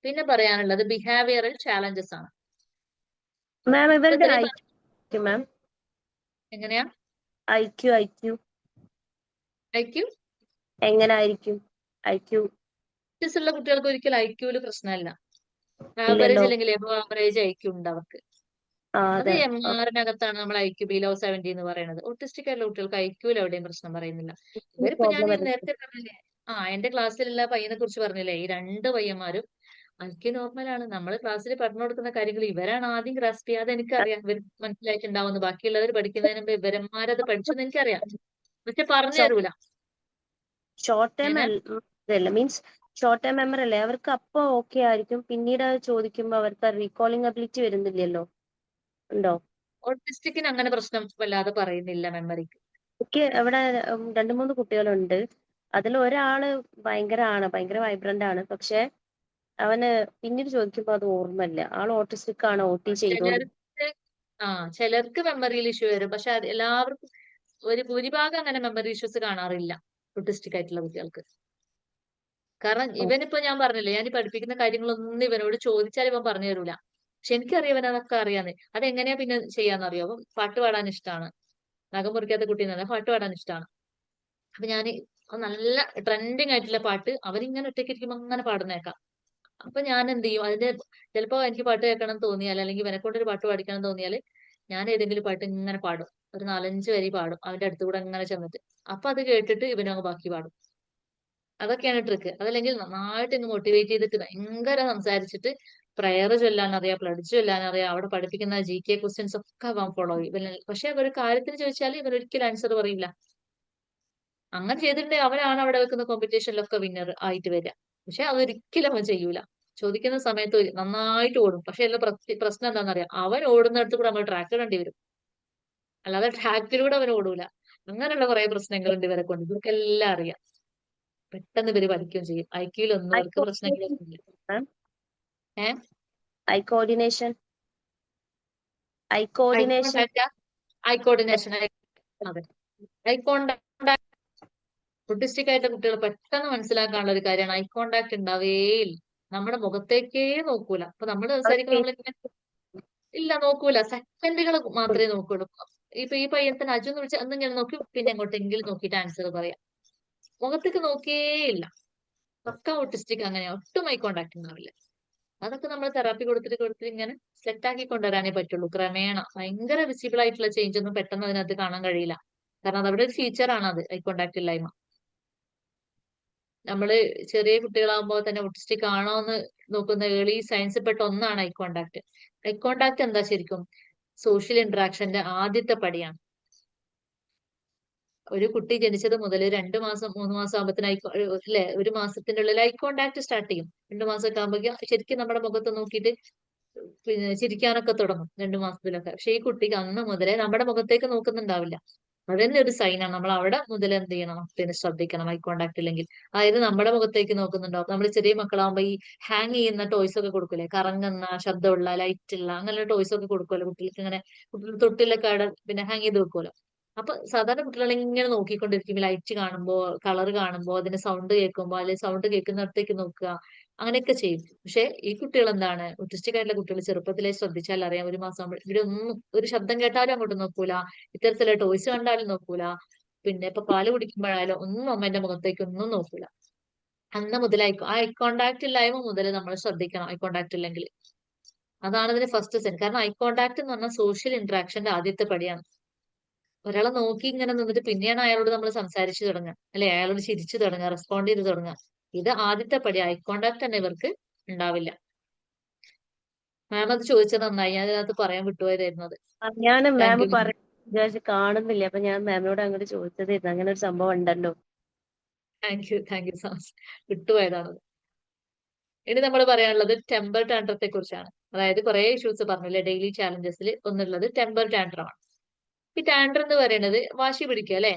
പിന്നെ പറയാനുള്ളത് ബിഹേവിയറൽ ചാലഞ്ചസ് ആണ്. മാം ഇപ്പൊ ഇവരുടെ ഇത്രയും ഐക്യു മാം എങ്ങനെയാ ഐക്യു ഐക്യു എങ്ങനായിരിക്കും? ഐക്യു ഉള്ള കുട്ടികൾക്ക് ഒരിക്കലും ഐക്യൂല് പ്രശ്നമല്ല. ആവറേജ് ഇല്ലല്ലോ. അല്ലെങ്കിൽ എബോ ആവറേജ് ഐക്യു ഉണ്ട് അവർക്ക്. ആ അത് അതെ. MR-നകത്താണ് നമ്മൾ ഐക്യു ബിലോ 70 എന്ന് പറയുന്നത്. ഓട്ടിസ്റ്റിക് ആയിട്ടുള്ള കുട്ടികൾക്ക് ഐക്യൂല് എവിടെയും പ്രശ്നം പറയുന്നില്ല. ഇവരിപ്പോ ഞാൻ പ്രോബ്ലം ഈ വരുന്നത്. നേരത്തെ പറഞ്ഞില്ലേ, എന്റെ ക്ലാസ്സിലുള്ള പയ്യനെ കുറിച്ച് പറഞ്ഞില്ലേ, ഈ 2 പയ്യന്മാരും ഐക്യു നോർമലാണ്. നമ്മൾ ക്ലാസ്സിൽ പറഞ്ഞു കൊടുക്കുന്ന കാര്യങ്ങൾ ഇവരാണ് ആദ്യം ഗ്രാസ്പ് ചെയ്യാതെ എനിക്കറിയാം. ഇവർ മനസ്സിലായിട്ടുണ്ടാവുന്നു. ബാക്കിയുള്ളവർ പഠിക്കുന്നതിന് മുമ്പ് ഇവരന്മാരത് പഠിച്ചെന്ന് എനിക്കറിയാം. പക്ഷെ പറഞ്ഞു തരൂല. ഷോർട്ട് ടൈം ഇങ്ങനെ അല്ല, മീൻസ് ഷോർട്ട് ടൈം മെമ്മറി അല്ലേ അവർക്ക്, അപ്പൊ ഓക്കെ ആയിരിക്കും. പിന്നീട് അത് ചോദിക്കുമ്പോ അവർക്ക് റീകോളിംഗ് അബിലിറ്റി വരുന്നില്ലല്ലോ. ഉണ്ടോ? ഓട്ടിസ്റ്റിക്കിന് അങ്ങനെ പ്രശ്നം വല്ലാതെ പറയുന്നില്ല മെമ്മറിക്ക്. എനിക്ക് ഇവിടെ 2-3 കുട്ടികളുണ്ട്. അതിൽ ഒരാള് ഭയങ്കര വൈബ്രന്റ് ആണ്. പക്ഷെ അവന് പിന്നീട് ചോദിക്കുമ്പോ അത് ഓർമ്മയില്ല. ആൾ ഓട്ടിസ്റ്റിക് ആണ്, OT ചെയ്തോണ്ട്. ചിലർക്ക് ചിലർക്ക് മെമ്മറിയിൽ ഇഷ്യൂ വരും. പക്ഷെ അത് എല്ലാവർക്കും, ഒരു ഭൂരിഭാഗം അങ്ങനെ മെമ്മറി ഇഷ്യൂസ് കാണാറില്ല ഓട്ടിസ്റ്റിക് ആയിട്ടുള്ള കുട്ടികൾക്ക്. കാരണം ഇവനിപ്പോ ഞാൻ പറഞ്ഞില്ലേ, ഞാൻ ഈ പഠിപ്പിക്കുന്ന കാര്യങ്ങളൊന്നും ഇവനോട് ചോദിച്ചാൽ ഇവൻ പറഞ്ഞു തരൂല. പക്ഷെ എനിക്കറിയാം ഇവൻ അതൊക്കെ അറിയാന്ന്. അതെങ്ങനെയാ പിന്നെ ചെയ്യാന്നറിയോ, അപ്പം പാട്ട് പാടാൻ ഇഷ്ടമാണ്. നഖം മുറിക്കാത്ത കുട്ടി എന്നല്ല, പാട്ട് പാടാൻ ഇഷ്ടമാണ്. അപ്പൊ ഞാൻ നല്ല ട്രെൻഡിങ് ആയിട്ടുള്ള പാട്ട് അവനിങ്ങനെ ഒറ്റയ്ക്ക് ഇരിക്കുമ്പോ അങ്ങനെ പാടുന്നേക്കാം. അപ്പൊ ഞാൻ എന്ത് ചെയ്യും, അതിന്റെ ചിലപ്പോ എനിക്ക് പാട്ട് കേൾക്കണം എന്ന് തോന്നിയാൽ, അല്ലെങ്കിൽ ഇവനെ കൊണ്ടൊരു പാട്ട് പഠിക്കണം എന്ന് തോന്നിയാൽ, ഞാൻ ഏതെങ്കിലും പാട്ട് ഇങ്ങനെ പാടും. ഒരു 4-5 വരി പാടും അവന്റെ അടുത്ത് കൂടെ ഇങ്ങനെ ചെന്നിട്ട്. അപ്പൊ അത് കേട്ടിട്ട് ഇവനങ്ങ് ബാക്കി പാടും. അതൊക്കെയാണ് ട്രിക്ക്. അതല്ലെങ്കിൽ നന്നായിട്ട് ഇങ്ങ് മോട്ടിവേറ്റ് ചെയ്തിട്ട് ഭയങ്കര സംസാരിച്ചിട്ട് പ്രയർ ചൊല്ലാൻ അറിയാം, പ്ലഡ്ജ് ചൊല്ലാൻ അറിയാം, അവിടെ പഠിപ്പിക്കുന്ന GK ക്വസ്റ്റ്യൻസ് ഒക്കെ അവൻ ഫോളോ ചെയ്യും. പക്ഷെ ഒരു കാര്യത്തിന് ചോദിച്ചാൽ ഇവൻ ഒരിക്കലും ആൻസർ പറയില്ല. അങ്ങനെ ചെയ്തിട്ടുണ്ടെങ്കിൽ അവനാണ് അവിടെ വെക്കുന്ന കോമ്പറ്റീഷനിലൊക്കെ വിന്നർ ആയിട്ട് വരിക. പക്ഷെ അതൊരിക്കലും അവൻ ചെയ്യൂല. ചോദിക്കുന്ന സമയത്ത് നന്നായിട്ട് ഓടും. പക്ഷെ എല്ലാ പ്രശ്നം എന്താണെന്നറിയാം, അവൻ ഓടുന്നിടത്ത് കൂടെ നമ്മൾ ട്രാക്ക് ഇടേണ്ടി വരും. അല്ലാതെ ട്രാക്കിലൂടെ അവൻ ഓടൂല. അങ്ങനെയുള്ള കുറെ പ്രശ്നങ്ങളുണ്ട് ഇവരെ കൊണ്ട്. ഇവർക്കെല്ലാം അറിയാം. പെട്ടെന്ന് ഇവര് പഠിക്കുകയും ചെയ്യും. IQ-ലൊന്നും ഐ അവർക്ക് പ്രശ്നങ്ങളൊന്നും ഇല്ല. ഏഹ് eye coordination eye contact, eye coordination, അതെ. ഐ കോണ്ടാക്ട് ഓട്ടിസ്റ്റിക് ആയിട്ട് കുട്ടികൾ പെട്ടെന്ന് മനസ്സിലാക്കാനുള്ള ഒരു കാര്യമാണ്. ഐ കോണ്ടാക്ട് ഉണ്ടാവേയില്ല. നമ്മുടെ മുഖത്തേക്കേ നോക്കൂല. അപ്പൊ നമ്മൾ സംസാരിക്കുമ്പോൾ നമ്മളിങ്ങനെ ഇല്ല നോക്കൂല. സെക്കൻഡുകൾ മാത്രമേ നോക്കുള്ളൂ. ഇപ്പൊ ഈ പയ്യത്തിന് അജു എന്ന് വിളിച്ചാൽ അന്നിങ്ങനെ നോക്കി, പിന്നെ എങ്ങോട്ടെങ്കിലും നോക്കിയിട്ട് ആൻസർ പറയാം. മുഖത്തേക്ക് നോക്കിയേയില്ല. പക്ക ഓട്ടിസ്റ്റിക് അങ്ങനെയാ. ഒട്ടും ഐ കോണ്ടാക്ട് ഉണ്ടാവില്ല. അതൊക്കെ നമ്മൾ തെറാപ്പി കൊടുത്തിട്ട് ഇങ്ങനെ സെറ്റ് ആക്കി കൊണ്ടുവരാനേ പറ്റുള്ളൂ. ക്രമേണ ഭയങ്കര വിസിബിൾ ആയിട്ടുള്ള ചേഞ്ച് ഒന്നും പെട്ടെന്ന് അതിനകത്ത് കാണാൻ കഴിയില്ല. കാരണം അതവിടെ ഒരു ഫീച്ചറാണ് അത്, ഐ കോണ്ടാക്ട് ഇല്ലായ്മ. നമ്മള് ചെറിയ കുട്ടികളാകുമ്പോൾ തന്നെ ഓട്ടിസ്റ്റിക് ആണോ എന്ന് നോക്കുന്ന ഏർലി സയൻസ് പെട്ട ഒന്നാണ് ഐ കോണ്ടാക്ട്. ഐ കോണ്ടാക്ട് എന്താ ശരിക്കും സോഷ്യൽ ഇന്ററാക്ഷന്റെ ആദ്യത്തെ പടിയാണ്. ഒരു കുട്ടി ജനിച്ചത് മുതൽ 2 മാസം 3 മാസം ആകുമ്പോഴത്തേന് അല്ലെ, 1 മാസത്തിന്റെ ഉള്ളിൽ ഐ കോണ്ടാക്ട് സ്റ്റാർട്ട് ചെയ്യും. 2 മാസമൊക്കെ ആകുമ്പോൾ ശരിക്കും നമ്മുടെ മുഖത്ത് നോക്കിയിട്ട് പിന്നെ ചിരിക്കാനൊക്കെ തുടങ്ങും 2 മാസത്തിലൊക്കെ. പക്ഷെ ഈ കുട്ടിക്ക് അന്ന് മുതലേ നമ്മുടെ മുഖത്തേക്ക് നോക്കുന്നുണ്ടാവില്ല. അതന്നെ ഒരു സൈനാണ്. നമ്മൾ അവിടെ മുതൽ എന്ത് ചെയ്യണം, പിന്നെ ശ്രദ്ധിക്കണം ഐ കോണ്ടാക്ട് ഇല്ലെങ്കിൽ. അതായത് നമ്മുടെ മുഖത്തേക്ക് നോക്കുന്നുണ്ടോ, നമ്മൾ ചെറിയ മക്കളാകുമ്പോ ഈ ഹാങ് ചെയ്യുന്ന ടോയ്സ് ഒക്കെ കൊടുക്കൂലേ, കറങ്ങുന്ന ശബ്ദമുള്ള ലൈറ്റ് ഉള്ള അങ്ങനെ ടോയ്സ് ഒക്കെ കൊടുക്കുമല്ലോ കുട്ടികൾക്ക്, ഇങ്ങനെ കുട്ടികൾ തൊട്ടിലൊക്കെ അവിടെ പിന്നെ ഹാങ് ചെയ്ത് വെക്കുമല്ലോ. അപ്പൊ സാധാരണ കുട്ടികൾ ഇങ്ങനെ നോക്കിക്കൊണ്ടിരിക്കും, ലൈറ്റ് കാണുമ്പോ, കളർ കാണുമ്പോ, അതിന്റെ സൗണ്ട് കേൾക്കുമ്പോ, അല്ലെങ്കിൽ സൗണ്ട് കേൾക്കുന്നിടത്തേക്ക് നോക്കുക, അങ്ങനെയൊക്കെ ചെയ്യും. പക്ഷെ ഈ കുട്ടികൾ എന്താണ്, ഓട്ടിസ്റ്റിക് ആയിട്ടുള്ള കുട്ടികൾ ചെറുപ്പത്തിലേ ശ്രദ്ധിച്ചാൽ അറിയാം, ഒരു മാസം ആകുമ്പോൾ ഇവരൊന്നും ഒരു ശബ്ദം കേട്ടാലും അങ്ങോട്ട് നോക്കൂല, ഇത്തരത്തിലുള്ള ടോയ്സ് കണ്ടാലും നോക്കൂല, പിന്നെ ഇപ്പൊ പാല് കുടിക്കുമ്പോഴായാലും ഒന്നും അമ്മേന്റെ മുഖത്തേക്ക് ഒന്നും നോക്കൂല. അന്ന് മുതൽ ആ ഐ കോണ്ടാക്ട് ഇല്ലായ്മ മുതൽ നമ്മൾ ശ്രദ്ധിക്കണം. ഐ കോണ്ടാക്ട് ഇല്ലെങ്കിൽ അതാണ് ഇതിന്റെ ഫസ്റ്റ് സെൻ. കാരണം ഐ കോണ്ടാക്ട് എന്ന് പറഞ്ഞാൽ സോഷ്യൽ ഇന്ററാക്ഷന്റെ ആദ്യത്തെ പടിയാണ്. ഒരാളെ നോക്കി ഇങ്ങനെ നിന്നിട്ട് പിന്നെയാണ് അയാളോട് നമ്മൾ സംസാരിച്ചു തുടങ്ങുക, അല്ലെ അയാളോട് ചിരിച്ചു തുടങ്ങുക, റെസ്പോണ്ട് ചെയ്ത് തുടങ്ങുക. ഇത് ആദ്യത്തെ പടി. ഐ കോണ്ടാക്ട് തന്നെ ഇവർക്ക് ഉണ്ടാവില്ല. മാം അത് ചോദിച്ചത് നന്നായി, ഞാൻ അതിനകത്ത് പറയാൻ വിട്ടുപോയതായിരുന്നു അത്. ഞാൻ താങ്ക് മാം യു. വിചാരിച്ച് കാണുന്നില്ല, അപ്പൊ ഞാൻ മാമിനോട് അങ്ങോട്ട് ചോദിച്ചതായിരുന്നു, അങ്ങനെ ഒരു സംഭവം ഉണ്ടല്ലോ. Thank you so much. വിട്ടുപോയതാണ്. ഇനി നമ്മൾ പറയാനുള്ളത് ടെമ്പർ ടാൻട്രത്തെ കുറിച്ചാണ്. അതായത് കുറെ ഇഷ്യൂസ് പറഞ്ഞില്ലേ ഡെയിലി ചാലഞ്ചസിൽ, ഒന്നുള്ളത് ടെമ്പർ ടാൻട്രം ആണ്. ഈ ടാൻട്രം എന്ന് പറയുന്നത് വാശി പിടിക്കുക അല്ലെ.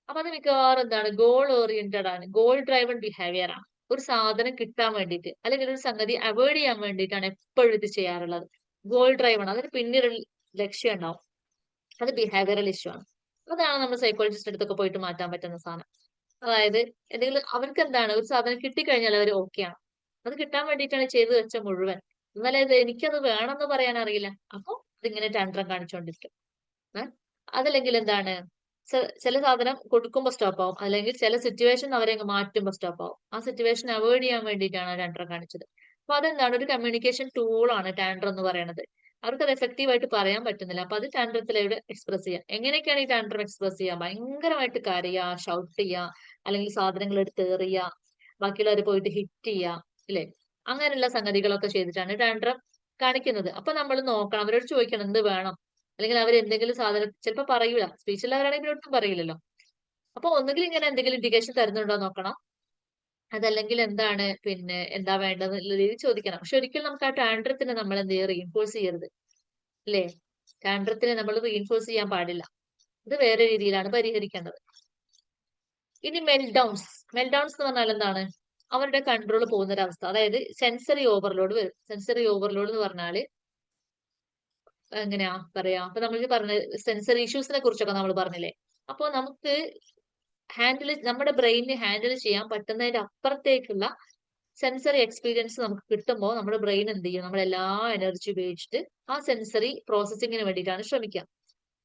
അപ്പൊ അത് മിക്കവാറും എന്താണ്, ഗോൾ ഓറിയന്റഡ് ആണ്, ഗോൾ ഡ്രൈവൺ ബിഹേവിയർ ആണ്. ഒരു സാധനം കിട്ടാൻ വേണ്ടിയിട്ട് അല്ലെങ്കിൽ ഒരു സംഗതി അവോയ്ഡ് ചെയ്യാൻ വേണ്ടിയിട്ടാണ് എപ്പോഴും ഇത് ചെയ്യാറുള്ളത്. ഗോൾ ഡ്രൈവൺ, അതിന് പിന്നീട് ഒരു ലക്ഷ്യം ഉണ്ടാവും. അത് ബിഹേവിയറൽ ഇഷ്യൂ ആണ്. അതാണ് നമ്മൾ സൈക്കോളജിസ്റ്റ് അടുത്തൊക്കെ പോയിട്ട് മാറ്റാൻ പറ്റുന്ന സാധനം. അതായത് എന്തെങ്കിലും അവർക്ക് എന്താണ്, ഒരു സാധനം കിട്ടിക്കഴിഞ്ഞാൽ അവർ ഓക്കെയാണ്, അത് കിട്ടാൻ വേണ്ടിയിട്ടാണ് ചെയ്തു വെച്ച മുഴുവൻ. എന്നാലും ഇത് എനിക്കത് വേണമെന്ന് പറയാൻ അറിയില്ല, അപ്പൊ അതിങ്ങനെ ടാൻട്രം കാണിച്ചുകൊണ്ടിരിക്കും. അതല്ലെങ്കിൽ എന്താണ്, ചില സാധനം കൊടുക്കുമ്പോൾ സ്റ്റോപ്പ് ആവും, അല്ലെങ്കിൽ ചില സിറ്റുവേഷൻ അവരെ അങ്ങ് മാറ്റുമ്പോൾ സ്റ്റോപ്പ് ആവും. ആ സിറ്റുവേഷൻ അവോയ്ഡ് ചെയ്യാൻ വേണ്ടിയിട്ടാണ് ടാൻട്രം കാണിച്ചത്. അപ്പൊ അതെന്താണ്, ഒരു കമ്മ്യൂണിക്കേഷൻ ടൂളാണ് ടാൻട്രം എന്ന് പറയുന്നത്. അവർക്ക് അത് എഫക്റ്റീവ് ആയിട്ട് പറയാൻ പറ്റുന്നില്ല, അപ്പൊ അത് ടാൻട്രത്തിലൂടെ എക്സ്പ്രസ് ചെയ്യാം. എങ്ങനെയൊക്കെയാണ് ഈ ടാൻട്രം എക്സ്പ്രസ് ചെയ്യുക, ഭയങ്കരമായിട്ട് കരയുക, ഷൗട്ട് ചെയ്യുക, അല്ലെങ്കിൽ സാധനങ്ങൾ എടുത്ത് എറിയുക, ബാക്കിയുള്ളവർ പോയിട്ട് ഹിറ്റ് ചെയ്യുക, ഇല്ലേ, അങ്ങനെയുള്ള സംഗതികളൊക്കെ ചെയ്തിട്ടാണ് ടാൻട്രം കാണിക്കുന്നത്. അപ്പൊ നമ്മൾ നോക്കണം, അവരോട് ചോദിക്കണം എന്ത് വേണം, അല്ലെങ്കിൽ അവർ എന്തെങ്കിലും സാധനം ചിലപ്പോൾ പറയൂല, സ്പീച്ചുള്ളവരാണെങ്കിൽ ഒട്ടും പറയില്ലല്ലോ. അപ്പൊ ഒന്നുകിൽ ഇങ്ങനെ എന്തെങ്കിലും ഇൻഡിക്കേഷൻ തരുന്നുണ്ടോ നോക്കണം, അതല്ലെങ്കിൽ എന്താണ്, പിന്നെ എന്താ വേണ്ടതെന്നുള്ള രീതിയിൽ ചോദിക്കണം. പക്ഷെ ഒരിക്കലും നമുക്ക് ആ ടാൻട്രത്തിന് നമ്മൾ എന്ത് ചെയ്യുക, റീഇൻഫോഴ്സ് ചെയ്യരുത്, അല്ലേ. ടാൻട്രത്തിനെ നമ്മൾ റീഇൻഫോഴ്സ് ചെയ്യാൻ പാടില്ല, ഇത് വേറെ രീതിയിലാണ് പരിഹരിക്കേണ്ടത്. ഇനി മെൽഡൗൺസ്. മെൽഡൗൺസ് എന്ന് പറഞ്ഞാൽ എന്താണ്, അവരുടെ കൺട്രോൾ പോകുന്ന ഒരു അവസ്ഥ, അതായത് സെൻസറി ഓവർലോഡ് വരും. സെൻസറി ഓവർലോഡ് എന്ന് പറഞ്ഞാല് എങ്ങനെയാ പറയാ, അപ്പൊ നമ്മൾ പറഞ്ഞ സെൻസറി ഇഷ്യൂസിനെ കുറിച്ചൊക്കെ നമ്മൾ പറഞ്ഞില്ലേ. അപ്പൊ നമുക്ക് നമ്മുടെ ബ്രെയിനിന് ഹാൻഡിൽ ചെയ്യാൻ പറ്റുന്നതിന്റെ അപ്പുറത്തേക്കുള്ള സെൻസറി എക്സ്പീരിയൻസ് നമുക്ക് കിട്ടുമ്പോൾ നമ്മുടെ ബ്രെയിൻ എന്ത് ചെയ്യും, നമ്മളെല്ലാ എനർജി ഉപയോഗിച്ചിട്ട് ആ സെൻസറി പ്രോസസ്സിങ്ങിന് വേണ്ടിയിട്ടാണ് ശ്രമിക്കുക.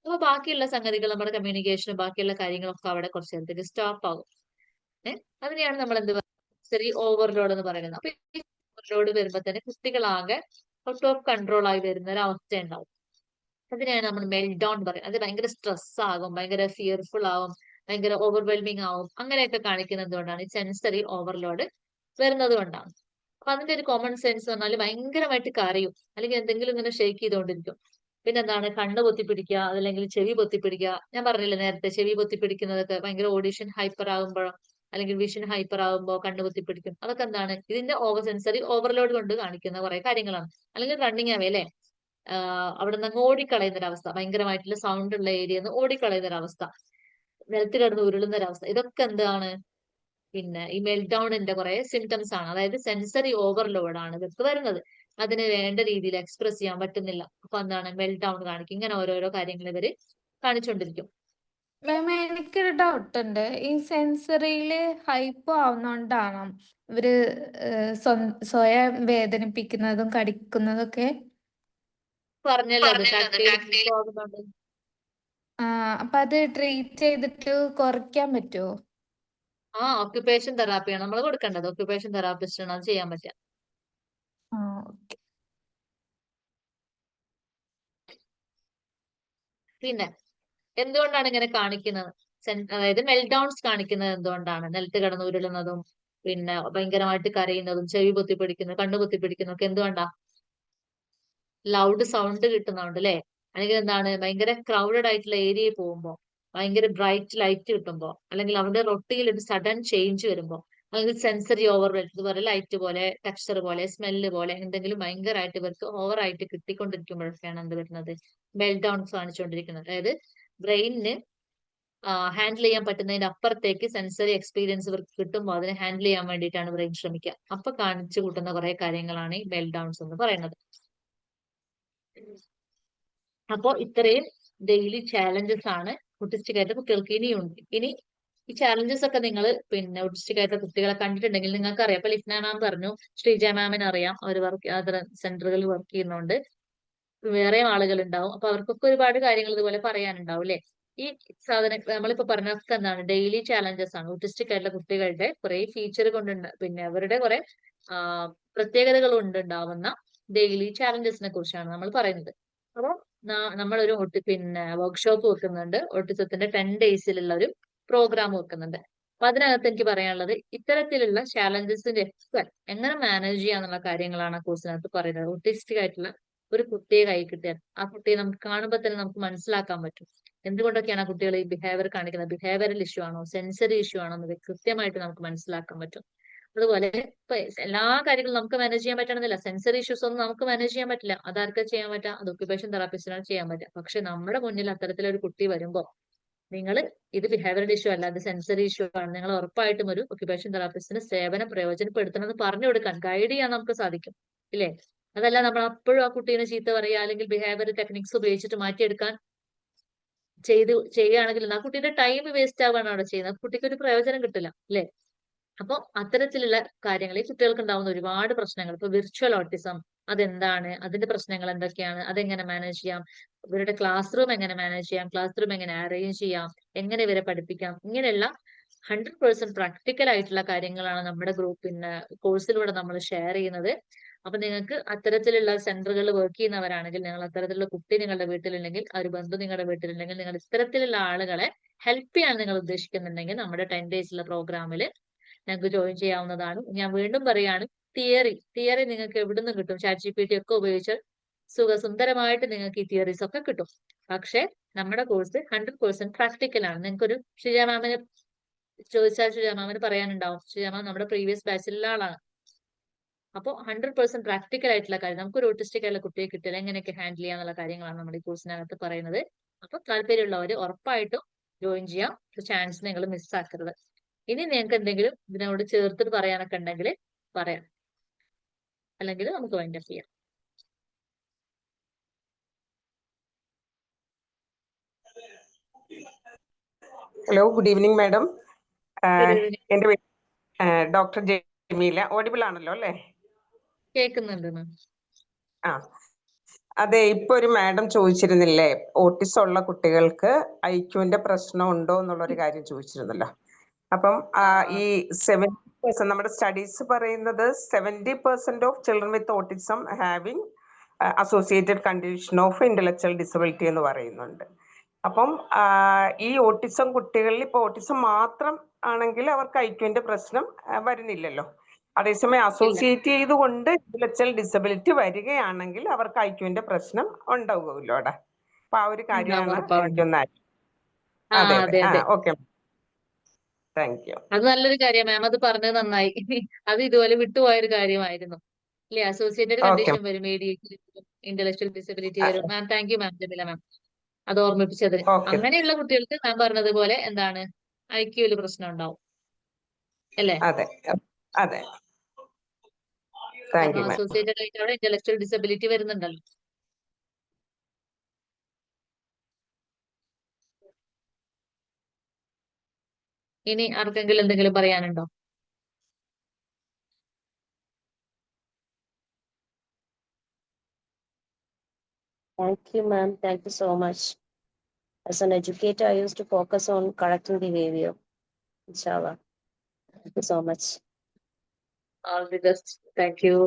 അപ്പൊ ബാക്കിയുള്ള സംഗതികൾ, നമ്മുടെ കമ്മ്യൂണിക്കേഷനും ബാക്കിയുള്ള കാര്യങ്ങളൊക്കെ അവിടെ കുറച്ച് നേരത്തേക്ക് സ്റ്റോപ്പ് ആകും. അതിനെയാണ് നമ്മൾ എന്ത് സെൻസറി ഓവർലോഡ് എന്ന് പറയുന്നത്. അപ്പൊ ഈ ഓവർലോഡ് വരുമ്പോ തന്നെ കുട്ടികളാകെ ഔട്ട് ഓഫ് കൺട്രോൾ ആയി വരുന്ന ഒരു അവസ്ഥ ഉണ്ടാവും. അതിനെയാണ് നമ്മൾ മെൽഡൗൺ പറയുന്നത്. അത് ഭയങ്കര സ്ട്രെസ് ആകും, ഭയങ്കര ഫിയർഫുൾ ആവും, ഭയങ്കര ഓവർവെൽമിങ് ആവും, അങ്ങനെയൊക്കെ കാണിക്കുന്നത് കൊണ്ടാണ് ഈ സെൻസറി ഓവർലോഡ് വരുന്നത് കൊണ്ടാണ്. അപ്പൊ അതിന്റെ ഒരു കോമൺ സെൻസ് പറഞ്ഞാൽ ഭയങ്കരമായിട്ട് കരയും, അല്ലെങ്കിൽ എന്തെങ്കിലും ഇങ്ങനെ ഷെയ്ക്ക് ചെയ്തുകൊണ്ടിരിക്കും. പിന്നെ എന്താണ്, കണ്ണ് പൊത്തിപ്പിടിക്കുക, അതല്ലെങ്കിൽ ചെവി പൊത്തിപ്പിടിക്കുക. ഞാൻ പറഞ്ഞില്ലേ നേരത്തെ, ചെവി പൊത്തിപ്പിടിക്കുന്നതൊക്കെ ഭയങ്കര ഓഡിഷൻ ഹൈപ്പർ ആകുമ്പോഴോ അല്ലെങ്കിൽ വിഷൻ ഹൈപ്പർ ആകുമ്പോൾ കണ്ണ് പൊത്തിപ്പിടിക്കും. അതൊക്കെ എന്താണ്, ഇതിന്റെ ഓവർ സെൻസറി ഓവർലോഡ് കൊണ്ട് കാണിക്കുന്ന കുറെ കാര്യങ്ങളാണ്. അല്ലെങ്കിൽ റണ്ണിങ് അവേ അല്ലെ, അവിടെ നിന്ന് ഓടിക്കളയുന്ന ഒരവസ്ഥ, ഭയങ്കരമായിട്ടുള്ള സൗണ്ട് ഉള്ള ഏരിയ ഓടിക്കളയുന്ന ഒരവസ്ഥ, നിലത്ത് കിടന്ന് ഉരുളുന്ന ഒരവസ്ഥ, ഇതൊക്കെ എന്താണ്, പിന്നെ ഈ മെൽഡൗണിന്റെ കുറെ സിംറ്റംസ് ആണ്. അതായത് സെൻസറി ഓവർലോഡ് ആണ് ഇതൊക്കെ വരുന്നത്. അതിന് വേണ്ട രീതിയിൽ എക്സ്പ്രസ് ചെയ്യാൻ പറ്റുന്നില്ല, അപ്പൊ എന്താണ് മെൽഡൗൺ കാണിക്കും. ഇങ്ങനെ ഓരോരോ കാര്യങ്ങൾ ഇവര് കാണിച്ചുകൊണ്ടിരിക്കും. മാം എനിക്കൊരു ഡൗട്ട് ഉണ്ട്. ഈ സെൻസറിയില് ഹൈപ്പോ ആവുന്നോണ്ടാണോ ഇവര് സ്വയം വേദനിപ്പിക്കുന്നതും കടിക്കുന്നതും ഒക്കെ? പറഞ്ഞല്ലോ അത് ടാക്ടൈൽ ആകുന്നുണ്ട്. അപ്പൊ അത് ട്രീറ്റ് ചെയ്തിട്ട് കുറയ്ക്കാൻ പറ്റുമോ? ഓക്യുപേഷൻ തെറാപ്പിയാണ് നമ്മൾ കൊടുക്കേണ്ടത്. ഓക്യുപേഷൻ തെറാപ്പിസ്റ്റ് ആണ് അത് ചെയ്യാൻ പറ്റുക. ഓക്കെ. പിന്നെ എന്തുകൊണ്ടാണ് ഇങ്ങനെ കാണിക്കുന്നത്, അതായത് മെൽഡൗൺസ് കാണിക്കുന്നത് എന്തുകൊണ്ടാണ്, നിലത്ത് കിടന്ന് ഉരുളുന്നതും പിന്നെ ഭയങ്കരമായിട്ട് കരയുന്നതും ചെവി പൊത്തിപ്പിടിക്കുന്നതും കണ്ണു പൊത്തിപ്പിടിക്കുന്നതും ഒക്കെ എന്തുകൊണ്ടാ, ലൗഡ് സൗണ്ട് കിട്ടുന്നുണ്ട് അല്ലെ, അല്ലെങ്കിൽ എന്താണ്, ഭയങ്കര ക്രൗഡഡ് ആയിട്ടുള്ള ഏരിയയിൽ പോകുമ്പോൾ, ഭയങ്കര ബ്രൈറ്റ് ലൈറ്റ് കിട്ടുമ്പോൾ, അല്ലെങ്കിൽ അവരുടെ റൊട്ടിയിൽ ഒരു സഡൻ ചേഞ്ച് വരുമ്പോൾ, അല്ലെങ്കിൽ സെൻസറി ഓവർ ഇതുപോലെ ലൈറ്റ് പോലെ, ടെക്സ്ചർ പോലെ, സ്മെല്ല് പോലെ എന്തെങ്കിലും ഭയങ്കരമായിട്ട് ഇവർക്ക് ഓവറായിട്ട് കിട്ടിക്കൊണ്ടിരിക്കുമ്പോഴൊക്കെയാണ് എന്ത് വരുന്നത്, മെൽഡൗൺസ് കാണിച്ചുകൊണ്ടിരിക്കുന്നത്. അതായത് ബ്രെയിനിന് ഹാൻഡിൽ ചെയ്യാൻ പറ്റുന്നതിന്റെ അപ്പുറത്തേക്ക് സെൻസറി എക്സ്പീരിയൻസ് ഇവർക്ക് കിട്ടുമ്പോൾ അതിനെ ഹാൻഡിൽ ചെയ്യാൻ വേണ്ടിയിട്ടാണ് ബ്രെയിൻ ശ്രമിക്കുക. അപ്പൊ കാണിച്ചു കൂട്ടുന്ന കുറെ കാര്യങ്ങളാണ് ഈ മെൽഡൗൺസ് എന്ന് പറയുന്നത്. അപ്പോ ഇത്രയും ഡെയിലി ചാലഞ്ചസ് ആണ് ഓട്ടിസ്റ്റിക് ആയിട്ട് കുട്ടികൾക്ക് ഇനിയുണ്ട്. ഇനി ഈ ചാലഞ്ചസ് ഒക്കെ നിങ്ങൾ പിന്നെ ഓട്ടിസ്റ്റിക് ആയിട്ട് കുട്ടികളെ കണ്ടിട്ടുണ്ടെങ്കിൽ നിങ്ങൾക്ക് അറിയാം. അപ്പൊ ലിഫ്ന മാം പറഞ്ഞു, ശ്രീജ മാമിന് അറിയാം, അവർ അതർ സെന്ററുകളിൽ വർക്ക് ചെയ്യുന്നുണ്ട്, വേറെ ആളുകൾ ഉണ്ടാവും. അപ്പൊ അവർക്കൊക്കെ ഒരുപാട് കാര്യങ്ങൾ ഇതുപോലെ പറയാനുണ്ടാവും അല്ലെ. ഈ സാധനം നമ്മളിപ്പോ പറഞ്ഞൊക്കെ എന്താണ്, ഡെയിലി ചാലഞ്ചസ് ആണ്. ഓട്ടിസ്റ്റിക് ആയിട്ടുള്ള കുട്ടികളുടെ കുറെ ഫീച്ചർ കൊണ്ടുണ്ട്, പിന്നെ അവരുടെ കുറെ പ്രത്യേകതകൾ കൊണ്ടുണ്ടാവുന്ന ഡെയിലി ചാലഞ്ചസിനെ കുറിച്ചാണ് നമ്മൾ പറയുന്നത്. അപ്പോൾ നമ്മളൊരു പിന്നെ വർക്ക്ഷോപ്പ് വെക്കുന്നുണ്ട്, ഓട്ടിസത്തിന്റെ 10 ഡേയ്സിലുള്ള ഒരു പ്രോഗ്രാം വെക്കുന്നുണ്ട്. അപ്പൊ അതിനകത്ത് എനിക്ക് പറയാനുള്ളത് ഇത്തരത്തിലുള്ള ചാലഞ്ചസിന്റെ ഒക്കെ എങ്ങനെ മാനേജ് ചെയ്യാന്നുള്ള കാര്യങ്ങളാണ് ആ കോഴ്സിനകത്ത് പറയുന്നത്. ഓട്ടിസ്റ്റിക് ആയിട്ടുള്ള ഒരു കുട്ടിയെ കൈ കിട്ടിയാൽ ആ കുട്ടിയെ നമുക്ക് കാണുമ്പോൾ തന്നെ നമുക്ക് മനസ്സിലാക്കാൻ പറ്റും എന്തുകൊണ്ടൊക്കെയാണ് ആ കുട്ടികൾ ഈ ബിഹേവിയർ കാണിക്കുന്നത്. ബിഹേവിയറൽ ഇഷ്യൂ ആണോ, സെൻസറി ഇഷ്യൂ ആണോ എന്നത് കൃത്യമായിട്ട് നമുക്ക് മനസ്സിലാക്കാൻ പറ്റും. അതുപോലെ ഇപ്പൊ എല്ലാ കാര്യങ്ങളും നമുക്ക് മാനേജ് ചെയ്യാൻ പറ്റണമെന്നില്ല. സെൻസറി ഇഷ്യൂസ് ഒന്നും നമുക്ക് മാനേജ് ചെയ്യാൻ പറ്റില്ല. അതാർക്ക് ചെയ്യാൻ പറ്റുക, അത് ഒക്യുപേഷൻ തെറാപ്പിസ്റ്റിനാണ് ചെയ്യാൻ പറ്റുക. പക്ഷെ നമ്മുടെ മുന്നിൽ അത്തരത്തിലൊരു കുട്ടി വരുമ്പോൾ നിങ്ങൾ ഇത് ബിഹേവിയറൽ ഇഷ്യൂ അല്ല, അത് സെൻസറി ഇഷ്യൂ ആണ്, നിങ്ങൾ ഉറപ്പായിട്ടും ഒരു ഒക്യുപേഷൻ തെറാപ്പിസ്റ്റിന് സേവനം പ്രയോജനപ്പെടുത്തണമെന്ന് പറഞ്ഞു കൊടുക്കാൻ, ഗൈഡ് ചെയ്യാൻ നമുക്ക് സാധിക്കും ഇല്ലേ. അതല്ല നമ്മൾ അപ്പോഴും ആ കുട്ടീനെ ചീത്ത പറയുക അല്ലെങ്കിൽ ബിഹേവിയർ ടെക്നിക്സ് ഉപയോഗിച്ചിട്ട് മാറ്റിയെടുക്കാൻ ചെയ്യുകയാണെങ്കിൽ ആ കുട്ടിയുടെ ടൈം വേസ്റ്റ് ആവുകയാണ് അവിടെ ചെയ്യുന്നത്. കുട്ടിക്ക് ഒരു പ്രയോജനം കിട്ടില്ല അല്ലെ. അപ്പൊ അത്തരത്തിലുള്ള കാര്യങ്ങൾ ഈ കുട്ടികൾക്ക് ഉണ്ടാവുന്ന ഒരുപാട് പ്രശ്നങ്ങൾ, ഇപ്പൊ വിർച്വൽ ഓട്ടിസം അതെന്താണ്, അതിന്റെ പ്രശ്നങ്ങൾ എന്തൊക്കെയാണ്, അതെങ്ങനെ മാനേജ് ചെയ്യാം, ഇവരുടെ ക്ലാസ് റൂം എങ്ങനെ മാനേജ് ചെയ്യാം, ക്ലാസ് റൂം എങ്ങനെ അറേഞ്ച് ചെയ്യാം, എങ്ങനെ ഇവരെ പഠിപ്പിക്കാം, ഇങ്ങനെയുള്ള 100% പ്രാക്ടിക്കൽ ആയിട്ടുള്ള കാര്യങ്ങളാണ് നമ്മുടെ ഗ്രൂപ്പിന്റെ കോഴ്സിലൂടെ നമ്മൾ ഷെയർ ചെയ്യുന്നത്. അപ്പൊ നിങ്ങൾക്ക് അത്തരത്തിലുള്ള സെന്ററുകളിൽ വർക്ക് ചെയ്യുന്നവരാണെങ്കിൽ, നിങ്ങൾ അത്തരത്തിലുള്ള കുട്ടി നിങ്ങളുടെ വീട്ടിലുണ്ടെങ്കിൽ, ആ ഒരു ബന്ധു നിങ്ങളുടെ വീട്ടിലുണ്ടെങ്കിൽ, നിങ്ങൾ ഇത്തരത്തിലുള്ള ആളുകളെ ഹെൽപ്പ് ചെയ്യാൻ നിങ്ങൾ ഉദ്ദേശിക്കുന്നുണ്ടെങ്കിൽ നമ്മുടെ 10 ഡേയ്സിലുള്ള പ്രോഗ്രാമിൽ ഞങ്ങൾക്ക് ജോയിൻ ചെയ്യാവുന്നതാണ്. ഞാൻ വീണ്ടും പറയാണ്, തിയറി നിങ്ങൾക്ക് എവിടുന്ന് കിട്ടും, ChatGPT ഒക്കെ ഉപയോഗിച്ച് സുന്ദരമായിട്ട് നിങ്ങൾക്ക് ഈ തിയറീസ് ഒക്കെ കിട്ടും. പക്ഷെ നമ്മുടെ കോഴ്സ് 100% പ്രാക്ടിക്കൽ ആണ്. നിങ്ങൾക്കൊരു ശ്രീജ മാമിനെ ചോദിച്ചാൽ ശ്രീജ മാമിന് പറയാനുണ്ടാവും, ശ്രീജ മാം നമ്മുടെ പ്രീവിയസ് ബാച്ചിലുള്ള ആളാണ്. അപ്പോൾ 100% പ്രാക്ടിക്കൽ ആയിട്ടുള്ള കാര്യം, നമുക്കൊരു ഓട്ടിസ്റ്റിക് ആയിട്ടുള്ള കുട്ടിയെ കിട്ടിയാൽ എങ്ങനെയൊക്കെ ഹാൻഡിൽ ചെയ്യാന്നുള്ള കാര്യങ്ങളാണ് നമ്മുടെ ഈ കോഴ്സിനകത്ത് പറയുന്നത്. അപ്പൊ താല്പര്യമുള്ളവർ ഉറപ്പായിട്ടും ജോയിൻ ചെയ്യാം. ചാൻസ് നിങ്ങൾ മിസ്സാക്കരുത്. ഇനി നിങ്ങൾക്ക് എന്തെങ്കിലും ഇതിനോട് ചേർത്തിട്ട് പറയാനൊക്കെ ഉണ്ടെങ്കിൽ പറയാം, അല്ലെങ്കിൽ നമുക്ക് വൈൻഡ് അപ്പ് ചെയ്യാം. Hello, good evening madam. Good evening. എൻ്റെ പേര് ഡോക്ടർ ജമീല. ഓഡിബിൾ ആണല്ലോ അല്ലേ? കേൾക്കുന്നുണ്ട് മാം. ആ അതെ, ഇപ്പൊ ഒരു മാഡം ചോദിച്ചിരുന്നില്ലേ, ഓട്ടിസം ഉള്ള കുട്ടികൾക്ക് ഐക്യുവിന്റെ പ്രശ്നം ഉണ്ടോ എന്നുള്ളൊരു കാര്യം ചോദിച്ചിരുന്നല്ലോ. അപ്പം ഈ 70% നമ്മുടെ സ്റ്റഡീസ് പറയുന്നത് 70% of children with autism having associated condition of intellectual disability എന്ന് പറയുന്നുണ്ട്. അപ്പം ഈ ഓട്ടിസം കുട്ടികളിൽ ഇപ്പൊ ഓട്ടിസം മാത്രം ആണെങ്കിൽ അവർക്ക് ഐക്യുവിന്റെ പ്രശ്നം വരുന്നില്ലല്ലോ. അതേസമയം അസോസിയേറ്റ് ചെയ്തുകൊണ്ട് ഇന്റലക്ച്വൽ ഡിസബിലിറ്റി വരികയാണെങ്കിൽ അവർക്ക് ഐക്യുവിന്റെ പ്രശ്നം ഉണ്ടാവുമല്ലോ അവിടെ. അപ്പൊ ആ ഒരു കാര്യമാണ് എനിക്കൊന്ന്. അതെ അതെ, ഓക്കെ, താങ്ക് യു. അത് നല്ലൊരു കാര്യം മാം, അത് പറഞ്ഞത് നന്നായി. അത് ഇതുപോലെ വിട്ടുപോയൊരു കാര്യമായിരുന്നു അല്ലെ. അസോസിയേറ്റഡ് കണ്ടീഷൻ വരും, ADHD, ഇന്റലക്ച്വൽ ഡിസബിലിറ്റി വരും. Ma'am thank you ma'am, Jameela ma'am, അത് ഓർമ്മിപ്പിച്ചതിന്. അങ്ങനെയുള്ള കുട്ടികൾക്ക് മാം പറഞ്ഞതുപോലെ എന്താണ്, ഐക്യുവിൽ പ്രശ്നം ഉണ്ടാവും അല്ലേ. അതെ അതെ, താങ്ക് യു മാം. അസോസിയേറ്റഡ് ആയിട്ട് അവിടെ ഇന്റലക്ച്വൽ ഡിസബിലിറ്റി വരുന്നുണ്ടല്ലോ. ഇനി ആർക്കെങ്കിലും എന്തെങ്കിലും പറയാനുണ്ടോ? Thank you, ma'am. Thank you so much. As an educator, I used to focus on correcting behavior. Inshallah. Thank you so much. All the best. Thank you.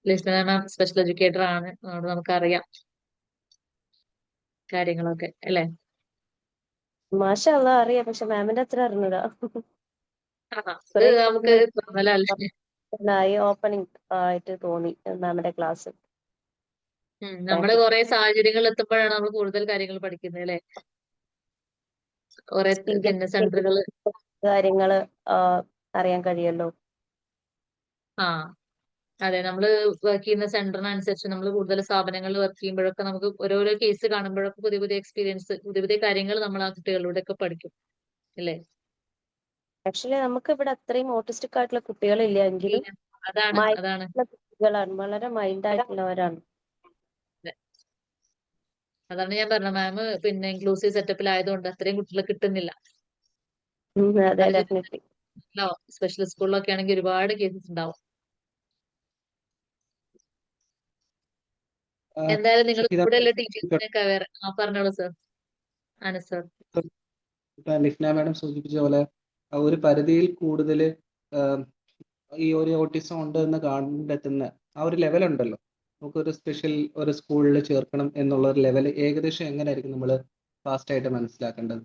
Lisna ma'am special educator ആണ്, അതുകൊണ്ട് നമുക്കറിയാം കാര്യങ്ങളൊക്കെ അല്ലേ. മാഷാഅല്ലാ അറിയാം, പക്ഷെ മാമിന്റെ അത്ര അറിഞ്ഞൂടാ. നമുക്ക് ഓപ്പണിംഗ് ആയിട്ട് തോന്നി മാമിന്റെ ക്ലാസ്. നമ്മള് കുറെ സാഹചര്യങ്ങൾ എത്തുമ്പോഴാണ് നമ്മൾ കൂടുതൽ കാര്യങ്ങൾ പഠിക്കുന്നത് അല്ലെ. കുറെ പിന്നെ സെന്ററുകള് കാര്യങ്ങള് അറിയാൻ കഴിയല്ലോ. അതെ, നമ്മൾ വർക്ക് ചെയ്യുന്ന സെന്ററിനനുസരിച്ച് നമ്മൾ കൂടുതൽ സ്ഥാപനങ്ങളിൽ വർക്ക് ചെയ്യുമ്പോഴൊക്കെ നമുക്ക് ഓരോരോ കേസ് കാണുമ്പോഴൊക്കെ പുതിയ പുതിയ എക്സ്പീരിയൻസ്, പുതിയ പുതിയ കാര്യങ്ങൾ നമ്മൾ ആ കുട്ടികളിലൂടെ ഒക്കെ പഠിക്കും അല്ലേ? ആക്ച്വലി നമുക്ക് ഇവിടെ അത്രയും ഓട്ടിസ്റ്റിക് ആയിട്ടുള്ള കുട്ടികളില്ല എങ്കിലും ഇല്ല. അതാണ് അതാണ് മൈൻഡുള്ള കുട്ടികളാണ്, വളരെ മൈൻഡായിട്ടുള്ളവരാണ്. അതെ. അതാണ് ഞാൻ പറഞ്ഞ മാം, പിന്നെ ഇൻക്ലൂസീവ് സെറ്റപ്പിലായതുകൊണ്ട് അത്രയും കുട്ടികളെ കിട്ടുന്നില്ല. അതെ, അതിൽ ഡെഫിനറ്റ്ലി. സ്പെഷ്യൽ സ്കൂളിലൊക്കെ ആണെങ്കിൽ ഒരുപാട് കേസസ് ഉണ്ടാവും. എന്തായാലും നിങ്ങൾ ഷഹീദ കൂടെയുള്ള ടീച്ചേഴ്സിനൊക്കെ പറഞ്ഞോളൂ സർ. അനസ് സർ. ഇപ്പൊ ലിഫ്ന മാഡം സൂചിപ്പിച്ച പോലെ ഒരു പരിധിയിൽ കൂടുതൽ ഈ ഒരു ഓട്ടിസം ഉണ്ട് എന്ന് കണ്ടെത്തുന്ന ആ ഒരു ലെവൽ ഉണ്ടല്ലോ, നമുക്കൊരു സ്പെഷ്യൽ ഒരു സ്കൂളിൽ ചേർക്കണം എന്നുള്ള ഒരു ലെവൽ ഏകദേശം എങ്ങനെയായിരിക്കും നമ്മൾ ഫാസ്റ്റ് ആയിട്ട് മനസ്സിലാക്കേണ്ടത്?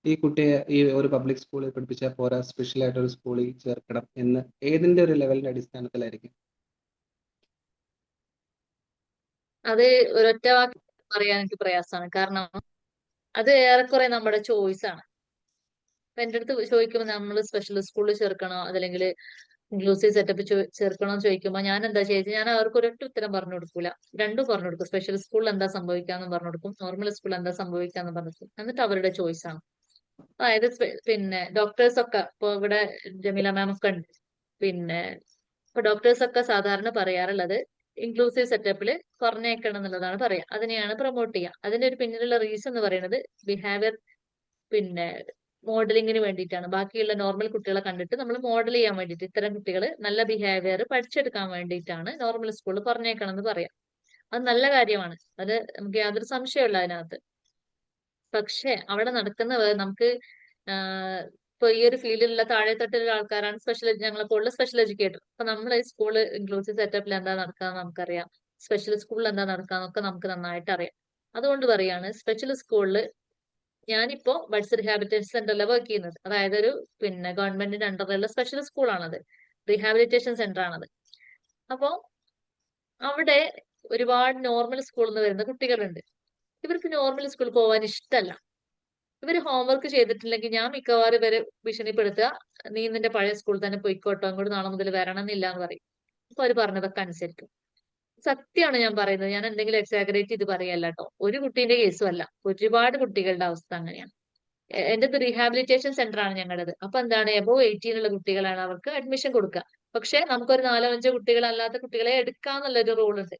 ഈ കുട്ടിയെ ഈ ഒരു പബ്ലിക് സ്കൂളിൽ പഠിപ്പിച്ചാൽ പോരാ, സ്പെഷ്യൽ ആയിട്ട് ഒരു സ്കൂളിൽ ചേർക്കണം എന്ന് ഏതിന്റെ ഒരു ലെവലിന്റെ അടിസ്ഥാനത്തിലായിരിക്കും? അത് ഒരൊറ്റ വാക്ക് പറയാൻ എനിക്ക് പ്രയാസമാണ്. കാരണം അത് ഏറെക്കുറെ നമ്മുടെ ചോയ്സ് ആണ്. അപ്പൊ എന്റെ അടുത്ത് ചോദിക്കുമ്പോൾ നമ്മൾ സ്പെഷ്യൽ സ്കൂളിൽ ചേർക്കണോ അതല്ലെങ്കിൽ ഇൻക്ലൂസീവ് സെറ്റപ്പ് ചേർക്കണോ എന്ന് ചോദിക്കുമ്പോൾ ഞാൻ എന്താ ചെയ്തത്, ഞാൻ അവർക്ക് ഒരൊറ്റ ഉത്തരം പറഞ്ഞു കൊടുക്കൂല. രണ്ടും പറഞ്ഞു കൊടുക്കും. സ്പെഷ്യൽ സ്കൂളിൽ എന്താ സംഭവിക്കാന്ന് പറഞ്ഞു കൊടുക്കും, നോർമൽ സ്കൂളിൽ എന്താ സംഭവിക്കാന്ന് പറഞ്ഞു കൊടുക്കും. എന്നിട്ട് അവരുടെ ചോയ്സ് ആണ്. അതായത് പിന്നെ ഡോക്ടേഴ്സ് ഒക്കെ ഇപ്പൊ ഇവിടെ ജമീല മാം ഒക്കെ ഉണ്ട്. പിന്നെ ഇപ്പൊ ഡോക്ടേഴ്സ് ഒക്കെ സാധാരണ പറയാറുള്ളത് ഇൻക്ലൂസീവ് സെറ്റപ്പിൽ പറഞ്ഞേക്കണം എന്നുള്ളതാണ് പറയാ. അതിനെയാണ് പ്രൊമോട്ട് ചെയ്യുക. അതിന്റെ ഒരു പിന്നിലുള്ള റീസൺ എന്ന് പറയുന്നത് ബിഹേവിയർ, പിന്നെ മോഡലിങ്ങിന് വേണ്ടിയിട്ടാണ്. ബാക്കിയുള്ള നോർമൽ കുട്ടികളെ കണ്ടിട്ട് നമ്മൾ മോഡൽ ചെയ്യാൻ വേണ്ടിയിട്ട് ഇത്തരം കുട്ടികൾ നല്ല ബിഹേവിയർ പഠിച്ചെടുക്കാൻ വേണ്ടിയിട്ടാണ് നോർമൽ സ്കൂളിൽ പറഞ്ഞേക്കണം എന്ന് പറയാം. അത് നല്ല കാര്യമാണ്. അത് നമുക്ക് യാതൊരു സംശയമുള്ള അതിനകത്ത്. പക്ഷെ അവിടെ നടക്കുന്ന നമുക്ക് ഇപ്പൊ ഈ ഒരു ഫീൽഡിലുള്ള താഴെത്തട്ടിലുള്ള ആൾക്കാരാണ് ഞങ്ങളെ പോലുള്ള സ്പെഷ്യൽ എഡ്യൂക്കേറ്റർ. അപ്പൊ നമ്മൾ ഈ സ്കൂൾ ഇൻക്ലൂസീവ് സെറ്റപ്പിൽ എന്താ നടക്കാന്ന് നമുക്കറിയാം, സ്പെഷ്യൽ സ്കൂളിൽ എന്താ നടക്കാന്നൊക്കെ നമുക്ക് നന്നായിട്ട് അറിയാം. അതുകൊണ്ട് പറയാണ്, സ്പെഷ്യൽ സ്കൂളിൽ ഞാനിപ്പോ ബഡ്സ് റീഹാബിലിറ്റേഷൻ സെന്ററിലാണ് വർക്ക് ചെയ്യുന്നത്. അതായത് ഒരു പിന്നെ ഗവൺമെന്റിന്റെ അണ്ടറിലുള്ള സ്പെഷ്യൽ സ്കൂളാണത്, റീഹാബിലിറ്റേഷൻ സെന്റർ ആണത്. അപ്പോ അവിടെ ഒരുപാട് നോർമൽ സ്കൂളിൽ നിന്ന് വരുന്ന കുട്ടികളുണ്ട്. ഇവർക്ക് നോർമൽ സ്കൂളിൽ പോകാൻ ഇഷ്ടമല്ല. ഇവര് ഹോംവർക്ക് ചെയ്തിട്ടില്ലെങ്കിൽ ഞാൻ മിക്കവാറും ഇവരെ ഭീഷണിപ്പെടുത്തുക, നീ നിന്റെ പഴയ സ്കൂളിൽ തന്നെ പോയിക്കോട്ടോ, അങ്ങോട്ട് നാളെ മുതൽ വരണമെന്നില്ല എന്ന് പറയും. അപ്പൊ അവര് പറഞ്ഞതൊക്കെ അനുസരിക്കും. സത്യമാണ് ഞാൻ പറയുന്നത്, ഞാൻ എന്തെങ്കിലും എക്സാഗറേറ്റ് ചെയ്ത് പറയല്ല കേട്ടോ. ഒരു കുട്ടീന്റെ കേസും അല്ല, ഒരുപാട് കുട്ടികളുടെ അവസ്ഥ അങ്ങനെയാണ്. എന്റെ റീഹാബിലിറ്റേഷൻ സെന്റർ ആണ് ഞങ്ങളുടേത്. അപ്പൊ എന്താണ്, എബോവ് 18 ഉള്ള കുട്ടികളാണ് അവർക്ക് അഡ്മിഷൻ കൊടുക്കുക. പക്ഷെ നമുക്കൊരു 4-5 കുട്ടികളല്ലാത്ത കുട്ടികളെ എടുക്കാന്നുള്ളൊരു റൂൾ ഉണ്ട്.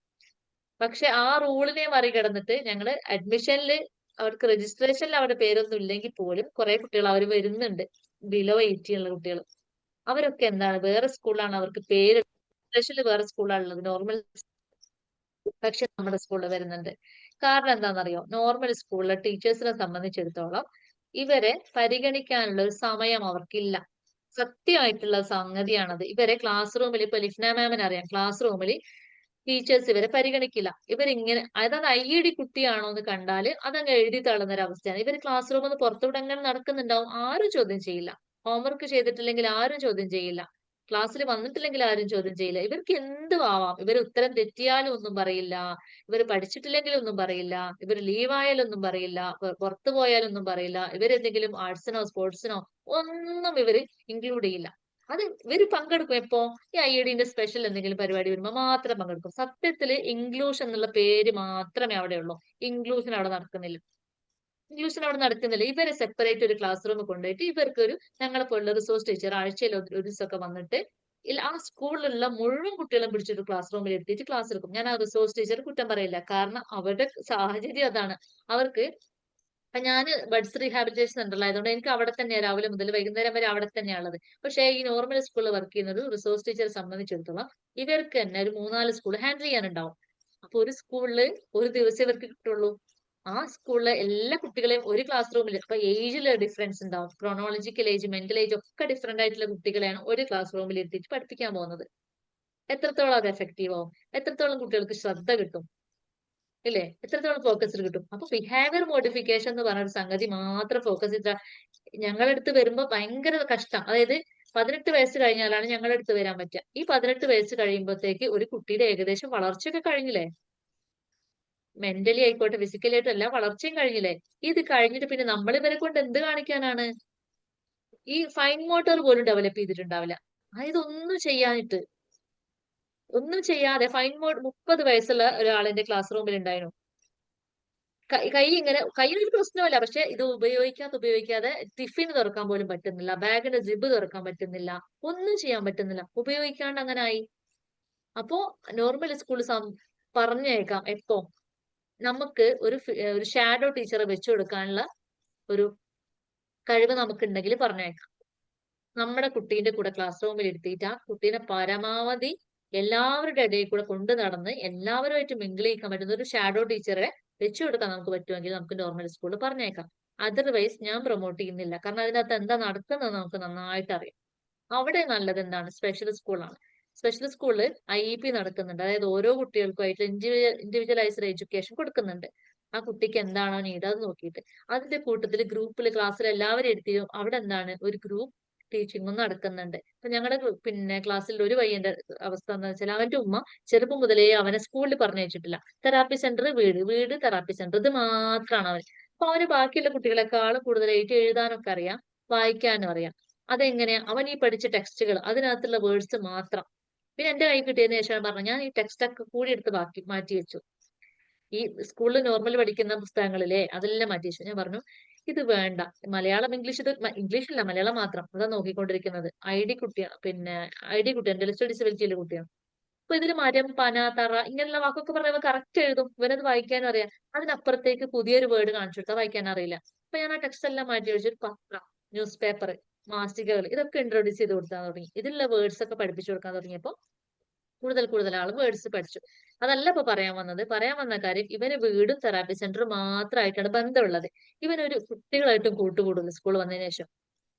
പക്ഷെ ആ റൂളിനെ മറികടന്നിട്ട് ഞങ്ങള് അഡ്മിഷനിൽ അവർക്ക് രജിസ്ട്രേഷനിൽ അവരുടെ പേരൊന്നും ഇല്ലെങ്കിൽ പോലും കുറെ കുട്ടികൾ അവർ വരുന്നുണ്ട്, ബിലോ 18 ഉള്ള കുട്ടികൾ. അവരൊക്കെ എന്താണ്, വേറെ സ്കൂളിലാണ് അവർക്ക് പേര്, രജിസ്ട്രേഷനിൽ വേറെ സ്കൂളാണുള്ളത്, നോർമൽ പക്ഷെ നമ്മുടെ സ്കൂളിൽ വരുന്നുണ്ട്. കാരണം എന്താണെന്നറിയോ, നോർമൽ സ്കൂളിലെ ടീച്ചേഴ്സിനെ സംബന്ധിച്ചിടത്തോളം ഇവരെ പരിഗണിക്കാനുള്ള ഒരു സമയം അവർക്കില്ല. സത്യമായിട്ടുള്ള സംഗതിയാണത്. ഇവരെ ക്ലാസ് റൂമിൽ, ഇപ്പൊ ലിഫ്ന മാമിന് അറിയാം, ക്ലാസ് റൂമിൽ ടീച്ചേഴ്സ് ഇവരെ പരിഗണിക്കില്ല. ഇവരിങ്ങനെ, അതായത് IED കുട്ടിയാണോ എന്ന് കണ്ടാൽ അതങ്ങ് എഴുതി തള്ളുന്ന ഒരു അവസ്ഥയാണ്. ഇവർ ക്ലാസ് റൂമിൽ നിന്ന് പുറത്തുകൂടെ അങ്ങനെ നടക്കുന്നുണ്ടാവും, ആരും ചോദ്യം ചെയ്യില്ല. ഹോംവർക്ക് ചെയ്തിട്ടില്ലെങ്കിൽ ആരും ചോദ്യം ചെയ്യില്ല. ക്ലാസ്സിൽ വന്നിട്ടില്ലെങ്കിൽ ആരും ചോദ്യം ചെയ്യില്ല. ഇവർക്ക് എന്തും ആവാം. ഇവർ ഉത്തരം തെറ്റിയാലും ഒന്നും പറയില്ല, ഇവർ പഠിച്ചിട്ടില്ലെങ്കിലും ഒന്നും പറയില്ല, ഇവർ ലീവായാലും ഒന്നും പറയില്ല, പുറത്തു പോയാലൊന്നും പറയില്ല, ഇവരെന്തെങ്കിലും ആർട്സിനോ സ്പോർട്സിനോ ഒന്നും ഇവര് ഇൻക്ലൂഡ് ചെയ്യില്ല. അത് ഇവര് പങ്കെടുക്കും എപ്പോ, ഈ IEDന്റെ സ്പെഷ്യൽ എന്തെങ്കിലും പരിപാടി വരുമ്പോൾ മാത്രം പങ്കെടുക്കും. സത്യത്തില് ഇൻക്ലൂഷൻ എന്നുള്ള പേര് മാത്രമേ അവിടെ ഉള്ളൂ, ഇൻക്ലൂഷൻ അവിടെ നടക്കുന്നില്ല. ഇൻക്ലൂഷൻ അവിടെ നടക്കുന്നില്ല. ഇവരെ സെപ്പറേറ്റ് ഒരു ക്ലാസ് റൂം കൊണ്ടുപോയിട്ട് ഇവർക്കൊരു, ഞങ്ങളെ പോലുള്ള റിസോഴ്സ് ടീച്ചർ ആഴ്ചയിൽ ഒരു ദിവസമൊക്കെ വന്നിട്ട് ആ സ്കൂളിലുള്ള മുഴുവൻ കുട്ടികളും പിടിച്ചൊരു ക്ലാസ് റൂമിൽ എത്തിയിട്ട് ക്ലാസ് എടുക്കും. ഞാൻ ആ റിസോഴ്സ് ടീച്ചർ കുറ്റം പറയില്ല, കാരണം അവരുടെ സാഹചര്യം അതാണ്. അവർക്ക്, അപ്പൊ ഞാൻ ബഡ്സ് റീഹാബിലിറ്റേഷൻ സെന്ററിലായതുകൊണ്ട് എനിക്ക് അവിടെ തന്നെയാണ് രാവിലെ മുതൽ വൈകുന്നേരം വരെ അവിടെ തന്നെയാണുള്ളത്. പക്ഷേ ഈ നോർമൽ സ്കൂളിൽ വർക്ക് ചെയ്യുന്നത് റിസോഴ്സ് ടീച്ചറെ സംബന്ധിച്ചിടത്തോളം ഇവർക്ക് തന്നെ ഒരു 3-4 സ്കൂൾ ഹാൻഡിൽ ചെയ്യാനുണ്ടാവും. അപ്പൊ ഒരു സ്കൂളില് ഒരു ദിവസം ഇവർക്ക് കിട്ടുള്ളൂ. ആ സ്കൂളിലെ എല്ലാ കുട്ടികളെയും ഒരു ക്ലാസ് റൂമിൽ, അപ്പൊ ഏജിൽ ഡിഫറൻസ് ഉണ്ടാവും, ക്രോണോളജിക്കൽ ഏജ്, മെന്റൽ ഏജ് ഒക്കെ ഡിഫറെന്റ് ആയിട്ടുള്ള കുട്ടികളെയാണ് ഒരു ക്ലാസ് റൂമിൽ എത്തിയിട്ട് പഠിപ്പിക്കാൻ പോകുന്നത്. എത്രത്തോളം അത് എഫക്റ്റീവ് ആവും, എത്രത്തോളം കുട്ടികൾക്ക് ശ്രദ്ധ കിട്ടും, ഇല്ലേ, എത്രത്തോളം ഫോക്കസ്ഡ് കിട്ടും. അപ്പൊ ബിഹേവിയർ മോഡിഫിക്കേഷൻ എന്ന് പറഞ്ഞ ഒരു സംഗതി മാത്രം ഫോക്കസ് ചെയ്ത ഞങ്ങളുടെ അടുത്ത് വരുമ്പോ ഭയങ്കര കഷ്ടം. അതായത് 18 വയസ്സ് കഴിഞ്ഞാലാണ് ഞങ്ങളുടെ അടുത്ത് വരാൻ പറ്റുക. ഈ 18 വയസ്സ് കഴിയുമ്പോഴത്തേക്ക് ഒരു കുട്ടിയുടെ ഏകദേശം വളർച്ചയൊക്കെ കഴിഞ്ഞില്ലേ, മെന്റലി ആയിക്കോട്ടെ ഫിസിക്കലി ആയിട്ടും എല്ലാ വളർച്ചയും കഴിഞ്ഞില്ലേ. ഇത് കഴിഞ്ഞിട്ട് പിന്നെ നമ്മൾ ഇവരെ കൊണ്ട് എന്ത് കാണിക്കാനാണ്? ഈ ഫൈൻ മോട്ടോർ പോലും ഡെവലപ്പ് ചെയ്തിട്ടുണ്ടാവില്ല. അതായത് ഒന്നും ചെയ്യാനിട്ട് ഒന്നും ചെയ്യാതെ ഫൈൻ മോഡ് 30 വയസ്സുള്ള ഒരാളിന്റെ ക്ലാസ് റൂമിൽ ഉണ്ടായിരുന്നു. കൈ ഇങ്ങനെ കയ്യിലൊരു പ്രശ്നമല്ല, പക്ഷെ ഇത് ഉപയോഗിക്കാതെ ടിഫിൻ തുറക്കാൻ പോലും പറ്റുന്നില്ല, ബാഗിന്റെ ജിബ് തുറക്കാൻ പറ്റുന്നില്ല, ഒന്നും ചെയ്യാൻ പറ്റുന്നില്ല, ഉപയോഗിക്കാണ്ട് അങ്ങനെ ആയി. അപ്പോ നോർമൽ സ്കൂളിൽ പറഞ്ഞേക്കാം എപ്പോ നമുക്ക് ഒരു ഷാഡോ ടീച്ചറെ വെച്ചു കൊടുക്കാനുള്ള ഒരു കഴിവ് നമുക്കുണ്ടെങ്കിൽ പറഞ്ഞേക്കാം. നമ്മുടെ കുട്ടീന്റെ കൂടെ ക്ലാസ് റൂമിൽ ഇരുത്തിയിട്ട് ആ കുട്ടീനെ പരമാവധി എല്ലാവരുടെ ഇടയിൽ കൂടെ കൊണ്ടു നടന്ന് എല്ലാവരുമായിട്ട് മിങ്കിൾ ചെയ്യിക്കാൻ പറ്റുന്ന ഒരു ഷാഡോ ടീച്ചറെ വെച്ചു കൊടുക്കാൻ നമുക്ക് പറ്റുമെങ്കിൽ നമുക്ക് നോർമൽ സ്കൂളിൽ പറഞ്ഞേക്കാം. അതർവൈസ് ഞാൻ പ്രൊമോട്ട് ചെയ്യുന്നില്ല. കാരണം അതിനകത്ത് എന്താ നടക്കുന്നത് നമുക്ക് നന്നായിട്ട് അറിയാം. അവിടെ നല്ലത് എന്താണ്? സ്പെഷ്യൽ സ്കൂളാണ്. സ്പെഷ്യൽ സ്കൂളിൽ IEP നടക്കുന്നുണ്ട്. അതായത് ഓരോ കുട്ടികൾക്കുമായിട്ട് ഇൻഡിവിജ്വലൈസ്ഡ് എഡ്യൂക്കേഷൻ കൊടുക്കുന്നുണ്ട്. ആ കുട്ടിക്ക് എന്താണോ നീഡ് അത് നോക്കിയിട്ട് അതിന്റെ കൂട്ടത്തിൽ ഗ്രൂപ്പിൽ ക്ലാസ്സിൽ എല്ലാവരും ഇരുത്തിയും അവിടെ എന്താണ് ഒരു ഗ്രൂപ്പ് ടീച്ചിങ്ങും നടക്കുന്നുണ്ട്. ഇപ്പൊ ഞങ്ങളുടെ ക്ലാസ്സിൽ ഒരു പയ്യന്റെ അവസ്ഥ എന്താ വെച്ചാൽ അവന്റെ ഉമ്മ ചെറുപ്പം മുതലേ അവനെ സ്കൂളിൽ പറഞ്ഞയച്ചിട്ടില്ല. തെറാപ്പി സെന്റർ, വീട് തെറാപ്പി സെന്റർ, ഇത് മാത്രമാണ് അവൻ. അപ്പൊ അവന് ബാക്കിയുള്ള കുട്ടികളെക്കാളും കൂടുതലായിട്ട് എഴുതാനൊക്കെ അറിയാം, വായിക്കാനും അറിയാം. അതെങ്ങനെയാ? അവൻ ഈ പഠിച്ച ടെക്സ്റ്റുകൾ അതിനകത്തുള്ള വേർഡ്സ് മാത്രം. പിന്നെ എന്റെ കൈ കിട്ടിയതിനു ശേഷം പറഞ്ഞു ഞാൻ ഈ ടെക്സ്റ്റ് ഒക്കെ കൂടി എടുത്ത് മാറ്റി വെച്ചു. ഈ സ്കൂളിൽ നോർമൽ പഠിക്കുന്ന പുസ്തകങ്ങളിലെ അതെല്ലാം മാറ്റി വെച്ചു. ഞാൻ പറഞ്ഞു ഇത് വേണ്ട, മലയാളം ഇംഗ്ലീഷ്, ഇത് ഇംഗ്ലീഷില്ല മലയാളം മാത്രം, അതാ നോക്കിക്കൊണ്ടിരിക്കുന്നത്. ID കുട്ടിയാണ്, ഇന്റലക്ച്വൽ ഡിസബിലിറ്റിയിലെ കുട്ടിയാണ്. അപ്പൊ ഇതിൽ മരം, പന, തറ ഇങ്ങനെയുള്ള വാക്കൊക്കെ പറയുമ്പോൾ കറക്റ്റ് എഴുതും, ഇവനത് വായിക്കാനും അറിയാം. അതിനപ്പുറത്തേക്ക് പുതിയൊരു വേർഡ് കാണിച്ചു കൊടുത്താൽ വായിക്കാൻ അറിയില്ല. അപ്പൊ ഞാൻ ആ ടെക്സ്റ്റ് എല്ലാം മാറ്റി വെച്ചിട്ട് പത്രം, ന്യൂസ് പേപ്പർ, മാസികകൾ ഇതൊക്കെ ഇൻട്രൊഡ്യൂസ് ചെയ്ത് കൊടുക്കാൻ തുടങ്ങി. ഇതിലുള്ള വേർഡ്സ് ഒക്കെ പഠിപ്പിച്ചു കൊടുക്കാൻ തുടങ്ങിയപ്പോൾ കൂടുതൽ ആൾ വേർഡ്സ് പഠിച്ചു. അതല്ല ഇപ്പൊ പറയാൻ വന്ന കാര്യം ഇവന് വീടും തെറാപ്പി സെന്ററും മാത്രമായിട്ടാണ് ബന്ധമുള്ളത്. ഇവനൊരു കുട്ടികളായിട്ടും കൂട്ടുകൂടുന്നു സ്കൂൾ വന്നതിന് ശേഷം.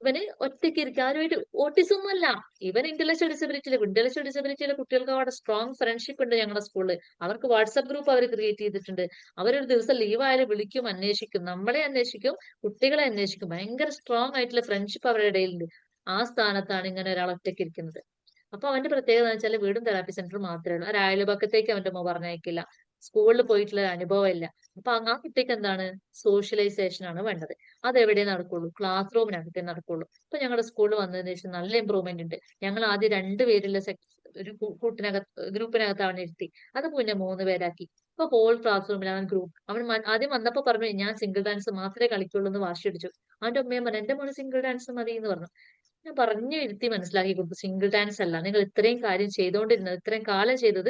ഇവന് ഒറ്റയ്ക്ക് ഇരിക്കുക, ആരുമായിട്ട് ഓട്ടിസം ഒന്നും അല്ല, ഇവൻ ഇന്റലക്ച്വൽ ഡിസബിലിറ്റിയിലെ കുട്ടികൾക്ക് അവിടെ സ്ട്രോങ് ഫ്രണ്ട്ഷിപ്പ് ഉണ്ട് ഞങ്ങളുടെ സ്കൂളിൽ. അവർക്ക് വാട്സ്ആപ്പ് ഗ്രൂപ്പ് അവർ ക്രിയേറ്റ് ചെയ്തിട്ടുണ്ട്. അവരൊരു ദിവസം ലീവ് ആയാലും വിളിക്കും, അന്വേഷിക്കും, നമ്മളെ അന്വേഷിക്കും, കുട്ടികളെ അന്വേഷിക്കും. ഭയങ്കര സ്ട്രോങ് ആയിട്ടുള്ള ഫ്രണ്ട്ഷിപ്പ് അവരുടെ ഇടയിലുണ്ട്. ആ സ്ഥാനത്താണ് ഇങ്ങനെ ഒരാൾ ഒറ്റയ്ക്ക് ഇരിക്കുന്നത്. അപ്പൊ അവന്റെ പ്രത്യേകത എന്ന് വെച്ചാൽ വീടും തെറാപ്പി സെന്റർ മാത്രമേ ഉള്ളൂ. ഒരു അയൽപക്കത്തേക്ക് അവന്റെ അമ്മ പറഞ്ഞയക്കില്ല, സ്കൂളിൽ പോയിട്ടുള്ള ഒരു അനുഭവം ഇല്ല. അപ്പൊ ആ കുട്ടിക്ക് എന്താണ്? സോഷ്യലൈസേഷൻ ആണ് വേണ്ടത്. അതെവിടെ നടക്കുള്ളൂ? ക്ലാസ് റൂമിനകത്തേ നടക്കുള്ളൂ. ഇപ്പൊ ഞങ്ങളുടെ സ്കൂളിൽ വന്നതിന് ശേഷം നല്ല ഇമ്പ്രൂവ്മെന്റ് ഉണ്ട്. ഞങ്ങൾ ആദ്യം 2 പേരുള്ള ഒരു ഗ്രൂപ്പിനകത്ത് അവനെ ഇരുത്തി, അത് പിന്നെ 3 പേരാക്കി. ഇപ്പൊ ഹോൾ ക്ലാസ് റൂമിൽ അവൻ ആദ്യം വന്നപ്പോ പറഞ്ഞു ഞാൻ സിംഗിൾ ഡാൻസ് മാത്രമേ കളിക്കുള്ളൂ എന്ന് വാശി പിടിച്ചു. അവന്റെ അമ്മയും പറഞ്ഞു എന്റെ മോന് സിംഗിൾ ഡാൻസ് മതി എന്ന് പറഞ്ഞു. ഞാൻ പറഞ്ഞു ഇരുത്തി മനസ്സിലാക്കി കൊടുത്തു, സിംഗിൾ ഡാൻസ് അല്ല, നിങ്ങൾ ഇത്രയും കാര്യം ചെയ്തുകൊണ്ടിരുന്നത്, ഇത്രയും കാലം ചെയ്തത്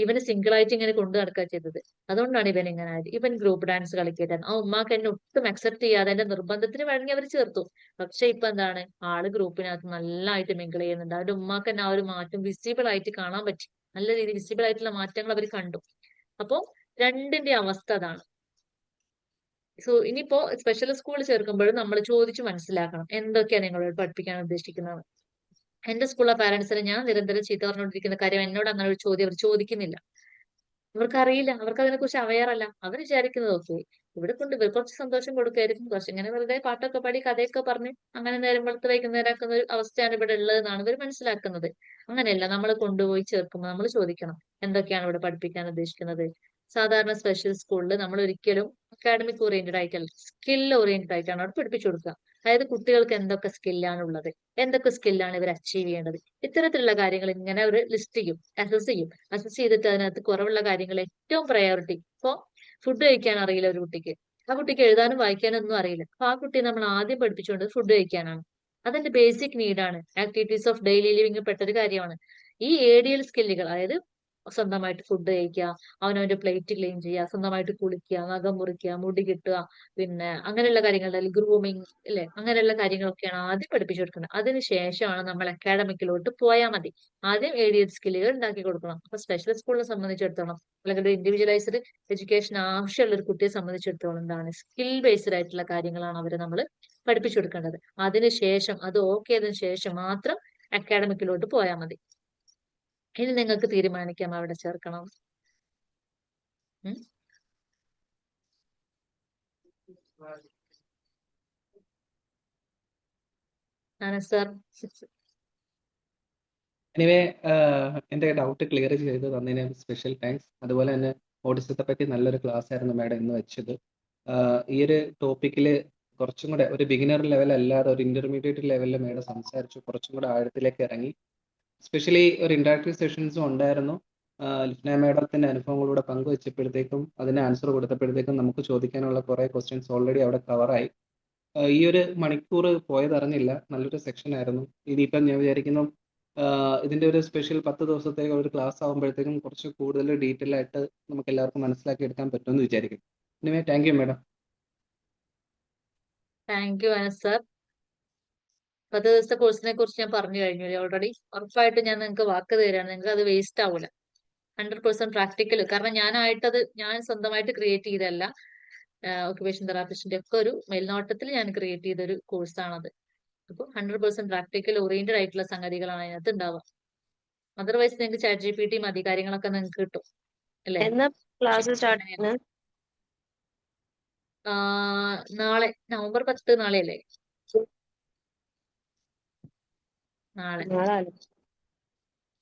ഇവന് സിംഗിൾ ആയിട്ട് ഇങ്ങനെ കൊണ്ടു നടക്കുക ചെയ്തത്. അതുകൊണ്ടാണ് ഇവൻ ഇങ്ങനെ ആയത്. ഇവൻ ഗ്രൂപ്പ് ഡാൻസ് കളിക്കട്ടെ. ആ ഉമ്മാക്ക് എന്നെ ഒട്ടും അക്സെപ്റ്റ് ചെയ്യാതെ എന്റെ നിർബന്ധത്തിന് വഴങ്ങി അവർ ചേർത്തു. പക്ഷെ ഇപ്പൊ എന്താണ്? ആള് ഗ്രൂപ്പിനകത്ത് നല്ലതായിട്ട് മിങ്കിൾ ചെയ്യുന്നുണ്ട്. അവരുടെ ഉമ്മാക്ക് തന്നെ ആ ഒരു മാറ്റം വിസിബിൾ ആയിട്ട് കാണാൻ പറ്റി. നല്ല രീതിയിൽ വിസിബിൾ ആയിട്ടുള്ള മാറ്റങ്ങൾ അവർ കണ്ടു. അപ്പൊ രണ്ടിന്റെ അവസ്ഥ അതാണ്. ഇനിയിപ്പോ സ്പെഷ്യൽ സ്കൂളിൽ ചേർക്കുമ്പോഴും നമ്മൾ ചോദിച്ചു മനസ്സിലാക്കണം എന്തൊക്കെയാണ് നിങ്ങളോട് പഠിപ്പിക്കാൻ ഉദ്ദേശിക്കുന്നത്. എന്റെ സ്കൂളിലെ പാരന്റ്സിനെ ഞാൻ നിരന്തരം ചീത്ത പറഞ്ഞുകൊണ്ടിരിക്കുന്ന കാര്യം എന്നോട് അങ്ങനെ ഒരു ചോദ്യം അവർ ചോദിക്കുന്നില്ല. അവർക്കറിയില്ല, അവർക്ക് അതിനെ കുറിച്ച് അവെയർ അല്ല. അവർ വിചാരിക്കുന്നത് ഓക്കെ ഇവിടെ കൊണ്ട് ഇവർ കുറച്ച് സന്തോഷം കൊടുക്കായിരിക്കും, കുറച്ച് ഇങ്ങനെ വെറുതെ പാട്ടൊക്കെ പാടി കഥയൊക്കെ പറഞ്ഞ് അങ്ങനെ നേരം വെളുത്ത് വൈകുന്നേരമാക്കുന്ന ഒരു അവസ്ഥയാണ് ഇവിടെ ഉള്ളതെന്നാണ് ഇവർ മനസ്സിലാക്കുന്നത്. അങ്ങനെയല്ല, നമ്മൾ കൊണ്ടുപോയി ചേർക്കുമ്പോൾ നമ്മൾ ചോദിക്കണം എന്തൊക്കെയാണ് ഇവിടെ പഠിപ്പിക്കാൻ ഉദ്ദേശിക്കുന്നത്. സാധാരണ സ്പെഷ്യൽ സ്കൂളിൽ നമ്മൾ ഒരിക്കലും അക്കാഡമിക് ഓറിയന്റഡ് ആയിട്ടല്ല, സ്കിൽ ഓറിയന്റഡ് ആയിട്ടാണ് അവിടെ പഠിപ്പിച്ചു കൊടുക്കുക. അതായത് കുട്ടികൾക്ക് എന്തൊക്കെ സ്കില്ലാണ് ഉള്ളത്, എന്തൊക്കെ സ്കില്ലാണ് ഇവർ അച്ചീവ് ചെയ്യേണ്ടത്, ഇത്തരത്തിലുള്ള കാര്യങ്ങൾ ഇങ്ങനെ അവർ ലിസ്റ്റ് ചെയ്യും, അസസ് ചെയ്തിട്ട് അതിനകത്ത് കുറവുള്ള കാര്യങ്ങൾ ഏറ്റവും പ്രയോറിറ്റി. ഇപ്പൊ ഫുഡ് കഴിക്കാൻ അറിയില്ല ഒരു കുട്ടിക്ക്, ആ കുട്ടിക്ക് എഴുതാനും വായിക്കാനും ഒന്നും അറിയില്ല. അപ്പൊ ആ കുട്ടിയെ നമ്മൾ ആദ്യം പഠിപ്പിച്ചുകൊണ്ട് ഫുഡ് കഴിക്കാനാണ്. അതിന്റെ ബേസിക് നീഡാണ്, ആക്ടിവിറ്റീസ് ഓഫ് ഡെയിലി ലിവിംഗ് പെട്ടൊരു കാര്യമാണ്. ഈ ADL സ്കില്ലുകൾ, അതായത് സ്വന്തമായിട്ട് ഫുഡ് കഴിക്കുക, അവനവന്റെ പ്ലേറ്റ് ക്ലീൻ ചെയ്യുക, സ്വന്തമായിട്ട് കുളിക്കുക, നഖം മുറിക്കുക, മുടി കിട്ടുക, പിന്നെ അങ്ങനെയുള്ള കാര്യങ്ങൾ, ഗ്രൂമിങ് അല്ലെ, അങ്ങനെയുള്ള കാര്യങ്ങളൊക്കെയാണ് ആദ്യം പഠിപ്പിച്ചു കൊടുക്കുന്നത്. അതിനുശേഷമാണ് നമ്മൾ അക്കാഡമിക്കിലോട്ട് പോയാൽ മതി. ആദ്യം ADL സ്കില്ലുകൾ ഉണ്ടാക്കി കൊടുക്കണം. അപ്പൊ സ്പെഷ്യൽ സ്കൂളിനെ സംബന്ധിച്ചിടത്തോളം അല്ലെങ്കിൽ ഇൻഡിവിജ്വലൈസ്ഡ് എഡ്യൂക്കേഷൻ ആവശ്യമുള്ള ഒരു കുട്ടിയെ സംബന്ധിച്ചിടത്തോളം എന്താണ് സ്കിൽ ബേസ്ഡ് ആയിട്ടുള്ള കാര്യങ്ങളാണ് അവരെ നമ്മൾ പഠിപ്പിച്ചു കൊടുക്കേണ്ടത്. അതിനുശേഷം അത് ഓക്കെ ആയതിനു ശേഷം മാത്രം അക്കാഡമിക്കിലോട്ട് പോയാൽ മതി. ഇനി നിങ്ങൾക്ക് തീരുമാനിക്കാം അവിടെ ചേർക്കണം. സാർ എനിവേ എന്റെ ഡൗട്ട് ക്ലിയർ ചെയ്ത് തന്നതിന് സ്പെഷ്യൽ താങ്ക്സ്. അതുപോലെ തന്നെ ഓട്ടിസത്തെ പറ്റി നല്ലൊരു ക്ലാസ് ആയിരുന്നു മാഡം ഇന്ന് വെച്ചത്. ഈ ഒരു ടോപ്പിക്കിൽ കുറച്ചും കൂടെ ഒരു ബിഗിനർ ലെവൽ അല്ലാതെ ഒരു ഇന്റർമീഡിയറ്റ് ലെവലിൽ മാഡം സംസാരിച്ചു, കുറച്ചും കൂടെ ആഴത്തിലേക്ക് ഇറങ്ങി. സ്പെഷ്യലി ഒരു ഇന്ററാക്റ്റീവ് സെഷൻസും ഉണ്ടായിരുന്നു. ലിഫ്ന മാഡത്തിന്റെ അനുഭവങ്ങളൂടെ പങ്കുവച്ചപ്പോഴത്തേക്കും അതിന് ആൻസർ കൊടുത്തപ്പോഴത്തേക്കും നമുക്ക് ചോദിക്കാനുള്ള കുറേ ക്വസ്റ്റ്യൻസ് ഓൾറെഡി അവിടെ കവറായി. ഈ ഒരു മണിക്കൂർ പോയതറിഞ്ഞില്ല. നല്ലൊരു സെക്ഷൻ ആയിരുന്നു. ഇനിയിപ്പം ഞാൻ വിചാരിക്കുന്നു ഇതിന്റെ ഒരു സ്പെഷ്യൽ 10 ദിവസത്തേക്ക് ഒരു ക്ലാസ് ആകുമ്പോഴത്തേക്കും കുറച്ച് കൂടുതൽ ഡീറ്റെയിൽ ആയിട്ട് നമുക്ക് എല്ലാവർക്കും മനസ്സിലാക്കി എടുക്കാൻ പറ്റുമെന്ന് വിചാരിക്കും. Anyway thank you madam. Thank you Anas sir. 10 ദിവസത്തെ കോഴ്സിനെ കുറിച്ച് ഞാൻ പറഞ്ഞു കഴിഞ്ഞു ഓൾറെഡി. ഉറപ്പായിട്ട് ഞാൻ നിങ്ങൾക്ക് വാക്ക് തരാണ്, നിങ്ങൾക്ക് അത് വേസ്റ്റ് ആവൂല. 100% പ്രാക്ടിക്കൽ. കാരണം ഞാൻ സ്വന്തമായിട്ട് ക്രിയേറ്റ് ചെയ്തതല്ല. ഓക്യുപേഷൻ തെറാപ്പിസ്റ്റിന്റെ ഒക്കെ ഒരു മേൽനോട്ടത്തിൽ ഞാൻ ക്രിയേറ്റ് ചെയ്ത ഒരു കോഴ്സാണത്. അപ്പോൾ 100% പ്രാക്ടിക്കൽ ഓറിയന്റഡ് ആയിട്ടുള്ള സംഗതികളാണ് അതിനകത്ത് ഉണ്ടാവുക. അതർവൈസ് നിങ്ങൾക്ക് ChatGPT മതി, കാര്യങ്ങളൊക്കെ നിങ്ങൾക്ക് കിട്ടും അല്ലേ? എന്നാ ക്ലാസ് സ്റ്റാർട്ട് ചെയ്യുന്നത്? നാളെ നവംബർ 10 നാളെയല്ലേ?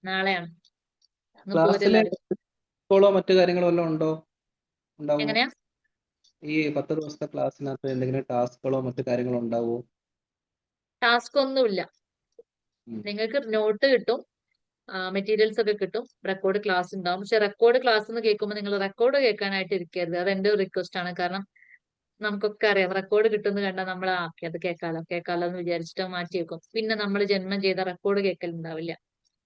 നാളെയാണ്. അങ്ങ് ക്ലാസ്സിൽ പോരെല്ലാവരും. സ്കൂളോ മറ്റു കാര്യങ്ങളോ വല്ലതും ഉണ്ടാവുമോ? എങ്ങനെയാ? ഈ 10 ദിവസത്തെ ക്ലാസ്സിനകത്ത് എന്തെങ്കിലും ടാസ്കുകളോ മറ്റു കാര്യങ്ങളോ ഉണ്ടാവുമോ? ടാസ്ക് ഒന്നുമില്ല. നിങ്ങൾക്ക് നോട്ട് കിട്ടും, മെറ്റീരിയൽസ് ഒക്കെ കിട്ടും, റെക്കോർഡ് ക്ലാസ് ഉണ്ടാവും. പക്ഷെ റെക്കോർഡ് ക്ലാസ് എന്ന് കേൾക്കുമ്പോൾ നിങ്ങൾ റെക്കോർഡ് കേൾക്കാനായിട്ട് ഇരിക്കരുത്. അത് എന്റെ ഒരു റിക്വസ്റ്റ് ആണ്. കാരണം നമുക്കൊക്കെ അറിയാം, റെക്കോർഡ് കിട്ടുമെന്ന് കണ്ടാൽ നമ്മൾ അത് കേൾക്കാലോ എന്ന് വിചാരിച്ചിട്ട് മാറ്റി വെക്കും. പിന്നെ നമ്മൾ ജന്മം ചെയ്ത റെക്കോർഡ് കേൾക്കലുണ്ടാവില്ല.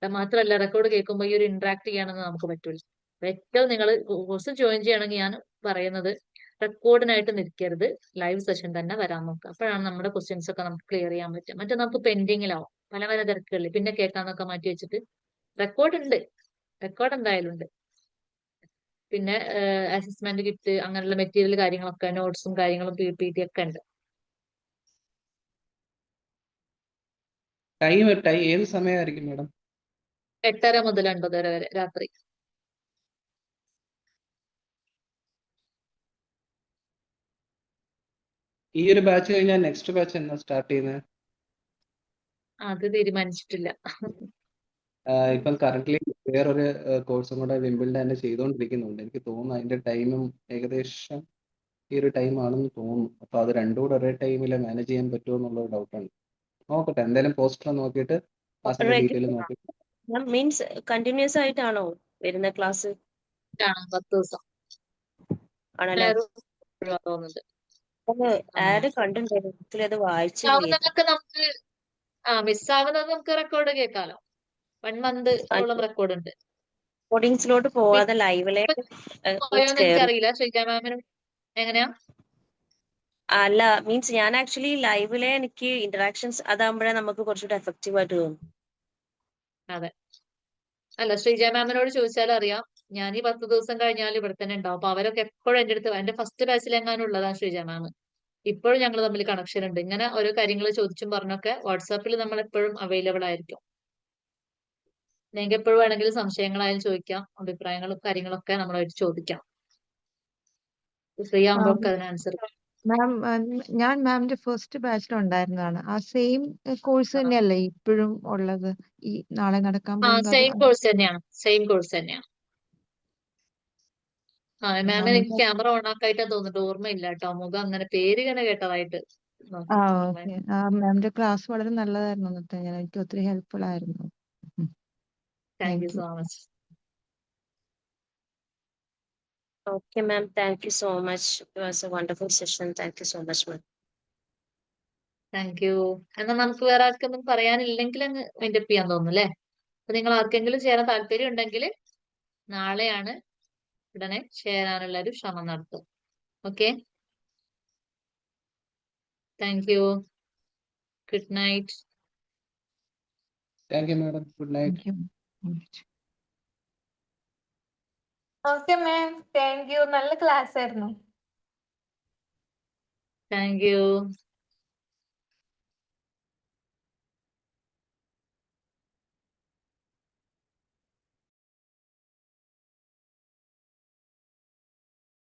അത് മാത്രമല്ല, റെക്കോർഡ് കേൾക്കുമ്പോൾ ഈ ഒരു ഇന്ററാക്ട് ചെയ്യാനൊന്നും നമുക്ക് പറ്റില്ല. ഏറ്റവും നിങ്ങൾ കോഴ്സ് ജോയിൻ ചെയ്യണമെങ്കിൽ ഞാൻ പറയുന്നത് റെക്കോർഡിനായിട്ട് നിൽക്കരുത്, ലൈവ് സെഷൻ തന്നെ വരാൻ നോക്കുക. അപ്പോഴാണ് നമ്മുടെ ക്വസ്റ്റ്യൻസ് ഒക്കെ നമുക്ക് ക്ലിയർ ചെയ്യാൻ പറ്റും. മറ്റേ നമുക്ക് പെൻഡിങ്ങിലാവും പല തിരക്കുകളിൽ, പിന്നെ കേൾക്കാന്നൊക്കെ മാറ്റി വെച്ചിട്ട്. റെക്കോർഡ് എന്തായാലും ഉണ്ട്. പിന്നെ അസസ്മെന്റ് കിറ്റ്, അങ്ങനെയുള്ള മെറ്റീരിയൽ കാര്യങ്ങളൊക്കെ, നോട്ട്സും കാര്യങ്ങളും PPT ഒക്കെ ഉണ്ട്. ടൈം ഏത് സമയമായിരിക്കും മാഡം? 8:30 മുതൽ 9:30 വരെ രാത്രി. ഈ ഒരു ബാച്ച് കഴിഞ്ഞാൽ നെക്സ്റ്റ് ബാച്ച് എന്നാ സ്റ്റാർട്ട് ചെയ്യുന്നത്? അത് തീരുമാനിച്ചിട്ടില്ല. ഇപ്പം കറന്റ്ലി വേറൊരു കോഴ്സും കൂടെ വിംബിൾഡ് തന്നെ ചെയ്തുകൊണ്ടിരിക്കുന്നുണ്ട്. എനിക്ക് തോന്നുന്നു അതിന്റെ ടൈമും ഏകദേശം ഈ ഒരു ടൈം ആണെന്ന് തോന്നുന്നു. അപ്പൊ അത് രണ്ടും കൂടെ ഒരേ ടൈമിൽ മാനേജ് ചെയ്യാൻ പറ്റുമോ എന്നുള്ള ഡൗട്ടാണ്. നോക്കട്ടെ, എന്തായാലും പോസ്റ്റർ നോക്കിയിട്ട് ക്ലാസിന്റെ ഡീറ്റെയിൽ നോക്കിയിട്ട്. മീൻസ് കണ്ടിന്യൂസ് ആയിട്ടാണോ വരുന്ന ക്ലാസ്? 10 ദിവസം ആണല്ലേ? തോന്നുന്നത്. ആഡ് കണ്ടിട്ടുണ്ടായിരുന്നു, അത് വായിച്ചില്ല. നമുക്ക് മിസ്സാവുന്നത് നമുക്ക് റെക്കോർഡ് കേൾക്കാലോ. 1 മന്ത് ഓളം റെക്കോർഡ് ഉണ്ട്. റെക്കോർഡിങ്സിലോട്ട് പോവാതെ ലൈവിലെ പോയോന്ന് എനിക്കറിയില്ല. ശ്രീജ മാമിന് എങ്ങനെയാ? അല്ല, മീൻസ് ഞാൻ ആക്ച്വലി ലൈവിലെ എനിക്ക് ഇന്ററാക്ഷൻസ് അതാകുമ്പോഴേ നമുക്ക് കുറച്ചുകൂടെ എഫക്റ്റീവ് ആയിട്ട് തോന്നും. അതെ. അല്ല, ശ്രീജ മാമിനോട് ചോദിച്ചാൽ അറിയാം. ഞാൻ ഈ 10 ദിവസം കഴിഞ്ഞാൽ ഇവിടെ തന്നെ ഉണ്ടാവും. അപ്പൊ അവരൊക്കെ എപ്പോഴും എന്റെ അടുത്ത്, എന്റെ ഫസ്റ്റ് ബാച്ചിൽ എങ്ങാനും ഉള്ളതാണ് ശ്രീജ മാം. ഇപ്പോഴും ഞങ്ങൾ തമ്മിൽ കണക്ഷൻ ഉണ്ട്. ഇങ്ങനെ ഓരോ കാര്യങ്ങൾ ചോദിച്ചും പറഞ്ഞൊക്കെ വാട്സാപ്പിൽ നമ്മൾ എപ്പോഴും അവൈലബിൾ ആയിരിക്കും. നിങ്ങൾക്ക് എപ്പോഴും വേണമെങ്കിലും സംശയങ്ങളായാലും ചോദിക്കാം, അഭിപ്രായങ്ങളും കാര്യങ്ങളൊക്കെ നമ്മളായിട്ട് ചോദിക്കാം. ഫ്രീ ആകുമ്പോഴൊക്കെ അതിന് ആൻസർ. മാം, ഞാൻ മാമിന്റെ ഫസ്റ്റ് ബാച്ചിൽ ഉണ്ടായിരുന്നതാണ്. ആ സെയിം കോഴ്സ് തന്നെയല്ലേ ഇപ്പോഴും ഉള്ളത്? ഈ നാളെ നടക്കാൻ പോകുന്നത് സെയിം കോഴ്സ് തന്നെയാണ്. മാമിന് എനിക്ക് ക്യാമറ ഓൺ ആക്കായിട്ടാ തോന്നുന്നുണ്ട്, ഓർമ്മയില്ല കേട്ടോ. മുഖം അങ്ങനെ പേര് ഇങ്ങനെ കേട്ടതായിട്ട്. ഓക്കെ. മാമിന്റെ ക്ലാസ് വളരെ നല്ലതായിരുന്നു. എന്നിട്ട് എനിക്ക് ഒത്തിരി ഹെൽപ്ഫുൾ ആയിരുന്നു. Thank you so much. Okay, ma'am. Thank you so much. It was a wonderful session. Thank you so much, ma'am. Thank you. എന്നാൽ നമുക്ക് വേറെ ആർക്കൊന്നും പറയാനില്ലെങ്കിൽ അങ്ങ് വൈൻഡപ്പ് ചെയ്യാൻ തോന്നുന്നു അല്ലേ? അപ്പൊ നിങ്ങൾ ആർക്കെങ്കിലും ചേരാൻ താല്പര്യം ഉണ്ടെങ്കിൽ നാളെയാണ് ഉടനെ ചേരാനുള്ള ഒരു ശ്രമം നടത്തും. Okay, thank U. Good night. Thank you madam. Good night. Okay ma'am, thank U. നല്ല ക്ലാസ് ആയിരുന്നു. Thank you.